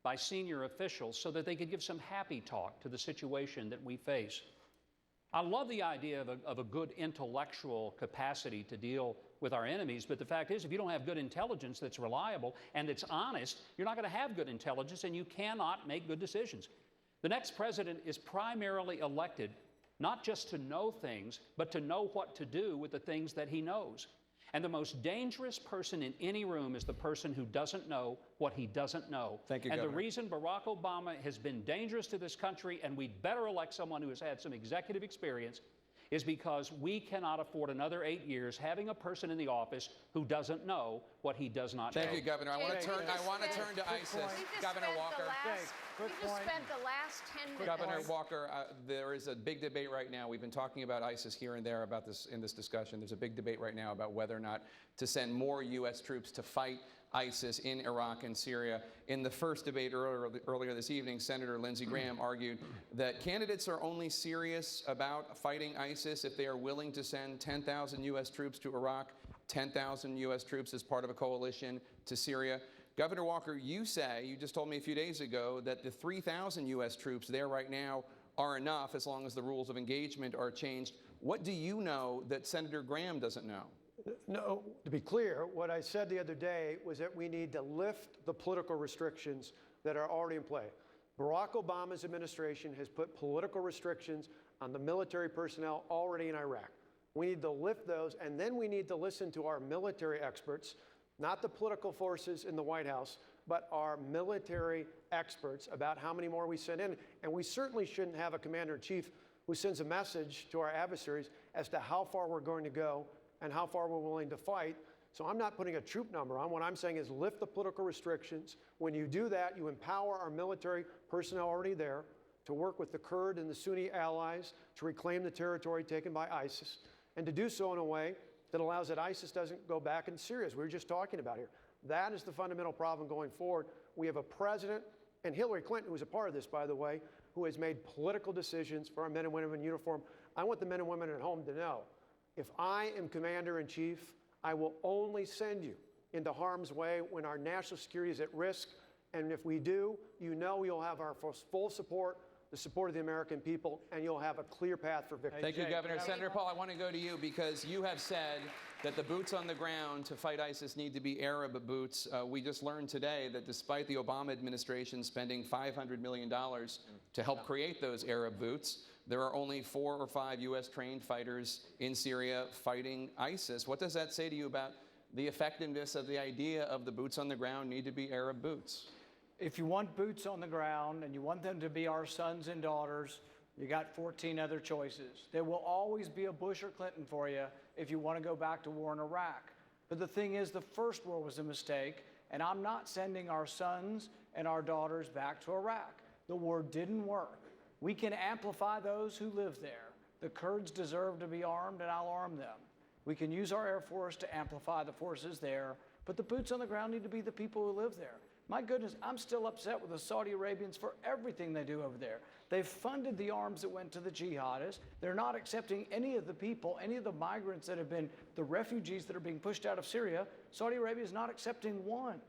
by senior officials so that they could give some happy talk to the situation that we face. I love the idea of a good intellectual capacity to deal with our enemies, but the fact is, if you don't have good intelligence that's reliable and that's honest, you're not going to have good intelligence, and you cannot make good decisions. The next president is primarily elected not just to know things, but to know what to do with the things that he knows. And the most dangerous person in any room is the person who doesn't know what he doesn't know. Thank you, and Governor. the reason Barack Obama has been dangerous to this country, and we'd better elect someone who has had some executive experience, is because we cannot afford another 8 years having a person in the office who doesn't know what he does not know. Thank you, Governor. I want to turn to ISIS. Governor Walker. We just spent the last 10 minutes. Governor Walker, there is a big debate right now. We've been talking about ISIS here and there about this in this discussion. There's a big debate right now about whether or not to send more U.S. troops to fight ISIS in Iraq and Syria. In the first debate earlier this evening, Senator Lindsey Graham argued that candidates are only serious about fighting ISIS if they are willing to send 10,000 U.S. troops to Iraq, 10,000 U.S. troops as part of a coalition to Syria. Governor Walker, you just told me a few days ago that the 3,000 U.S. troops there right now are enough as long as the rules of engagement are changed. What do you know that Senator Graham doesn't know? No, to be clear, what I said the other day was that we need to lift the political restrictions that are already in play. Barack Obama's administration has put political restrictions on the military personnel already in Iraq. We need to lift those, and then we need to listen to our military experts, not the political forces in the White House, but our military experts about how many more we send in. And we certainly shouldn't have a commander-in-chief who sends a message to our adversaries as to how far we're going to go and how far we're willing to fight. So I'm not putting a troop number on. What I'm saying is lift the political restrictions. When you do that, you empower our military personnel already there to work with the Kurd and the Sunni allies to reclaim the territory taken by ISIS, and to do so in a way that allows that ISIS doesn't go back in Syria, as we were just talking about here. That is the fundamental problem going forward. We have a president and Hillary Clinton, who's a part of this, by the way, who has made political decisions for our men and women in uniform. I want the men and women at home to know, if I am Commander-in-Chief, I will only send you into harm's way when our national security is at risk. And if we do, you know you'll have our full support, the support of the American people, and you'll have a clear path for victory. Thank you, Governor. Senator Paul, I want to go to you because you have said that the boots on the ground to fight ISIS need to be Arab boots. We just learned today that despite the Obama administration spending $500 million to help create those Arab boots, there are only 4 or 5 U.S. trained fighters in Syria fighting ISIS. What does that say to you about the effectiveness of the idea of the boots on the ground need to be Arab boots? If you want boots on the ground and you want them to be our sons and daughters, you got 14 other choices. There will always be a Bush or Clinton for you if you want to go back to war in Iraq. But the thing is, the first war was a mistake, and I'm not sending our sons and our daughters back to Iraq. The war didn't work. We can amplify those who live there. The Kurds deserve to be armed, and I'll arm them. We can use our Air Force to amplify the forces there, but the boots on the ground need to be the people who live there. My goodness, I'm still upset with the Saudi Arabians for everything they do over there. They've funded the arms that went to the jihadists. They're not accepting any of the people, any of the migrants that have been the refugees that are being pushed out of Syria. Saudi Arabia is not accepting one.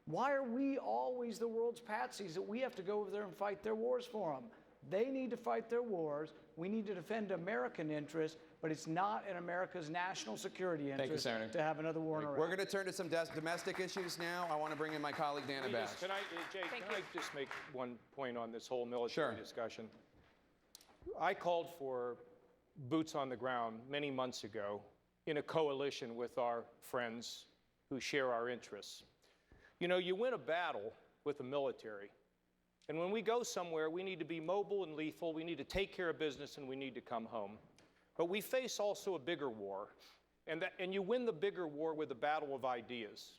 Why are we always the world's patsies that we have to go over there and fight their wars for them? They need to fight their wars. We need to defend American interests, but it's not in America's national security interest to have another war in Iraq. We're going to turn to some domestic issues now. I want to bring in my colleague, Dana Bash. Jay, can I just make one point on this whole military discussion? I called for boots on the ground many months ago in a coalition with our friends who share our interests. You know, you win a battle with the military. And when we go somewhere, we need to be mobile and lethal, we need to take care of business, and we need to come home. But we face also a bigger war, and you win the bigger war with a battle of ideas.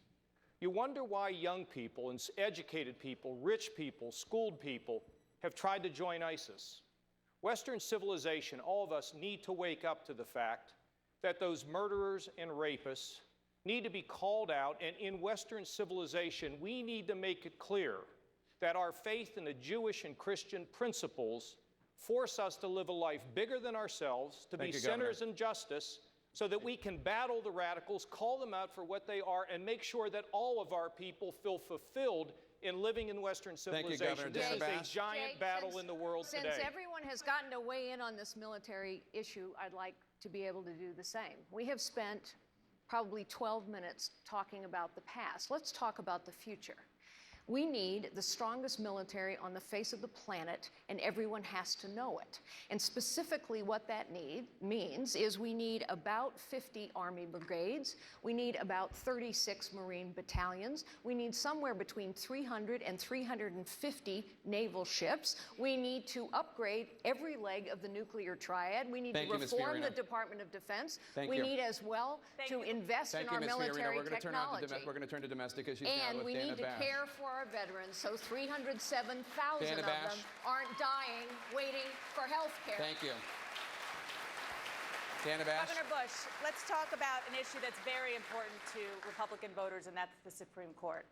You wonder why young people and educated people, rich people, schooled people have tried to join ISIS. Western civilization, all of us need to wake up to the fact that those murderers and rapists need to be called out, and in Western civilization, we need to make it clear that our faith in the Jewish and Christian principles force us to live a life bigger than ourselves, to be sinners in justice, so that we can battle the radicals, call them out for what they are, and make sure that all of our people feel fulfilled in living in Western civilization. Thank you, Governor. This is a giant battle in the world today. Since everyone has gotten to weigh in on this military issue, I'd like to be able to do the same. We have spent probably 12 minutes talking about the past. Let's talk about the future. We need the strongest military on the face of the planet, and everyone has to know it. And specifically what that means is we need about 50 Army brigades, we need about 36 Marine battalions, we need somewhere between 300 and 350 naval ships, we need to upgrade every leg of the nuclear triad, we need to reform the Department of Defense, we need as well to invest in our military technology. We're going to turn to domestic issues now and with we Dana need to Bash. care for our veterans, so 307,000 of them aren't dying waiting for health care. Thank you. Dana Bash. Governor Bush, let's talk about an issue that's very important to Republican voters, and that's the Supreme Court.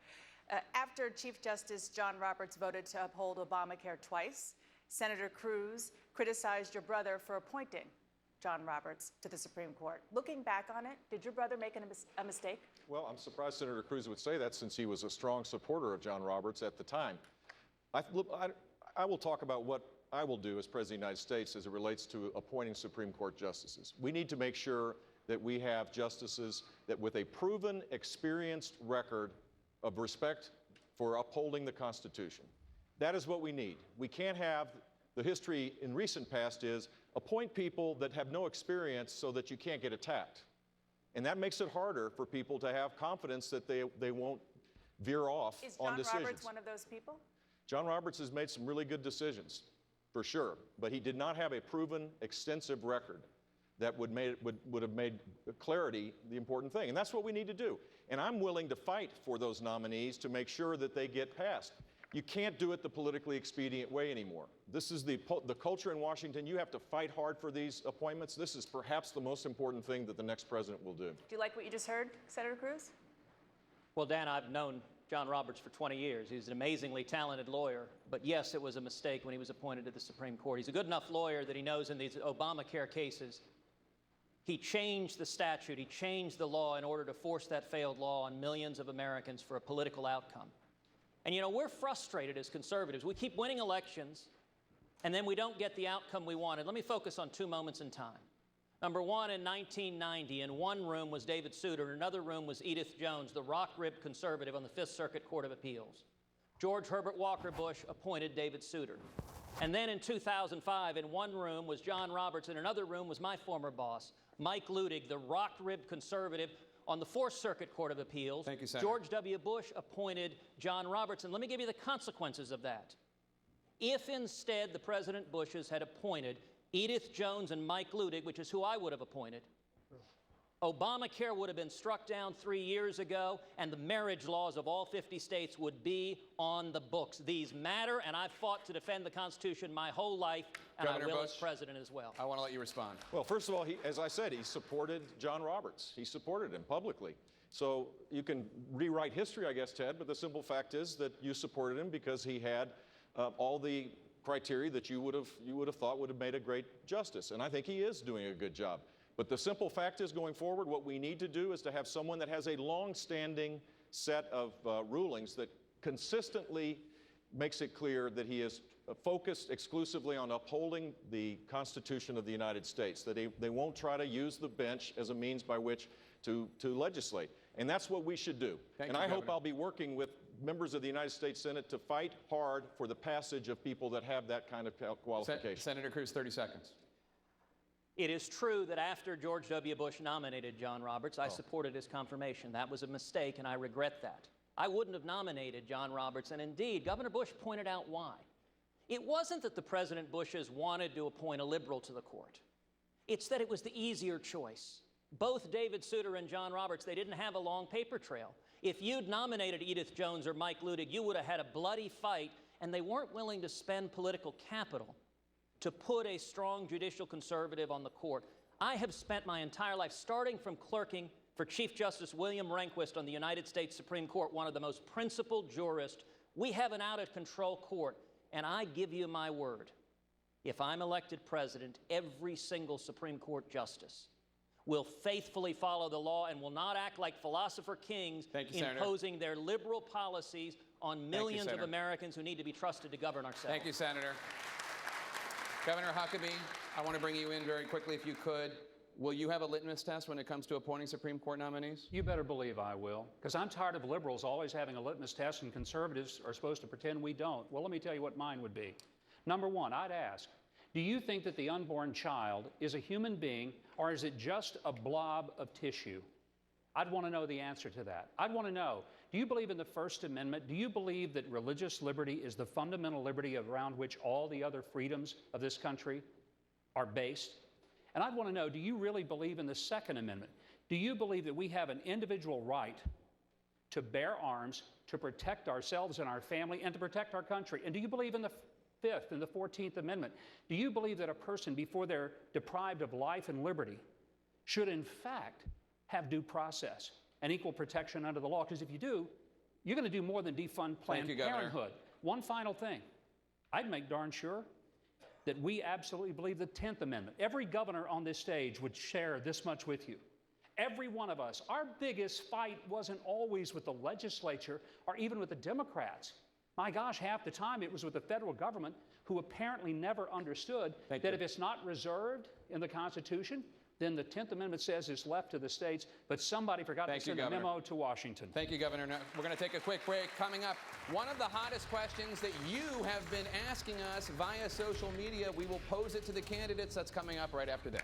After Chief Justice John Roberts voted to uphold Obamacare twice, Senator Cruz criticized your brother for appointing John Roberts to the Supreme Court. Looking back on it, did your brother make a mistake? Well, I'm surprised Senator Cruz would say that, since he was a strong supporter of John Roberts at the time. I will talk about what I will do as President of the United States as it relates to appointing Supreme Court justices. We need to make sure that we have justices that with a proven, experienced record of respect for upholding the Constitution. That is what we need. We can't have, the history in recent past is, appoint people that have no experience so that you can't get attacked. And that makes it harder for people to have confidence that they won't veer off on decisions. Is John Roberts one of those people? John Roberts has made some really good decisions, for sure, but he did not have a proven, extensive record that would have made clarity the important thing. And that's what we need to do. And I'm willing to fight for those nominees to make sure that they get passed. You can't do it the politically expedient way anymore. This is the culture in Washington. You have to fight hard for these appointments. This is perhaps the most important thing that the next president will do. Do you like what you just heard, Senator Cruz? Well, Dan, I've known John Roberts for 20 years. He's an amazingly talented lawyer, but yes, it was a mistake when he was appointed to the Supreme Court. He's a good enough lawyer that he knows in these Obamacare cases, he changed the statute, he changed the law in order to force that failed law on millions of Americans for a political outcome. And you know, we're frustrated as conservatives. We keep winning elections, and then we don't get the outcome we wanted. Let me focus on 2 moments in time. Number one, in 1990, in one room was David Souter, in another room was Edith Jones, the rock-ribbed conservative on the Fifth Circuit Court of Appeals. George Herbert Walker Bush appointed David Souter. And then in 2005, in one room was John Roberts, in another room was my former boss, Mike Ludig, the rock-ribbed conservative on the Fourth Circuit Court of Appeals. Thank you, Senator. George W. Bush appointed John Roberts. And let me give you the consequences of that. If instead the President Bushes had appointed Edith Jones and Mike Ludig, which is who I would have appointed, Obamacare would have been struck down 3 years ago, and the marriage laws of all 50 states would be on the books. These matter, and I've fought to defend the Constitution my whole life, and Governor I will Bush, as president as well. I want to let you respond. Well, first of all, as I said, he supported John Roberts. He supported him publicly. So you can rewrite history, I guess, Ted, but the simple fact is that you supported him because he had all the criteria that you would have thought would have made a great justice. And I think he is doing a good job. But the simple fact is, going forward, what we need to do is to have someone that has a long-standing set of rulings that consistently makes it clear that he is focused exclusively on upholding the Constitution of the United States, that they won't try to use the bench as a means by which to legislate. And that's what we should do. And I hope I'll be working with members of the United States Senate to fight hard for the passage of people that have that kind of qualification. Senator Cruz, 30 seconds. It is true that after George W. Bush nominated John Roberts, I supported his confirmation. That was a mistake, and I regret that. I wouldn't have nominated John Roberts, and indeed, Governor Bush pointed out why. It wasn't that the President Bushes wanted to appoint a liberal to the court. It's that it was the easier choice. Both David Souter and John Roberts, they didn't have a long paper trail. If you'd nominated Edith Jones or Mike Ludig, you would have had a bloody fight, and they weren't willing to spend political capital to put a strong judicial conservative on the court. I have spent my entire life, starting from clerking for Chief Justice William Rehnquist on the United States Supreme Court, one of the most principled jurists. We have an out-of-control court, and I give you my word, if I'm elected president, every single Supreme Court justice will faithfully follow the law and will not act like philosopher kings imposing their liberal policies on millions of Americans who need to be trusted to govern ourselves. Thank you, Senator. Governor Huckabee, I want to bring you in very quickly if you could. Will you have a litmus test when it comes to appointing Supreme Court nominees? You better believe I will, because I'm tired of liberals always having a litmus test and conservatives are supposed to pretend we don't. Well, let me tell you what mine would be. Number one, I'd ask, do you think that the unborn child is a human being, or is it just a blob of tissue? I'd want to know the answer to that. I'd want to know, do you believe in the First Amendment? Do you believe that religious liberty is the fundamental liberty around which all the other freedoms of this country are based? And I'd want to know, do you really believe in the Second Amendment? Do you believe that we have an individual right to bear arms, to protect ourselves and our family, and to protect our country? And do you believe in the Fifth and the 14th Amendment? Do you believe that a person, before they're deprived of life and liberty, should in fact have due process and equal protection under the law? Because if you do, you're going to do more than defund Planned Parenthood. One final thing. I'd make darn sure that we absolutely believe the 10th Amendment. Every governor on this stage would share this much with you. Every one of us. Our biggest fight wasn't always with the legislature or even with the Democrats. My gosh, half the time it was with the federal government, who apparently never understood that if it's not reserved in the Constitution, then the 10th Amendment says it's left to the states, but somebody forgot to send a memo to Washington. Thank you, Governor. Now, we're going to take a quick break. Coming up, one of the hottest questions that you have been asking us via social media. We will pose it to the candidates. That's coming up right after this.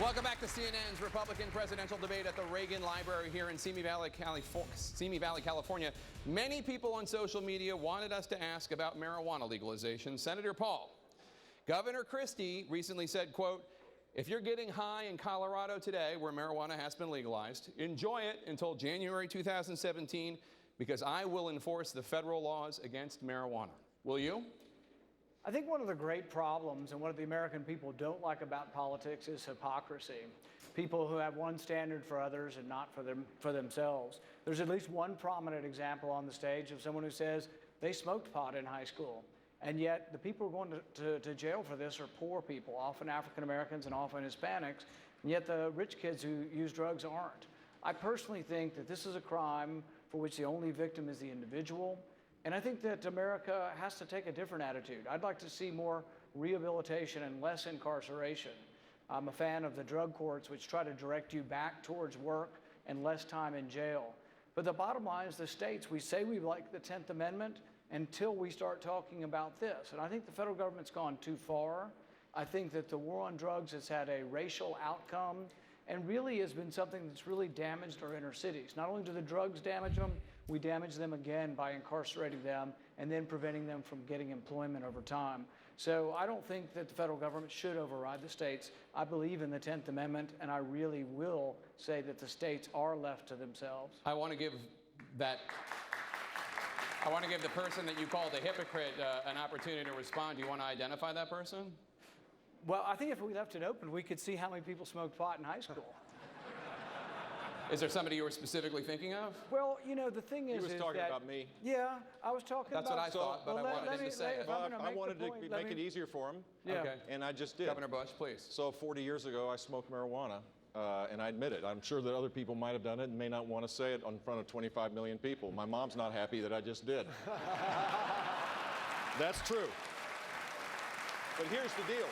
Welcome back to CNN's Republican presidential debate at the Reagan Library here in Simi Valley, California. Many people on social media wanted us to ask about marijuana legalization. Senator Paul, Governor Christie recently said, quote, if you're getting high in Colorado today, where marijuana has been legalized, enjoy it until January 2017. because I will enforce the federal laws against marijuana. Will you? I think one of the great problems and what the American people don't like about politics is hypocrisy. People who have one standard for others and not for themselves. There's at least one prominent example on the stage of someone who says they smoked pot in high school. And yet the people who are going to jail for this are poor people, often African Americans and often Hispanics. And yet the rich kids who use drugs aren't. I personally think that this is a crime for which the only victim is the individual. And I think that America has to take a different attitude. I'd like to see more rehabilitation and less incarceration. I'm a fan of the drug courts, which try to direct you back towards work and less time in jail. But the bottom line is the states, we say we like the 10th Amendment until we start talking about this. And I think the federal government's gone too far. I think that the war on drugs has had a racial outcome and really has been something that's really damaged our inner cities. Not only do the drugs damage them, we damage them again by incarcerating them and then preventing them from getting employment over time. So I don't think that the federal government should override the states. I believe in the 10th Amendment, and I really will say that the states are left to themselves. I want to give the person that you called a hypocrite an opportunity to respond. Do you want to identify that person? Well, I think if we left it open, we could see how many people smoked pot in high school. Is there somebody you were specifically thinking of? Well, you know, the thing is, He was talking about me. Yeah, I was talking That's about. what I thought, but I wanted him to say it. I wanted to make it easier for him. Yeah. Okay. And I just did. Governor Bush, please. So 40 years ago, I smoked marijuana, and I admit it. I'm sure that other people might have done it and may not want to say it in front of 25 million people. My mom's not happy that I just did. That's true. But here's the deal.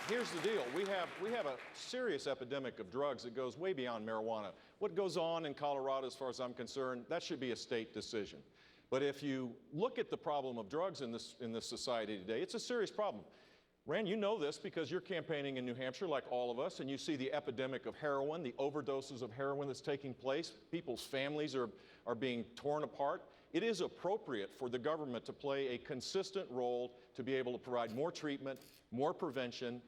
Here's the deal. We have a serious epidemic of drugs that goes way beyond marijuana. What goes on in Colorado, as far as I'm concerned, that should be a state decision. But if you look at the problem of drugs in this society today, it's a serious problem. Rand, you know this because you're campaigning in New Hampshire like all of us, and you see the epidemic of heroin, the overdoses of heroin that's taking place. People's families are being torn apart. It is appropriate for the government to play a consistent role to be able to provide more treatment, more prevention.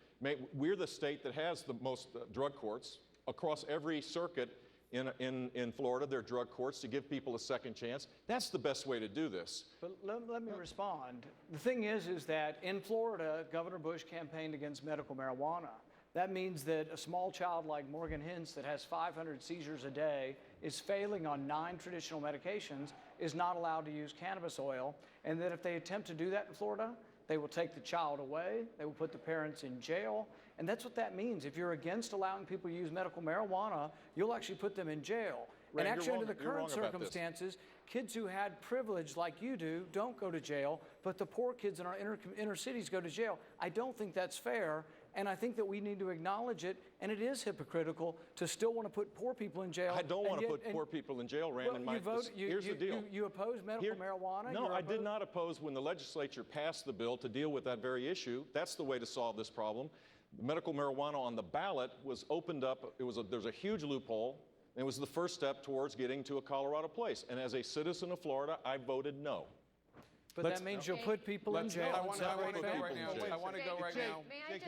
We're the state that has the most drug courts. Across every circuit in Florida, there are drug courts to give people a second chance. That's the best way to do this. But let me respond. The thing is that in Florida, Governor Bush campaigned against medical marijuana. That means that a small child like Morgan Hintz that has 500 seizures a day, is failing on 9 traditional medications, is not allowed to use cannabis oil, and that if they attempt to do that in Florida, they will take the child away, they will put the parents in jail, and that's what that means. If you're against allowing people to use medical marijuana, you'll actually put them in jail. Rand, and actually, you're under the wrong current about this. circumstances, kids who had privilege like you do don't go to jail, but the poor kids in our inner cities go to jail. I don't think that's fair, and I think that we need to acknowledge it, and it is hypocritical to still want to put poor people in jail. I don't want to put poor people in jail, Rand. Well, Here's the deal. You oppose medical marijuana? No, I did not oppose when the legislature passed the bill to deal with that very issue. That's the way to solve this problem. Medical marijuana on the ballot was opened up. There's a huge loophole. And it was the first step towards getting to a Colorado place. And as a citizen of Florida, I voted no. But that means you'll put people in jail. I want to go right now. Jake,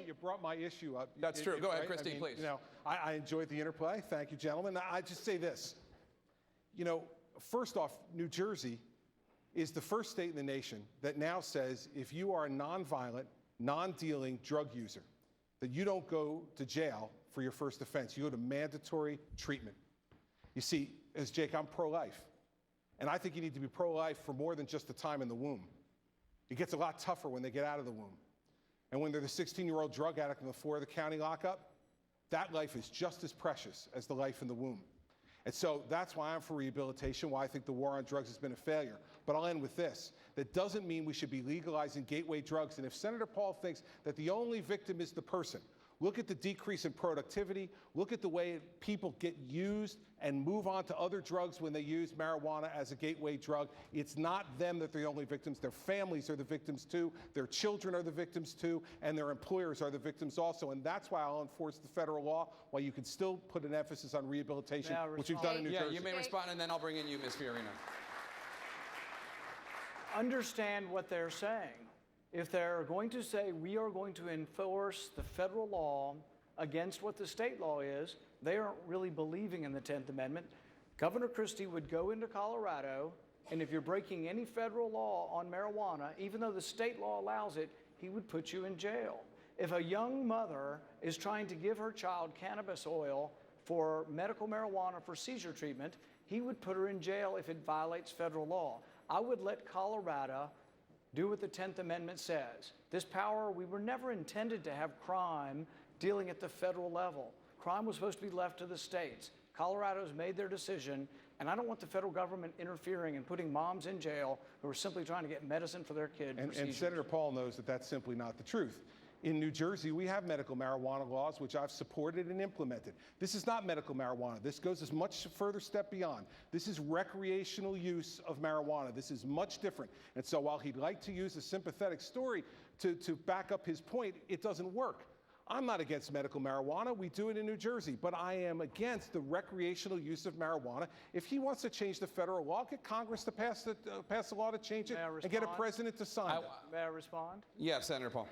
you brought my issue up. That's true. Go ahead, Christy, please. You know, I enjoyed the interplay. Thank you, gentlemen. I just say this. You know, first off, New Jersey is the first state in the nation that now says if you are a nonviolent, non-dealing drug user, that you don't go to jail for your first offense. You go to mandatory treatment. You see, as Jake, I'm pro-life. And I think you need to be pro-life for more than just the time in the womb. It gets a lot tougher when they get out of the womb. And when they're the 16-year-old drug addict on the floor of the county lockup, that life is just as precious as the life in the womb. And so that's why I'm for rehabilitation, why I think the war on drugs has been a failure. But I'll end with this. That doesn't mean we should be legalizing gateway drugs. And if Senator Paul thinks that the only victim is the person, look at the decrease in productivity, look at the way people get used and move on to other drugs when they use marijuana as a gateway drug. It's not them that are the only victims. Their families are the victims too. Their children are the victims too. And their employers are the victims also. And that's why I'll enforce the federal law, while you can still put an emphasis on rehabilitation, which we've done in New Jersey. Yeah, you may respond, and then I'll bring in you, Ms. Fiorina. Understand what they're saying. If they're going to say we are going to enforce the federal law against what the state law is, they aren't really believing in the 10th Amendment. Governor Christie would go into Colorado, and if you're breaking any federal law on marijuana, even though the state law allows it, he would put you in jail. If a young mother is trying to give her child cannabis oil for medical marijuana for seizure treatment, he would put her in jail if it violates federal law. I would let Colorado do what the 10th Amendment says. This power, we were never intended to have crime dealing at the federal level. Crime was supposed to be left to the states. Colorado's made their decision, and I don't want the federal government interfering and putting moms in jail who are simply trying to get medicine for their kid. And Senator Paul knows that that's simply not the truth. In New Jersey, we have medical marijuana laws, which I've supported and implemented. This is not medical marijuana. This goes a much further step beyond. This is recreational use of marijuana. This is much different. And so while he'd like to use a sympathetic story to back up his point, it doesn't work. I'm not against medical marijuana. We do it in New Jersey. But I am against the recreational use of marijuana. If he wants to change the federal law, get Congress to pass a law to change it and get a president to sign it. May I respond? Yes, Senator Paul.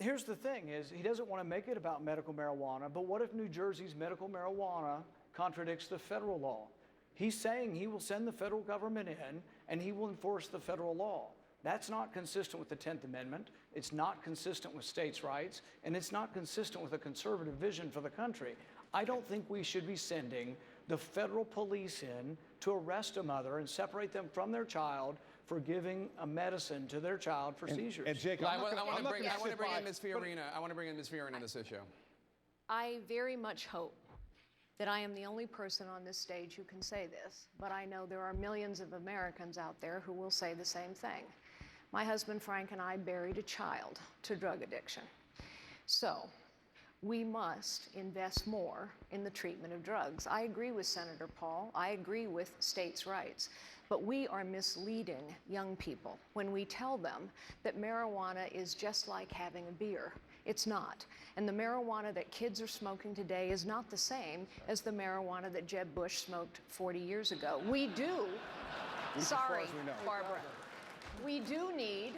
Here's the thing is he doesn't want to make it about medical marijuana, but what if New Jersey's medical marijuana contradicts the federal law? He's saying he will send the federal government in and he will enforce the federal law. That's not consistent with the 10th Amendment. It's not consistent with states' rights, and it's not consistent with a conservative vision for the country. I don't think we should be sending the federal police in to arrest a mother and separate them from their child for giving a medicine to their child for seizures. And Jake, I want to bring in Ms. Fiorina. I want to bring in Ms. Fiorina in this issue. I very much hope that I am the only person on this stage who can say this, but I know there are millions of Americans out there who will say the same thing. My husband Frank and I buried a child to drug addiction. So we must invest more in the treatment of drugs. I agree with Senator Paul. I agree with states' rights. But we are misleading young people when we tell them that marijuana is just like having a beer. It's not. And the marijuana that kids are smoking today is not the same as the marijuana that Jeb Bush smoked 40 years ago. We do. Sorry, Barbara. We do need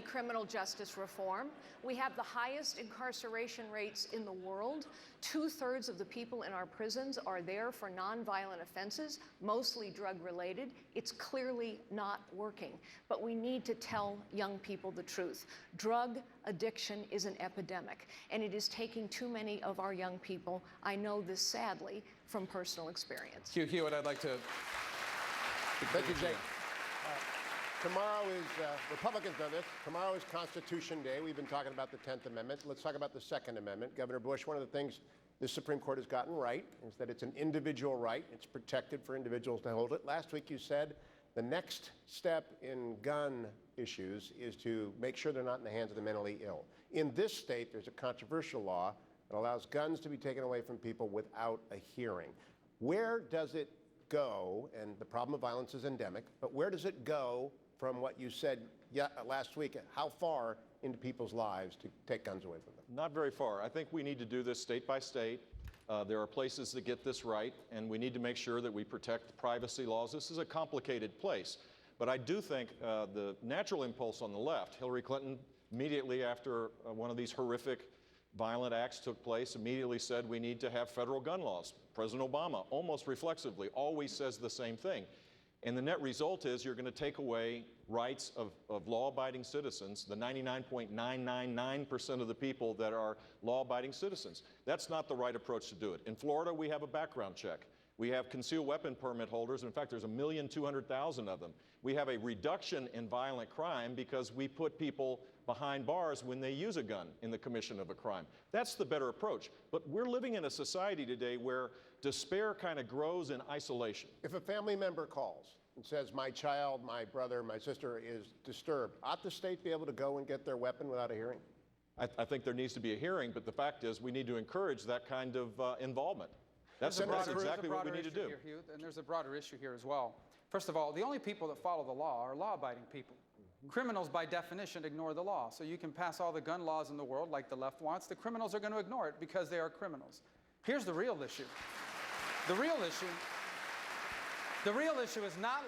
criminal justice reform. We have the highest incarceration rates in the world. 2/3 of the people in our prisons are there for nonviolent offenses, mostly drug-related. It's clearly not working. But we need to tell young people the truth. Drug addiction is an epidemic, and it is taking too many of our young people. I know this sadly from personal experience. Hugh Hewitt, I'd like to... Thank you, Jake. Tomorrow is, Republicans know this, tomorrow is Constitution Day. We've been talking about the 10th Amendment. Let's talk about the Second Amendment. Governor Bush, one of the things the Supreme Court has gotten right is that it's an individual right. It's protected for individuals to hold it. Last week you said the next step in gun issues is to make sure they're not in the hands of the mentally ill. In this state, there's a controversial law that allows guns to be taken away from people without a hearing. Where does it go? And the problem of violence is endemic, but where does it go from what you said last week? How far into people's lives to take guns away from them? Not very far. I think we need to do this state by state. There are places that get this right, and we need to make sure that we protect privacy laws. This is a complicated place. But I do think the natural impulse on the left, Hillary Clinton, immediately after one of these horrific violent acts took place, immediately said we need to have federal gun laws. President Obama, almost reflexively, always says the same thing. And the net result is you're going to take away rights of law-abiding citizens, the 99.999% of the people that are law-abiding citizens. That's not the right approach to do it. In Florida, we have a background check. We have concealed weapon permit holders. In fact, there's 1,200,000 of them. We have a reduction in violent crime because we put people behind bars when they use a gun in the commission of a crime. That's the better approach. But we're living in a society today where despair kind of grows in isolation. If a family member calls and says, my child, my brother, my sister is disturbed, ought the state be able to go and get their weapon without a hearing? I think there needs to be a hearing, but the fact is we need to encourage that kind of involvement. That's exactly what we need to do. And there's a broader issue here as well. First of all, the only people that follow the law are law-abiding people. Criminals, by definition, ignore the law. So you can pass all the gun laws in the world like the left wants. The criminals are going to ignore it because they are criminals. Here's the real issue. The real issue is not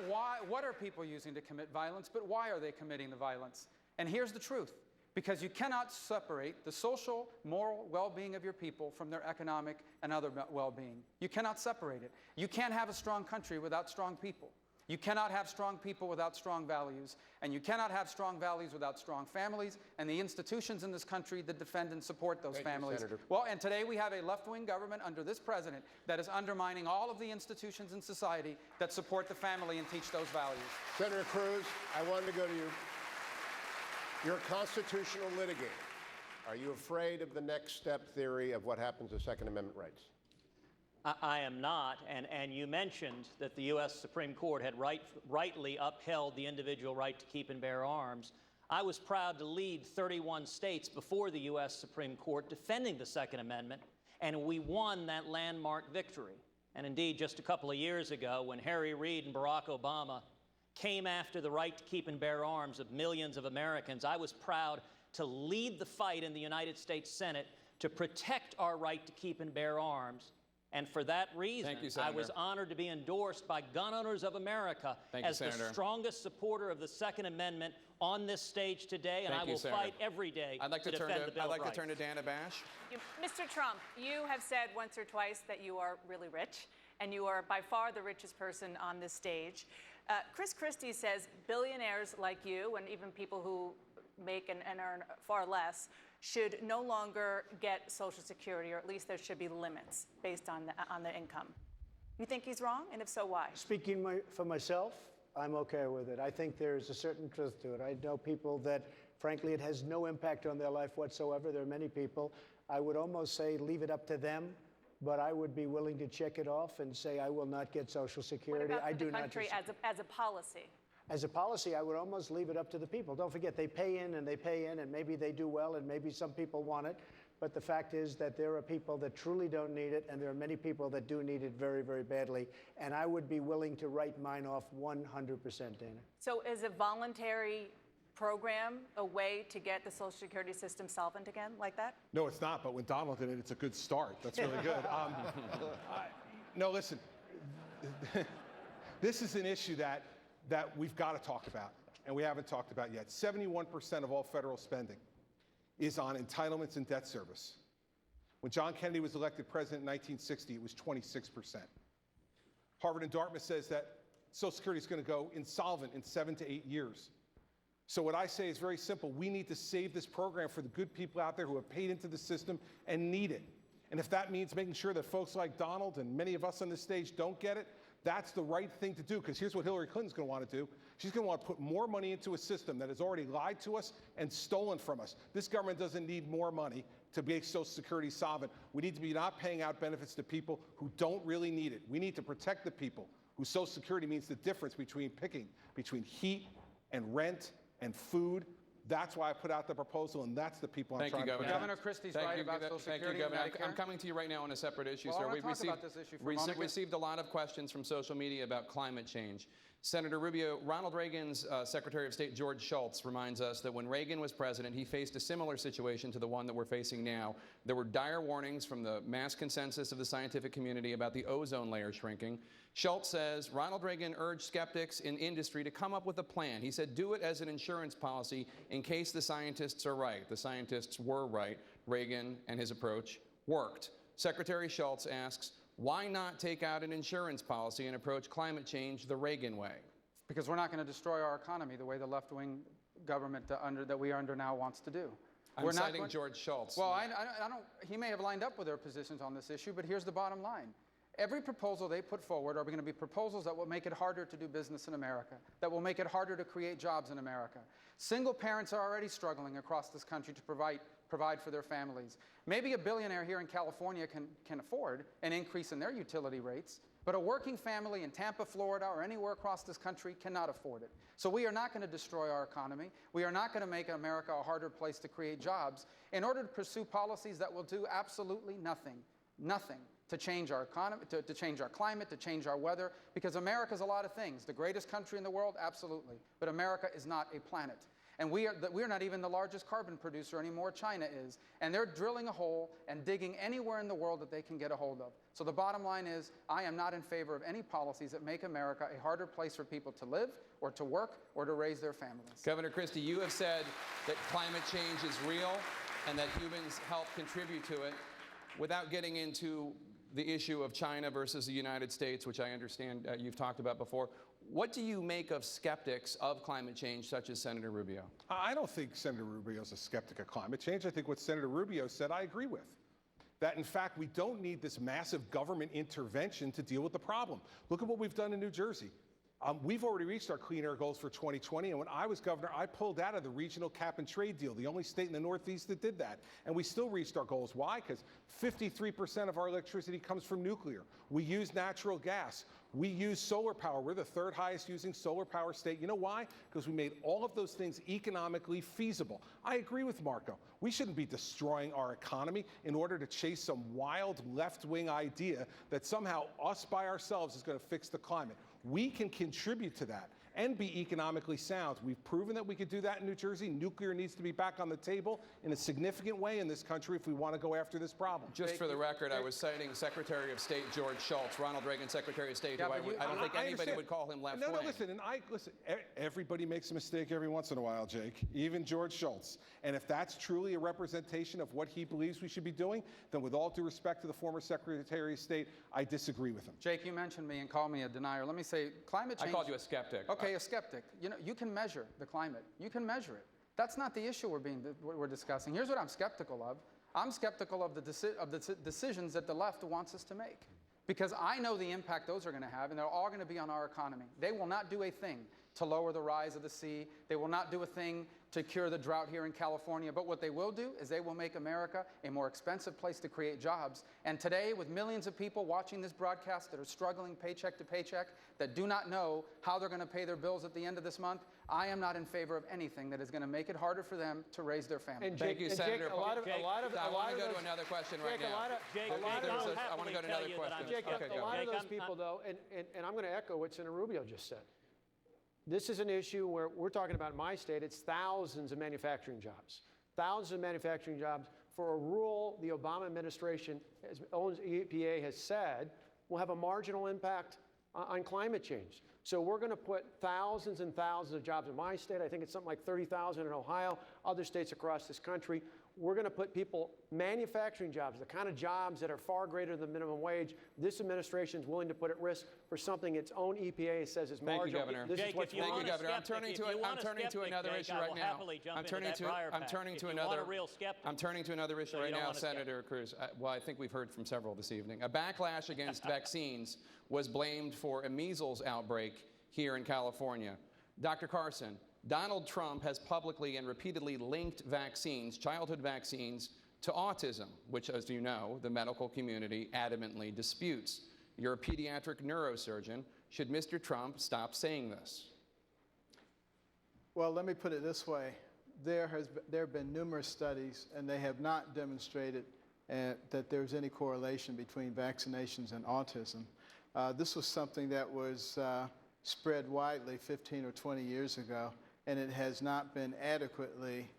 what are people using to commit violence, but why are they committing the violence? And here's the truth. because you cannot separate the social, moral well-being of your people from their economic and other well-being. You cannot separate it. You can't have a strong country without strong people. You cannot have strong people without strong values, and you cannot have strong values without strong families and the institutions in this country that defend and support those families. Well, and today we have a left-wing government under this president that is undermining all of the institutions in society that support the family and teach those values. Senator Cruz, I wanted to go to you. You're a constitutional litigator. Are you afraid of the next step theory of what happens to Second Amendment rights? I am not, and you mentioned that the U.S. Supreme Court had rightly upheld the individual right to keep and bear arms. I was proud to lead 31 states before the U.S. Supreme Court defending the Second Amendment, and we won that landmark victory. And indeed, just a couple of years ago, when Harry Reid and Barack Obama came after the right to keep and bear arms of millions of Americans, I was proud to lead the fight in the United States Senate to protect our right to keep and bear arms. And for that reason, I was honored to be endorsed by Gun Owners of America as the strongest supporter of the Second Amendment on this stage today, and I will fight every day to defend the Bill of Rights. I'd like to turn to Dana Bash. Mr. Trump, you have said once or twice that you are really rich, and you are by far the richest person on this stage. Chris Christie says billionaires like you, and even people who make and earn far less, should no longer get Social Security, or at least there should be limits based on the income. You think he's wrong? And if so, why? Speaking for myself, I'm okay with it. I think there's a certain truth to it. I know people that, frankly, it has no impact on their life whatsoever. There are many people. I would almost say leave it up to them, but I would be willing to check it off and say I will not get Social Security. What about for the country as a policy? As a policy, I would almost leave it up to the people. Don't forget, they pay in, and maybe they do well, and maybe some people want it. But the fact is that there are people that truly don't need it, and there are many people that do need it very, very badly. And I would be willing to write mine off 100%, Dana. So is a voluntary program a way to get the Social Security system solvent again, like that? No, it's not. But when Donald did it, it's a good start. That's really good. No, listen. This is an issue that we've got to talk about, and we haven't talked about yet. 71% of all federal spending is on entitlements and debt service. When John Kennedy was elected president in 1960, it was 26%. Harvard and Dartmouth says that Social Security is going to go insolvent in 7 to 8 years. So what I say is very simple. We need to save this program for the good people out there who have paid into the system and need it. And if that means making sure that folks like Donald and many of us on this stage don't get it, that's the right thing to do, because here's what Hillary Clinton's going to want to do. She's going to want to put more money into a system that has already lied to us and stolen from us. This government doesn't need more money to make Social Security solvent. We need to be not paying out benefits to people who don't really need it. We need to protect the people whose Social Security means the difference between between heat and rent and food. That's why I put out the proposal, and that's the people I'm trying to protect. Governor Christie's right about Social Security. Thank you, Governor. I'm coming to you right now on a separate issue, sir. We've received a lot of questions from social media about climate change. Senator Rubio, Ronald Reagan's Secretary of State George Shultz reminds us that when Reagan was president, he faced a similar situation to the one that we're facing now. There were dire warnings from the mass consensus of the scientific community about the ozone layer shrinking. Shultz says Ronald Reagan urged skeptics in industry to come up with a plan. He said, do it as an insurance policy in case the scientists are right. The scientists were right. Reagan and his approach worked. Secretary Shultz asks, why not take out an insurance policy and approach climate change the Reagan way? Because we're not going to destroy our economy the way the left-wing government that we are under now wants to do. I'm citing George Shultz. Well, I don't. He may have lined up with their positions on this issue, but here's the bottom line. Every proposal they put forward are going to be proposals that will make it harder to do business in America, that will make it harder to create jobs in America. Single parents are already struggling across this country to provide for their families. Maybe a billionaire here in California can afford an increase in their utility rates, but a working family in Tampa, Florida, or anywhere across this country cannot afford it. So we are not going to destroy our economy. We are not going to make America a harder place to create jobs in order to pursue policies that will do absolutely nothing to change our economy, to change our climate, to change our weather, because America is a lot of things. The greatest country in the world, absolutely. But America is not a planet. And we are not even the largest carbon producer anymore. China is. And they're drilling a hole and digging anywhere in the world that they can get a hold of. So the bottom line is, I am not in favor of any policies that make America a harder place for people to live or to work or to raise their families. Governor Christie, you have said that climate change is real and that humans help contribute to it. Without getting into the issue of China versus the United States, which I understand you've talked about before, what do you make of skeptics of climate change, such as Senator Rubio? I don't think Senator Rubio is a skeptic of climate change. I think what Senator Rubio said, I agree with. That, in fact, we don't need this massive government intervention to deal with the problem. Look at what we've done in New Jersey. We've already reached our clean air goals for 2020, and when I was governor, I pulled out of the regional cap and trade deal, the only state in the Northeast that did that. And we still reached our goals. Why? Because 53% of our electricity comes from nuclear. We use natural gas. We use solar power. We're the third highest using solar power state. You know why? Because we made all of those things economically feasible. I agree with Marco. We shouldn't be destroying our economy in order to chase some wild left-wing idea that somehow us by ourselves is going to fix the climate. We can contribute to that and be economically sound. We've proven that we could do that in New Jersey. Nuclear needs to be back on the table in a significant way in this country if we want to go after this problem. Just for the record, I was citing Secretary of State George Shultz, Ronald Reagan Secretary of State, who I don't think anybody would call him left-wing. No, listen, everybody makes a mistake every once in a while, Jake, even George Shultz. And if that's truly a representation of what he believes we should be doing, then with all due respect to the former Secretary of State, I disagree with him. Jake, you mentioned me and called me a denier. Let me say, climate change... I called you a skeptic. Okay, a skeptic. You know, you can measure the climate. You can measure it. That's not the issue we're discussing. Here's what I'm skeptical of. I'm skeptical of the decisions that the left wants us to make. Because I know the impact those are going to have, and they're all going to be on our economy. They will not do a thing to lower the rise of the sea. They will not do a thing to cure the drought here in California. But what they will do is they will make America a more expensive place to create jobs. And today, with millions of people watching this broadcast that are struggling paycheck to paycheck, that do not know how they're going to pay their bills at the end of this month, I am not in favor of anything that is going to make it harder for them to raise their family. Thank you, Senator. I want to go to another question right now. I want to go to another question. Jake, a lot of those people, though, and I'm going to echo what Senator Rubio just said. This is an issue where we're talking about in my state, it's thousands of manufacturing jobs. Thousands of manufacturing jobs for a rule the Obama administration, as EPA has said, will have a marginal impact on climate change. So we're going to put thousands and thousands of jobs in my state. I think it's something like 30,000 in Ohio, other states across this country. We're going to put people, manufacturing jobs, the kind of jobs that are far greater than minimum wage. This administration is willing to put at risk for something its own EPA says is marginal. Thank you, Governor. This is what's Thank you, Governor. I'm turning to another issue right now. I'm turning to another issue right now, Senator Cruz. Well, I think we've heard from several this evening. A backlash against vaccines was blamed for a measles outbreak here in California. Dr. Carson, Donald Trump has publicly and repeatedly linked vaccines, childhood vaccines, to autism, which, as you know, the medical community adamantly disputes. You're a pediatric neurosurgeon. Should Mr. Trump stop saying this? Well, let me put it this way. There have been numerous studies, and they have not demonstrated that there's any correlation between vaccinations and autism. This was something that was spread widely 15 or 20 years ago, and it has not been adequately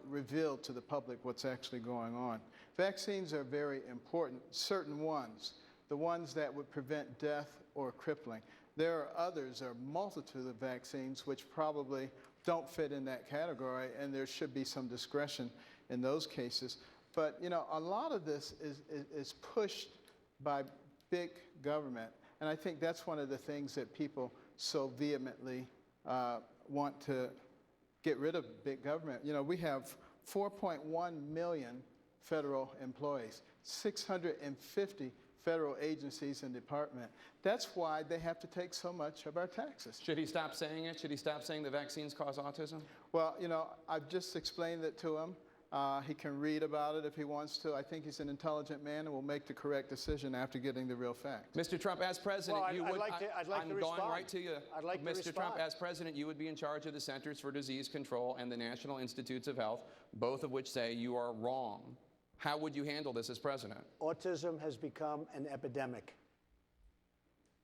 revealed to the public what's actually going on. Vaccines are very important, certain ones, the ones that would prevent death or crippling. There are others, there are a multitude of vaccines which probably don't fit in that category, and there should be some discretion in those cases. But, you know, a lot of this is pushed by big government, and I think that's one of the things that people so vehemently want to get rid of big government. You know, we have 4.1 million federal employees, 650 federal agencies and departments. That's why they have to take so much of our taxes. Should he stop saying it? Should he stop saying the vaccines cause autism? Well, you know, I've just explained it to him. He can read about it if he wants to. I think he's an intelligent man and will make the correct decision after getting the real facts. Mr. Trump, as president, well, you would... I'm going right to you. I'd like Mr. to Trump, respond. as president, you would be in charge of the Centers for Disease Control and the National Institutes of Health, both of which say you are wrong. How would you handle this as president? Autism has become an epidemic.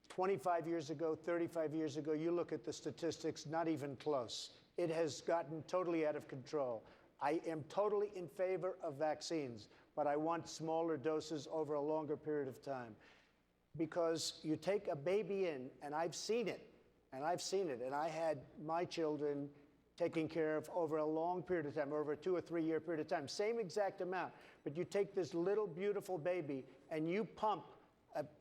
25 years ago, 35 years ago, you look at the statistics, not even close. It has gotten totally out of control. I am totally in favor of vaccines, but I want smaller doses over a longer period of time. Because you take a baby in, and I've seen it, and I had my children taken care of over a long period of time, over a 2 or 3 year period of time, same exact amount. But you take this little beautiful baby and you pump,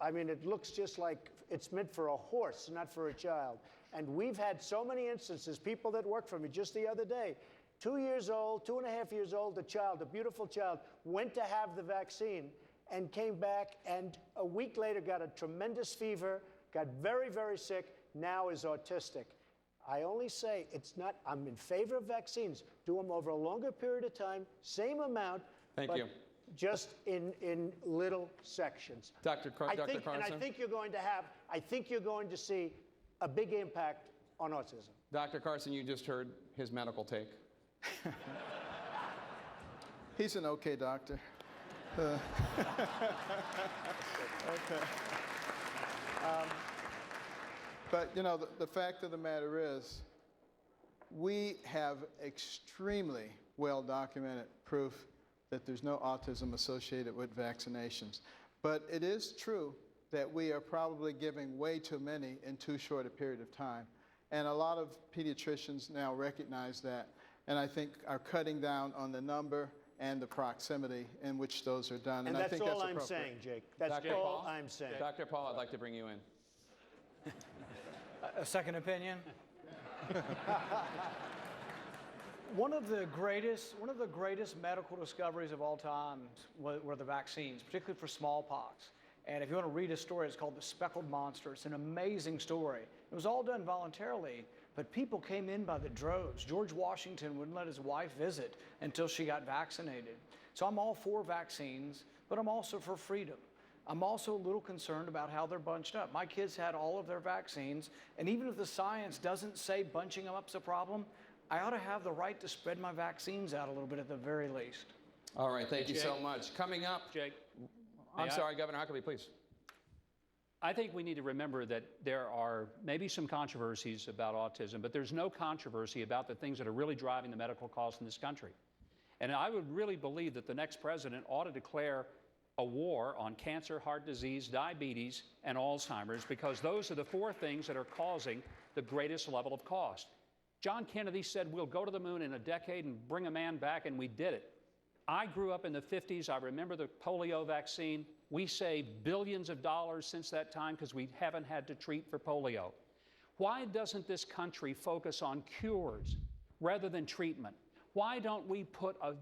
I mean, it looks just like it's meant for a horse, not for a child. And we've had so many instances, people that work for me just the other day, 2 years old, 2.5 years old, a child, a beautiful child, went to have the vaccine and came back and a week later got a tremendous fever, got very, very sick, now is autistic. I only say I'm in favor of vaccines. Do them over a longer period of time, same amount. Thank you. Just in little sections. Dr. Carson. And I think you're going to see a big impact on autism. Dr. Carson, you just heard his medical take. He's an okay doctor. Okay. But, you know, the fact of the matter is, we have extremely well-documented proof that there's no autism associated with vaccinations. But it is true that we are probably giving way too many in too short a period of time. And a lot of pediatricians now recognize that, and I think are cutting down on the number and the proximity in which those are done. And I that's think all that's I'm saying, Jake. That's all I'm saying. Dr. Paul, I'd like to bring you in. A second opinion? One of the greatest medical discoveries of all time were the vaccines, particularly for smallpox. And if you want to read a story, it's called The Speckled Monster. It's an amazing story. It was all done voluntarily, but people came in by the droves. George Washington wouldn't let his wife visit until she got vaccinated. So I'm all for vaccines, but I'm also for freedom. I'm also a little concerned about how they're bunched up. My kids had all of their vaccines, and even if the science doesn't say bunching them up's a problem, I ought to have the right to spread my vaccines out a little bit at the very least. All right, thank you so much. Coming up, Jake. I'm sorry, Governor Huckabee, please. I think we need to remember that there are maybe some controversies about autism, but there's no controversy about the things that are really driving the medical costs in this country. And I would really believe that the next president ought to declare a war on cancer, heart disease, diabetes, and Alzheimer's, because those are the 4 things that are causing the greatest level of cost. John Kennedy said, we'll go to the moon in a decade and bring a man back, and we did it. I grew up in the 50s. I remember the polio vaccine. We saved billions of dollars since that time because we haven't had to treat for polio. Why doesn't this country focus on cures rather than treatment? Why don't we put a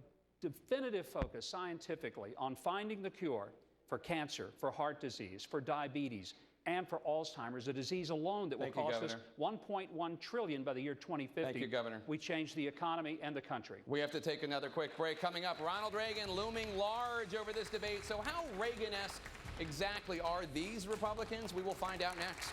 definitive focus scientifically on finding the cure for cancer, for heart disease, for diabetes, and for Alzheimer's, a disease alone that will cost us $1.1 trillion by the year 2050. Thank you, Governor. We change the economy and the country. We have to take another quick break. Coming up, Ronald Reagan looming large over this debate. So how Reagan-esque exactly are these Republicans? We will find out next.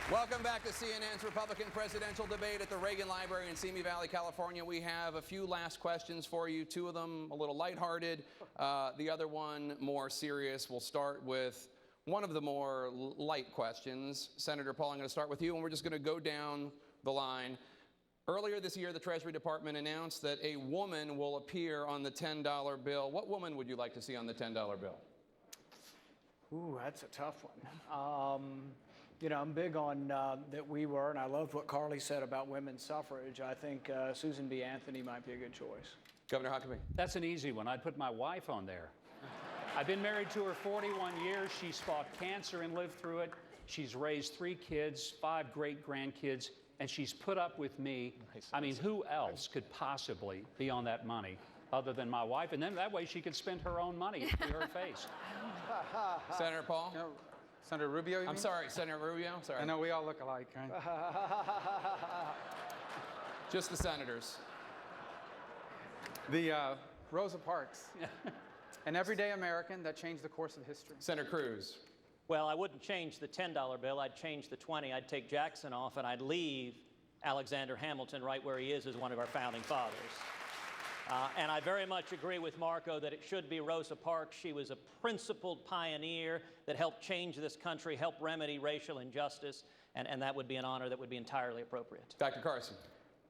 Welcome back to CNN's Republican presidential debate at the Reagan Library in Simi Valley, California. We have a few last questions for you, 2 of them a little lighthearted, the other one more serious. We'll start with one of the more light questions. Senator Paul, I'm going to start with you, and we're just going to go down the line. Earlier this year, the Treasury Department announced that a woman will appear on the $10 bill. What woman would you like to see on the $10 bill? Ooh, that's a tough one. You know, I'm big on that we were, and I love what Carly said about women's suffrage. I think Susan B. Anthony might be a good choice. Governor Huckabee. That's an easy one. I'd put my wife on there. I've been married to her 41 years. She's fought cancer and lived through it. She's raised 3 kids, 5 great-grandkids, and she's put up with me. I mean, who else could possibly be on that money other than my wife? And then that way she could spend her own money to her face. Senator Paul? No, Senator Rubio, you I'm mean? sorry, Senator Rubio. Sorry. I know we all look alike, right? Just the senators. The Rosa Parks, an everyday American that changed the course of history. Senator Cruz. Well, I wouldn't change the $10 bill. I'd change the 20. I'd take Jackson off, and I'd leave Alexander Hamilton right where he is as one of our founding fathers. And I very much agree with Marco that it should be Rosa Parks. She was a principled pioneer that helped change this country, helped remedy racial injustice, and that would be an honor that would be entirely appropriate. Dr. Carson.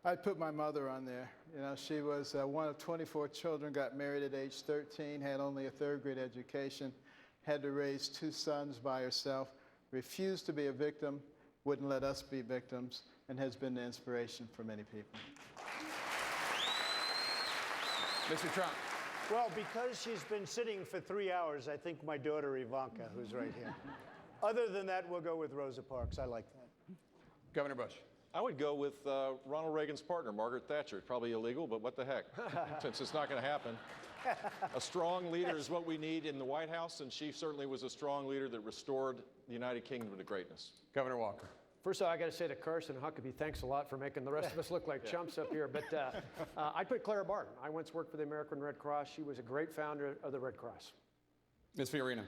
I'd put my mother on there. You know, she was one of 24 children, got married at age 13, had only a third-grade education, had to raise 2 sons by herself, refused to be a victim, wouldn't let us be victims, and has been the inspiration for many people. Mr. Trump. Well, because she's been sitting for 3 hours, I think my daughter Ivanka, who's right here. Other than that, we'll go with Rosa Parks. I like that. Governor Bush. I would go with Ronald Reagan's partner, Margaret Thatcher. Probably illegal, but what the heck, since it's not going to happen. A strong leader is what we need in the White House, and she certainly was a strong leader that restored the United Kingdom to greatness. Governor Walker. First of all, I got to say to Carson Huckabee, thanks a lot for making the rest of us look like chumps up here. But I'd put Clara Barton. I once worked for the American Red Cross. She was a great founder of the Red Cross. Ms. Fiorina.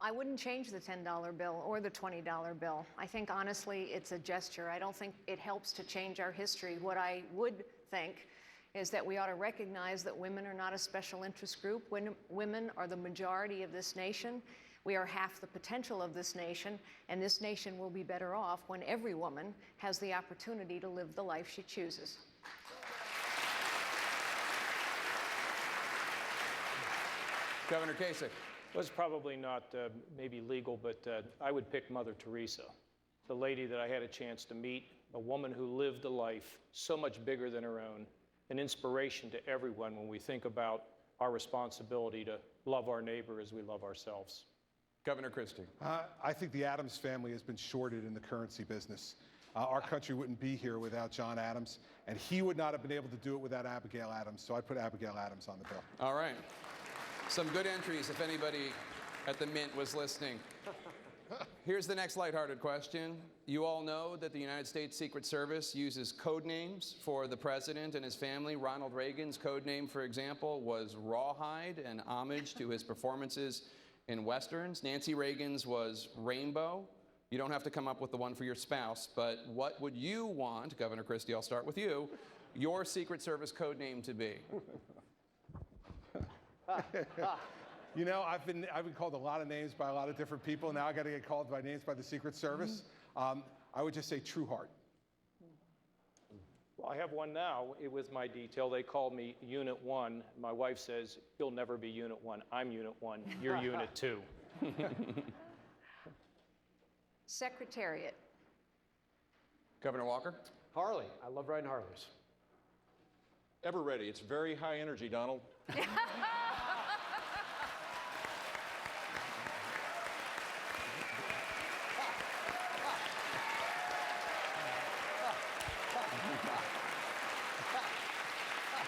I wouldn't change the $10 bill or the $20 bill. I think, honestly, it's a gesture. I don't think it helps to change our history. What I would think is that we ought to recognize that women are not a special interest group. When women are the majority of this nation. We are half the potential of this nation, and this nation will be better off when every woman has the opportunity to live the life she chooses. Governor Kasich. Was probably not maybe legal, but I would pick Mother Teresa, the lady that I had a chance to meet, a woman who lived a life so much bigger than her own, an inspiration to everyone when we think about our responsibility to love our neighbor as we love ourselves. Governor Christie. I think the Adams family has been shorted in the currency business. Our country wouldn't be here without John Adams, and he would not have been able to do it without Abigail Adams. So I'd put Abigail Adams on the bill. All right. Some good entries if anybody at the Mint was listening. Here's the next lighthearted question. You all know that the United States Secret Service uses code names for the president and his family. Ronald Reagan's code name, for example, was Rawhide, an homage to his performances in Westerns. Nancy Reagan's was Rainbow. You don't have to come up with the one for your spouse, but what would you want, Governor Christie, I'll start with you, your Secret Service code name to be? You know, I've been called a lot of names by a lot of different people. Now I got to get called by names by the Secret Service. I would just say True Heart. Well, I have one now with my detail. They call me Unit 1. My wife says, you'll never be Unit 1. I'm Unit 1. You're Unit 2. Secretariat. Governor Walker. Harley. I love riding Harleys. Ever ready. It's very high energy, Donald.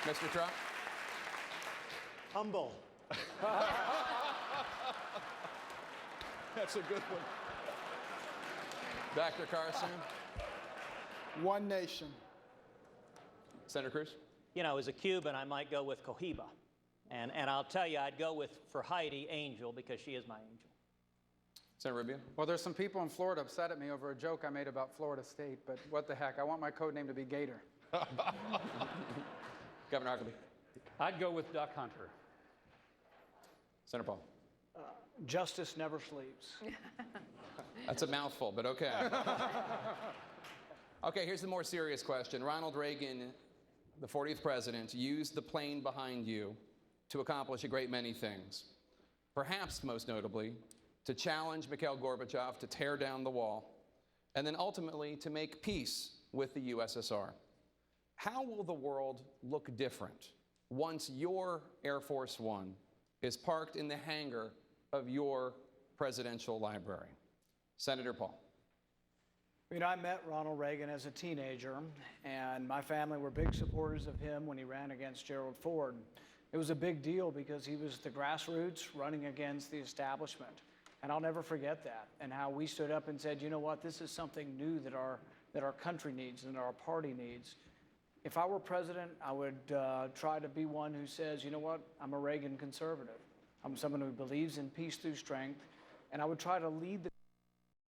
Mr. Trump. Humble. That's a good one. Dr. Carson. One nation. Senator Cruz. You know, as a Cuban, I might go with Cohiba. And I'll tell you, I'd go with, for Heidi, Angel, because she is my angel. Senator Rubio. Well, there's some people in Florida upset at me over a joke I made about Florida State, but what the heck, I want my code name to be Gator. Governor Huckabee. I'd go with Duck Hunter. Senator Paul. Justice never sleeps. That's a mouthful, but okay. Okay, here's the more serious question. Ronald Reagan, the 40th president, used the plane behind you to accomplish a great many things. Perhaps most notably, to challenge Mikhail Gorbachev to tear down the wall, and then ultimately to make peace with the USSR. How will the world look different once your Air Force One is parked in the hangar of your presidential library? Senator Paul. You know, I met Ronald Reagan as a teenager, and my family were big supporters of him when he ran against Gerald Ford. It was a big deal because he was the grassroots running against the establishment. And I'll never forget that, and how we stood up and said, you know what, this is something new that our country needs and our party needs. If I were president, I would try to be one who says, you know what, I'm a Reagan conservative. I'm someone who believes in peace through strength, and I would try to lead the